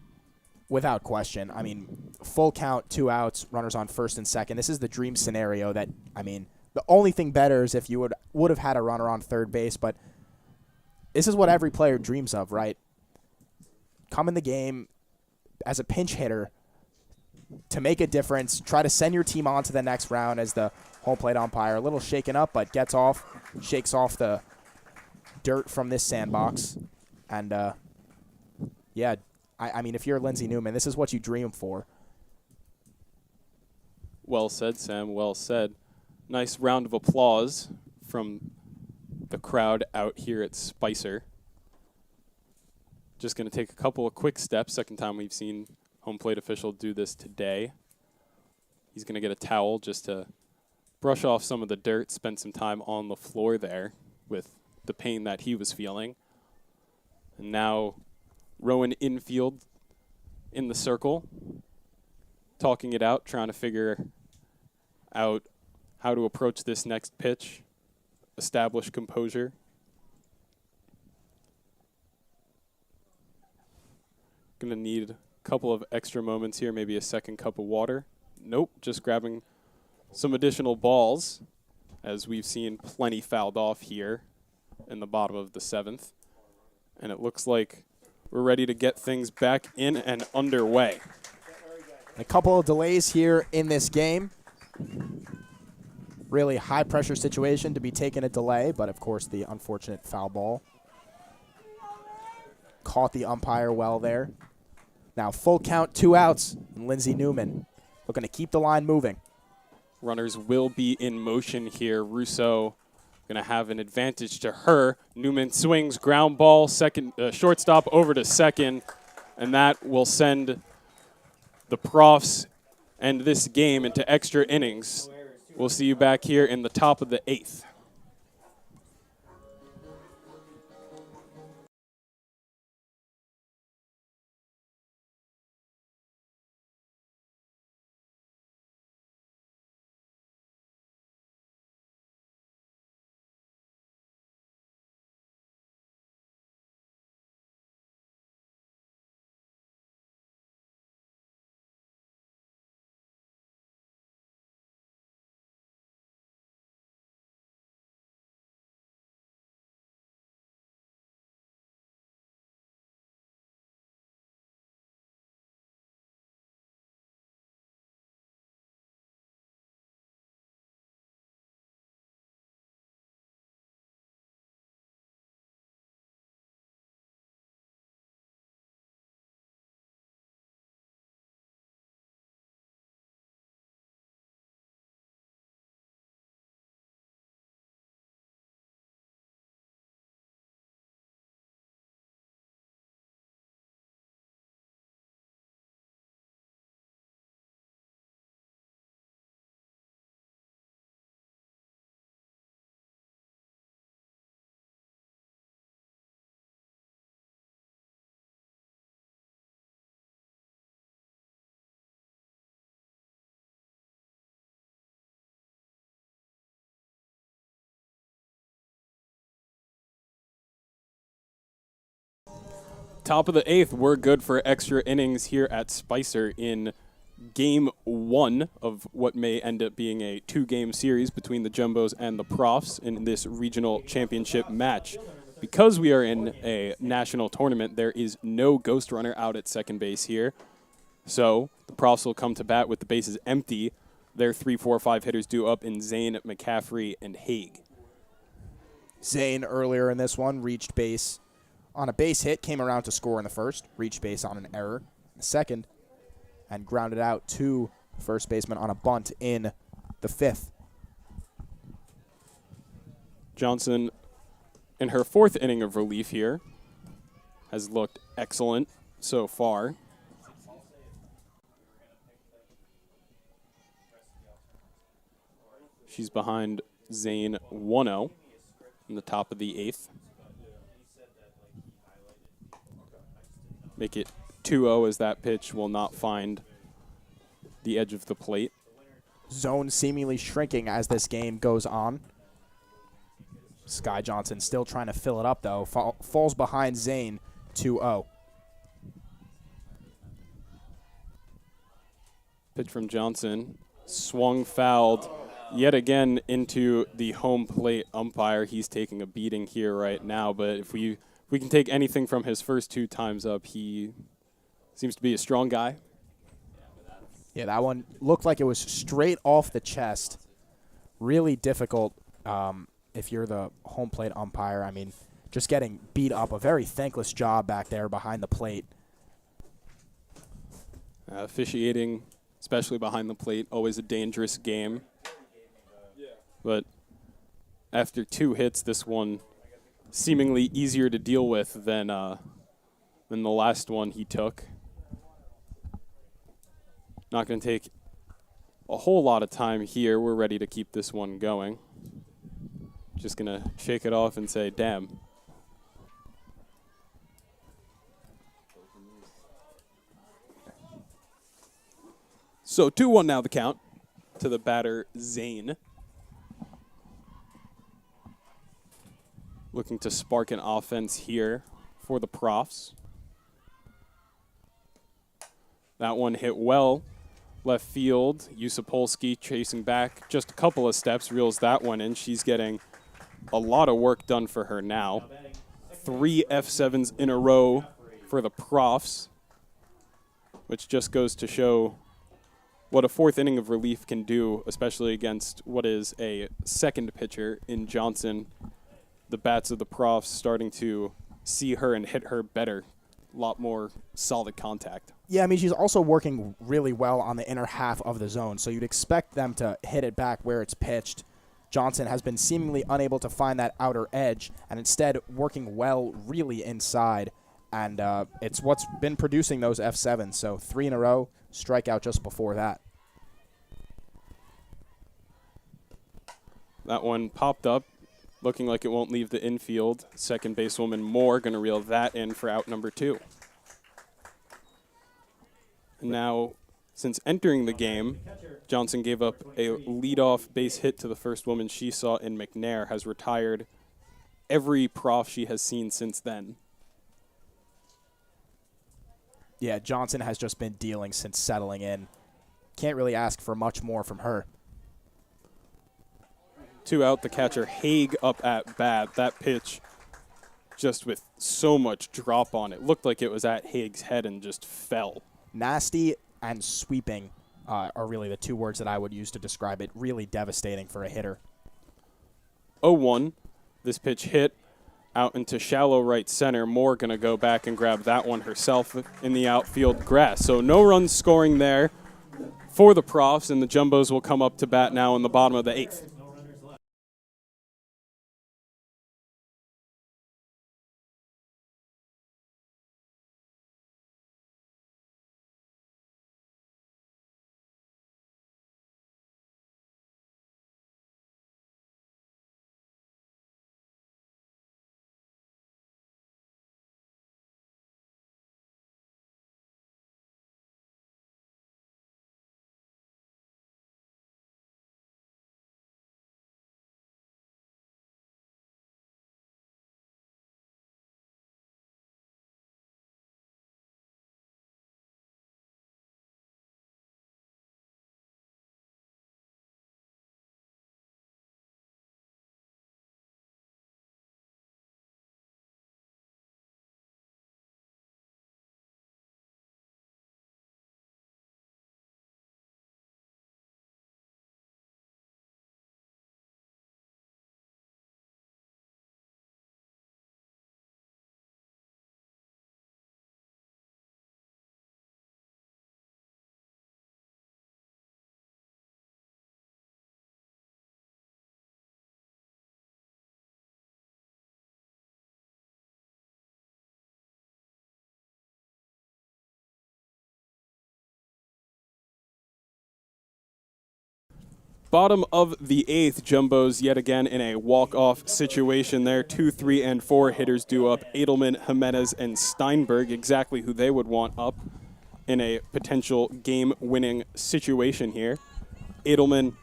Without question. I mean, full count, 2 outs, runners on first and second. This is the dream scenario that, I mean, the only thing better is if you would have had a runner on third base, but this is what every player dreams of, right? Come in the game as a pinch hitter to make a difference, try to send your team on to the next round as the home plate umpire. A little shaken up, but shakes off the dirt from this sandbox. And, yeah, I mean, if you're Lindsey Newman, this is what you dream for.
Well said, Sam. Well said. Nice round of applause from the crowd out here at Spicer. Just going to take a couple of quick steps. Second time we've seen home plate official do this today. He's going to get a towel just to brush off some of the dirt, spend some time on the floor there with the pain that he was feeling. And now Rowan infield in the circle, talking it out, trying to figure out how to approach this next pitch, establish composure. Going to need a couple of extra moments here, maybe a second cup of water. Nope, just grabbing some additional balls, as we've seen plenty fouled off here in the bottom of the 7th. And it looks like we're ready to get things back in and underway.
A couple of delays here in this game. Really high-pressure situation to be taking a delay, but, of course, the unfortunate foul ball caught the umpire well there. Now full count, 2 outs, and Lindsey Newman looking to keep the line moving.
Runners will be in motion here. Russo going to have an advantage to her. Newman swings, ground ball, shortstop over to second, and that will send the Profs and this game into extra innings. We'll see you back here in the top of the 8th. Top of the 8th, we're good for extra innings here at Spicer in Game 1 of what may end up being a 2-game series between the Jumbos and the Profs in this regional championship match. Because we are in a national tournament, there is no ghost runner out at second base here. So the Profs will come to bat with the bases empty. Their 3, 4, 5 hitters due up in Zane, McCaffrey, and Haig.
Zane earlier in this one reached base on a base hit, came around to score in the first, reached base on an error in the second, and grounded out to first baseman on a bunt in the 5th.
Johnson, in her 4th inning of relief here, has looked excellent so far. She's behind Zane 1-0 in the top of the 8th. Make it 2-0 as that pitch will not find the edge of the plate.
Zone seemingly shrinking as this game goes on. Sky Johnson still trying to fill it up, though. Falls behind Zane 2-0.
Pitch from Johnson. Swung fouled yet again into the home plate umpire. He's taking a beating here right now, but if we can take anything from his first 2 times up, he seems to be a strong guy.
Yeah, that one looked like it was straight off the chest. Really difficult if you're the home plate umpire. I mean, just getting beat up. A very thankless job back there behind the plate.
Officiating, especially behind the plate, always a dangerous game. But after 2 hits, this one seemingly easier to deal with than the last one he took. Not going to take a whole lot of time here. We're ready to keep this one going. Just going to shake it off and say, damn. So 2-1 now the count to the batter, Zane. Looking to spark an offense here for the Profs. That one hit well. Left field, Yusupolsky chasing back just a couple of steps, reels that one in. She's getting a lot of work done for her now. 3 F7s in a row for the Profs, which just goes to show what a 4th inning of relief can do, especially against what is a second pitcher in Johnson. The bats of the Profs starting to see her and hit her better. A lot more solid contact.
Yeah, I mean, she's also working really well on the inner half of the zone, so you'd expect them to hit it back where it's pitched. Johnson has been seemingly unable to find that outer edge, and instead working well really inside, and it's what's been producing those F7s, so 3 in a row, strikeout just before that.
That one popped up, looking like it won't leave the infield. Second basewoman Moore going to reel that in for out number 2. And now, since entering the game, Johnson gave up a leadoff base hit to the first woman she saw in McNair, has retired every prof she has seen since then.
Yeah, Johnson has just been dealing since settling in. Can't really ask for much more from her.
2 out, the catcher Haig up at bat. That pitch just with so much drop on it. Looked like it was at Haig's head and just fell.
Nasty and sweeping are really the 2 words that I would use to describe it. Really devastating for a hitter.
0-1. This pitch hit out into shallow right center. Moore going to go back and grab that one herself in the outfield grass. So no runs scoring there for the Profs, and the Jumbos will come up to bat now in the bottom of the 8th. Bottom of the 8th, Jumbos yet again in a walk-off situation there. 2, 3, and 4 hitters due up. Edelman, Jimenez, and Steinberg, exactly who they would want up in a potential game-winning situation here. Edelman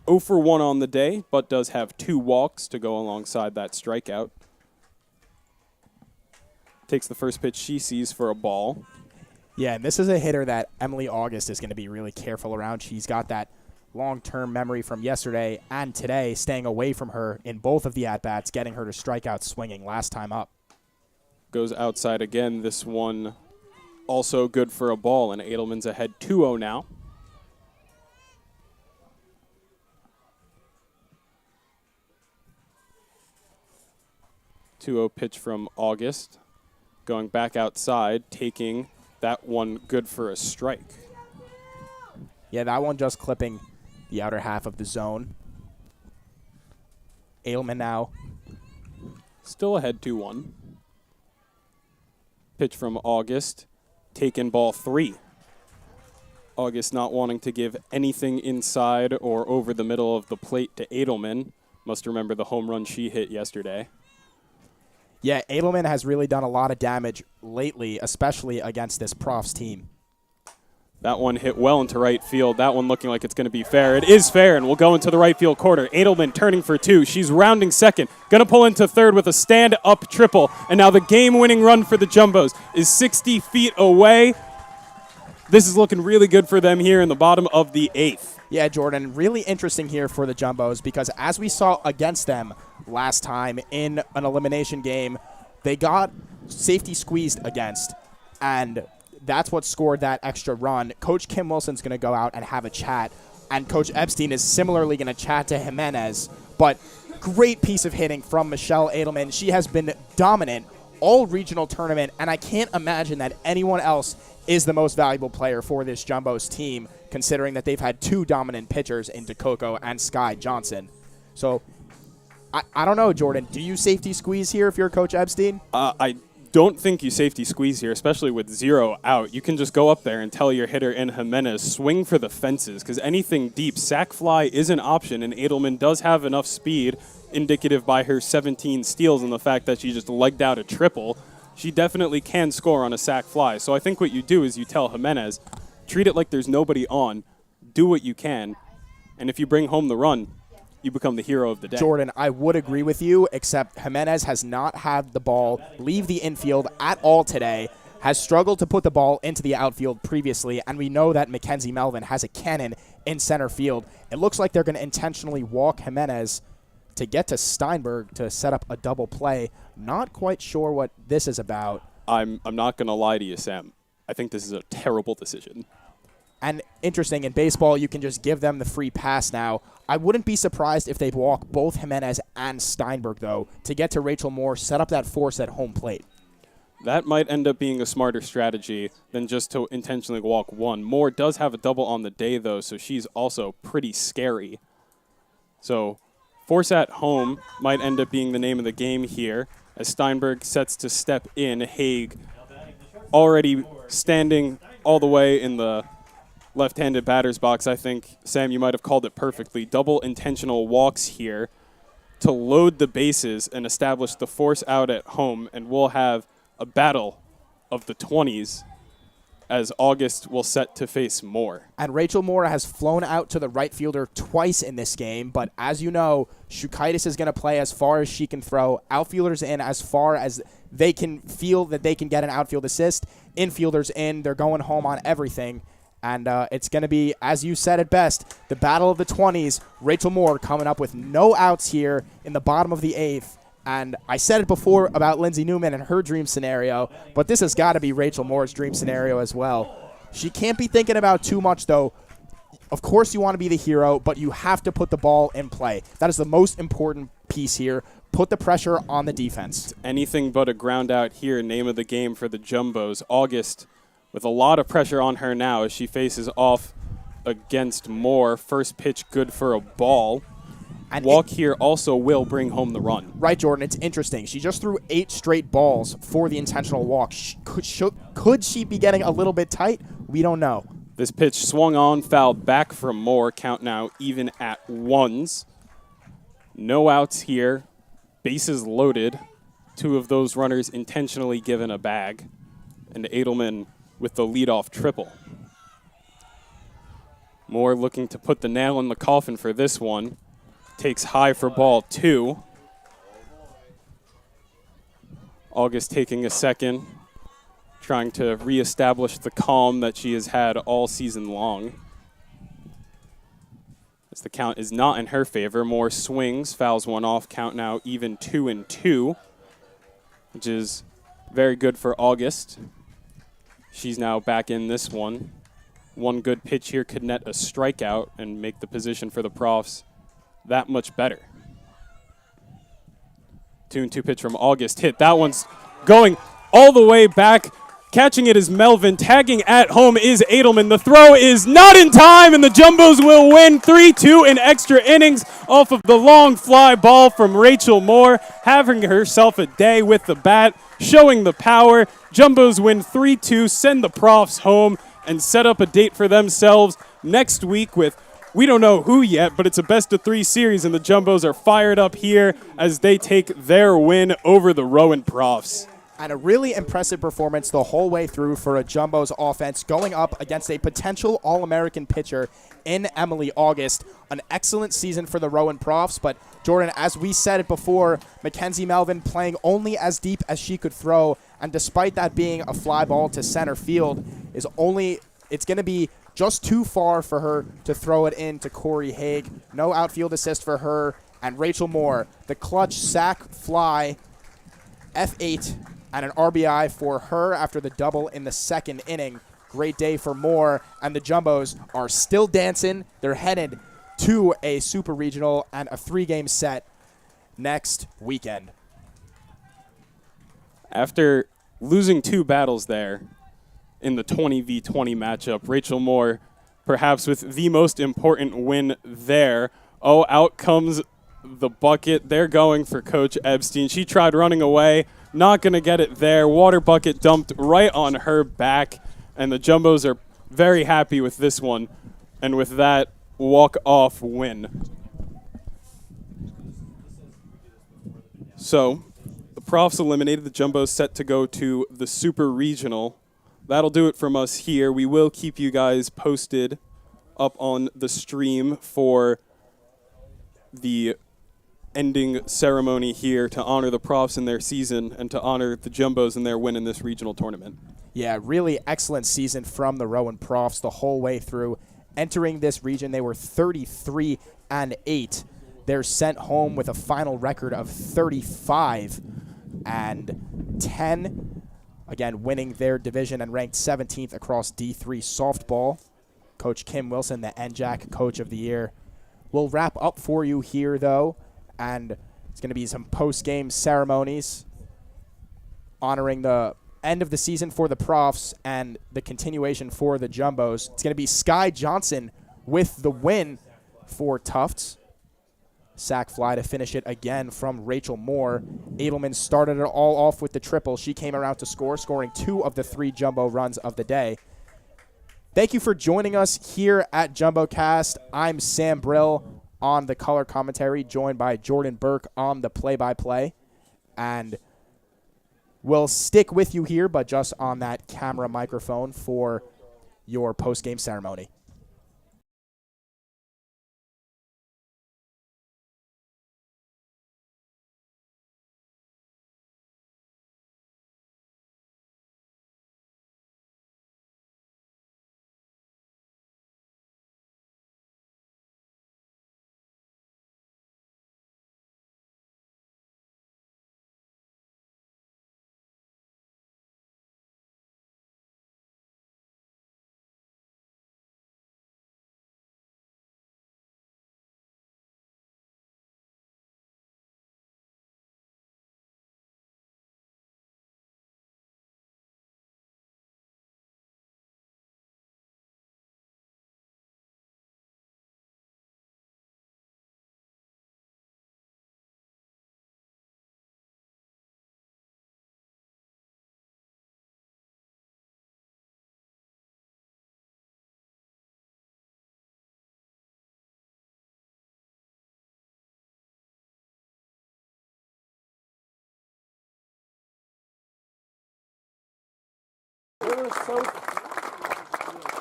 0 for 1 on the day, but does have 2 walks to go alongside that strikeout. Takes the first pitch she sees for a ball.
Yeah, and this is a hitter that Emily August is going to be really careful around. She's got that long-term memory from yesterday and today, staying away from her in both of the at-bats, getting her to strike out swinging last time up.
Goes outside again. This one also good for a ball, and Edelman's ahead 2-0 now. Pitch from August. Going back outside, taking that one good for a strike.
Yeah, that one just clipping the outer half of the zone. Edelman now.
Still ahead 2-1. Pitch from August. Taken ball 3. August not wanting to give anything inside or over the middle of the plate to Edelman. Must remember the home run she hit yesterday.
Yeah, Edelman has really done a lot of damage lately, especially against this Profs team.
That one hit well into right field. That one looking like it's going to be fair. It is fair, and will go into the right field corner. Edelman turning for 2. She's rounding second. Going to pull into third with a stand-up triple. And now the game-winning run for the Jumbos is 60 feet away. This is looking really good for them here in the bottom of the 8th.
Yeah, Jordan, really interesting here for the Jumbos because as we saw against them last time in an elimination game, they got safety squeezed against, and that's what scored that extra run. Coach Kim Wilson's going to go out and have a chat, and Coach Epstein is similarly going to chat to Jimenez, but great piece of hitting from Michelle Edelman. She has been dominant all regional tournament, and I can't imagine that anyone else is the most valuable player for this Jumbos team, considering that they've had 2 dominant pitchers in DeCoco and Sky Johnson. So, I don't know, Jordan. Do you safety squeeze here if you're Coach Epstein?
I don't think you safety squeeze here, especially with 0 out. You can just go up there and tell your hitter in Jimenez, swing for the fences, because anything deep, sac fly is an option, and Edelman does have enough speed, indicative by her 17 steals and the fact that she just legged out a triple. She definitely can score on a sac fly. So I think what you do is you tell Jimenez, treat it like there's nobody on, do what you can, and if you bring home the run, you become the hero of the day.
Jordan, I would agree with you, except Jimenez has not had the ball leave the infield at all today, has struggled to put the ball into the outfield previously, and we know that Mackenzie Melvin has a cannon in center field. It looks like they're going to intentionally walk Jimenez to get to Steinberg to set up a double play. Not quite sure what this is about.
I'm not going to lie to you, Sam. I think this is a terrible decision.
And interesting, in baseball, you can just give them the free pass now. I wouldn't be surprised if they walk both Jimenez and Steinberg, though, to get to Rachel Moore, set up that force at home plate.
That might end up being a smarter strategy than just to intentionally walk one. Moore does have a double on the day, though, so she's also pretty scary. So force at home might end up being the name of the game here as Steinberg sets to step in. Haig already standing all the way in the left-handed batter's box. I think, Sam, you might have called it perfectly. Double intentional walks here to load the bases and establish the force out at home, and we'll have a battle of the 20s as August will set to face Moore.
And Rachel Moore has flown out to the right fielder twice in this game, but as you know, Shukaitis is going to play as far as she can throw, outfielders in as far as they can feel that they can get an outfield assist, infielders in, they're going home on everything. And it's going to be, as you said it best, the battle of the 20s. Rachel Moore coming up with no outs here in the bottom of the 8th. And I said it before about Lindsay Newman and her dream scenario, but this has got to be Rachel Moore's dream scenario as well. She can't be thinking about too much, though. Of course you want to be the hero, but you have to put the ball in play. That is the most important piece here. Put the pressure on the defense.
Anything but a ground out here, name of the game for the Jumbos. August with a lot of pressure on her now as she faces off against Moore. First pitch good for a ball. And walk here also will bring home the run.
Right, Jordan. It's interesting. She just threw 8 straight balls for the intentional walk. Could she be getting a little bit tight? We don't know.
This pitch swung on, fouled back from Moore. Count now even at 1s. No outs here. Bases loaded. 2 of those runners intentionally given a bag. And Edelman with the leadoff triple. Moore looking to put the nail in the coffin for this one. Takes high for ball 2. August taking a second, trying to reestablish the calm that she has had all season long. As the count is not in her favor, Moore swings, fouls one off, count now even 2-2, which is very good for August. She's now back in this one. One good pitch here could net a strikeout and make the position for the Profs that much better. 2-2 pitch from August. Hit. That one's going all the way back. Catching it is Melvin. Tagging at home is Edelman. The throw is not in time, and the Jumbos will win 3-2 in extra innings off of the long fly ball from Rachel Moore, having herself a day with the bat, showing the power. Jumbos win 3-2, send the Profs home, and set up a date for themselves next week with, we don't know who yet, but it's a best-of-3 series, and the Jumbos are fired up here as they take their win over the Rowan Profs.
And a really impressive performance the whole way through for a Jumbos offense, going up against a potential All-American pitcher in Emily August. An excellent season for the Rowan Profs, but Jordan, as we said it before, Mackenzie Melvin playing only as deep as she could throw, and despite that being a fly ball to center field, it's going to be just too far for her to throw it in to Corey Haig. No outfield assist for her. And Rachel Moore, the clutch sac fly, F8, and an RBI for her after the double in the second inning. Great day for Moore, and the Jumbos are still dancing. They're headed to a super regional and a 3-game set next weekend.
After losing 2 battles there in the 20v20 matchup, Rachel Moore perhaps with the most important win there. Oh, out comes the bucket. They're going for Coach Epstein. She tried running away, not going to get it there. Water bucket dumped right on her back, and the Jumbos are very happy with this one, and with that walk-off win. So the Profs eliminated. The Jumbos set to go to the Super Regional. That'll do it from us here. We will keep you guys posted up on the stream for the ending ceremony here to honor the Profs in their season and to honor the Jumbos in their win in this regional tournament.
Yeah, really excellent season from the Rowan Profs the whole way through. Entering this region, they were 33-8. They're sent home with a final record of 35-10. Again, winning their division and ranked 17th across D3 softball. Coach Kim Wilson, the NJAC Coach of the Year. We'll wrap up for you here, though, and it's going to be some post-game ceremonies honoring the end of the season for the Profs and the continuation for the Jumbos. It's going to be Sky Johnson with the win for Tufts. Sack fly to finish it again from Rachel Moore. Edelman started it all off with the triple. She came around to score, scoring 2 of the 3 Jumbo runs of the day. Thank you for joining us here at JumboCast. I'm Sam Brill on the color commentary, joined by Jordan Burke on the play-by-play. And we'll stick with you here, but just on that camera microphone for your post-game ceremony.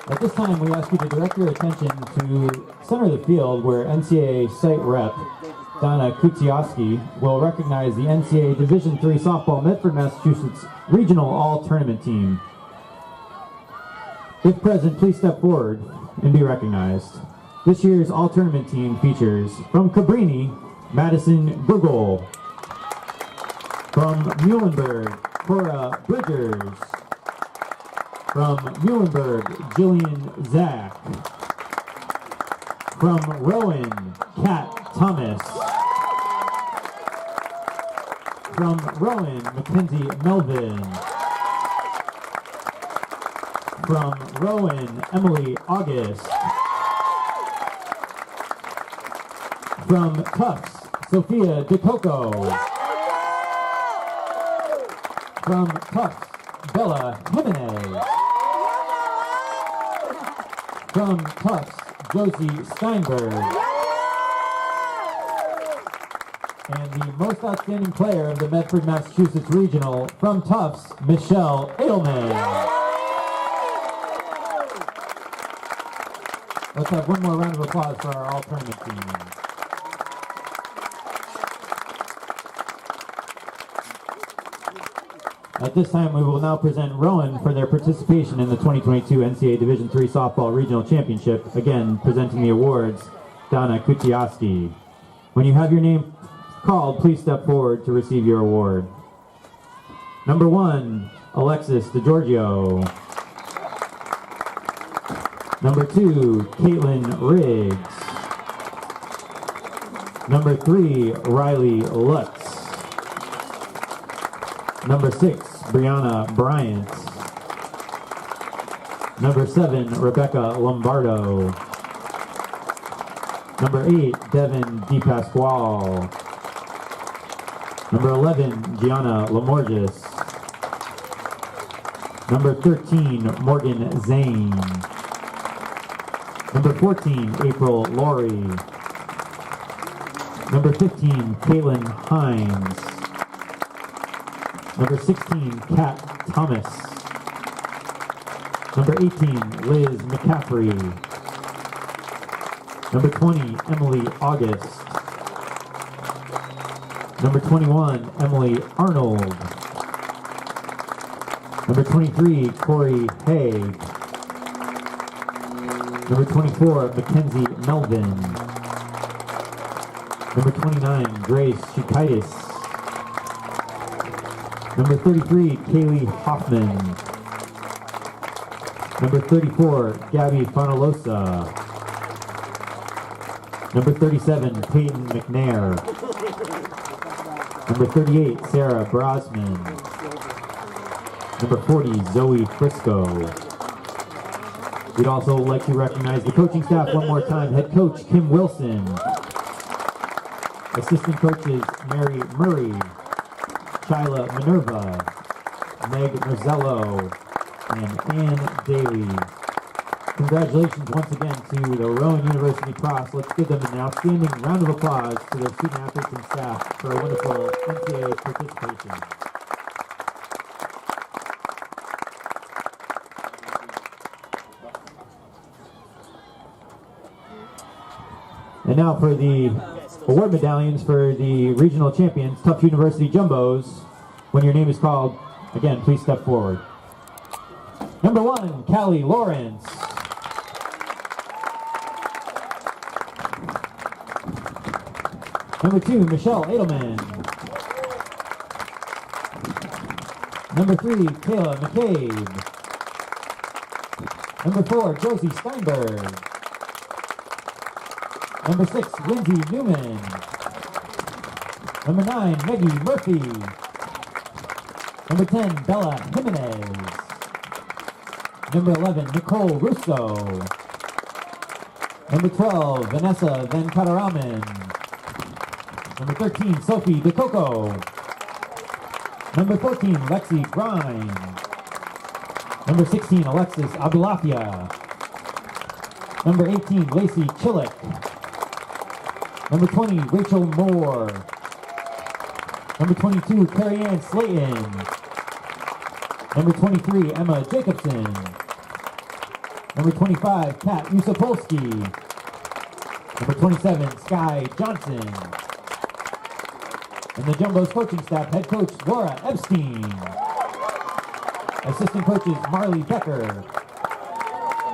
At this time, we ask you to direct your attention to center of the field where NCAA site rep Donna Kutsiowski will recognize the NCAA Division III Softball Medford, Massachusetts Regional All-Tournament Team. If present, please step forward and be recognized. This year's All-Tournament Team features from Cabrini, Madison Google. From Muhlenberg, Cora Bridgers. From Muhlenberg, Jillian Zach. From Rowan, Kat Thomas. From Rowan, Mackenzie Melvin. From Rowan, Emily August. From Tufts, Sophia DeCoco. From Tufts, Bella Jimenez. From Tufts, Josie Steinberg. And the most outstanding player of the Medford, Massachusetts Regional, from Tufts, Michelle Edelman. Let's have one more round of applause for our all-tournament team. At this time, we will now present Rowan for their participation in the 2022 NCAA Division III Softball Regional Championship. Again, presenting the awards, Donna Kutsiowski. When you have your name called, please step forward to receive your award. Number 1, Alexis DeGiorgio. Number 2, Caitlin Riggs. Number 3, Riley Lutz. Number 6, Brianna Bryant. Number 7, Rebecca Lombardo. Number 8, Devin DePasquale. Number 11, Gianna Lamorgis. Number 13, Morgan Zane. Number 14, April Laurie. Number 15, Caitlin Hines. Number 16, Kat Thomas. Number 18, Liz McCaffrey. Number 20, Emily August. Number 21, Emily Arnold. Number 23, Corey Haig. Number 24, Mackenzie Melvin. Number 29, Grace Shikaitis. Number 33, Kaylee Hoffman. Number 34, Gabby Fonalosa. Number 37, Peyton McNair. Number 38, Sarah Brosman. Number 40, Zoe Frisco. We'd also like to recognize the coaching staff one more time. Head coach Kim Wilson. Assistant coaches Mary Murray, Shyla Minerva, Meg Marzello, and Ann Daly. Congratulations once again to the Rowan University Profs. Let's give them an outstanding round of applause to their student athletes and staff for a wonderful NCAA participation. And now for the award medallions for the regional champions, Tufts University Jumbos. When your name is called, again, please step forward. Number 1, Callie Lawrence. Number 2, Michelle Edelman. Number 3, Kayla McCabe. Number 4, Josie Steinberg. Number 6, Lindsay Newman. Number 9, Maggie Murphy. Number 10, Bella Jimenez. Number 11, Nicole Russo. Number 12, Vanessa Van Kataraman. Number 13, Sophie DeCoco. Number 14, Lexi Grimes. Number 16, Alexis Abulafia. Number 18, Lacey Chillick. Number 20, Rachel Moore. Number 22, Carrie Ann Slayton. Number 23, Emma Jacobson. Number 25, Kat Usopolsky. Number 27, Sky Johnson. And the Jumbo's coaching staff, head coach Laura Epstein. Assistant coaches Marley Becker,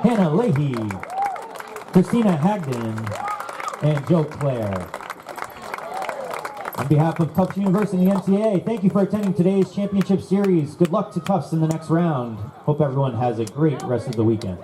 Hannah Leahy, Christina Hagden, and Joe Clare. On behalf of Tufts University and the NCAA, thank you for attending today's championship series. Good luck to Tufts in the next round. Hope everyone has a great rest of the weekend.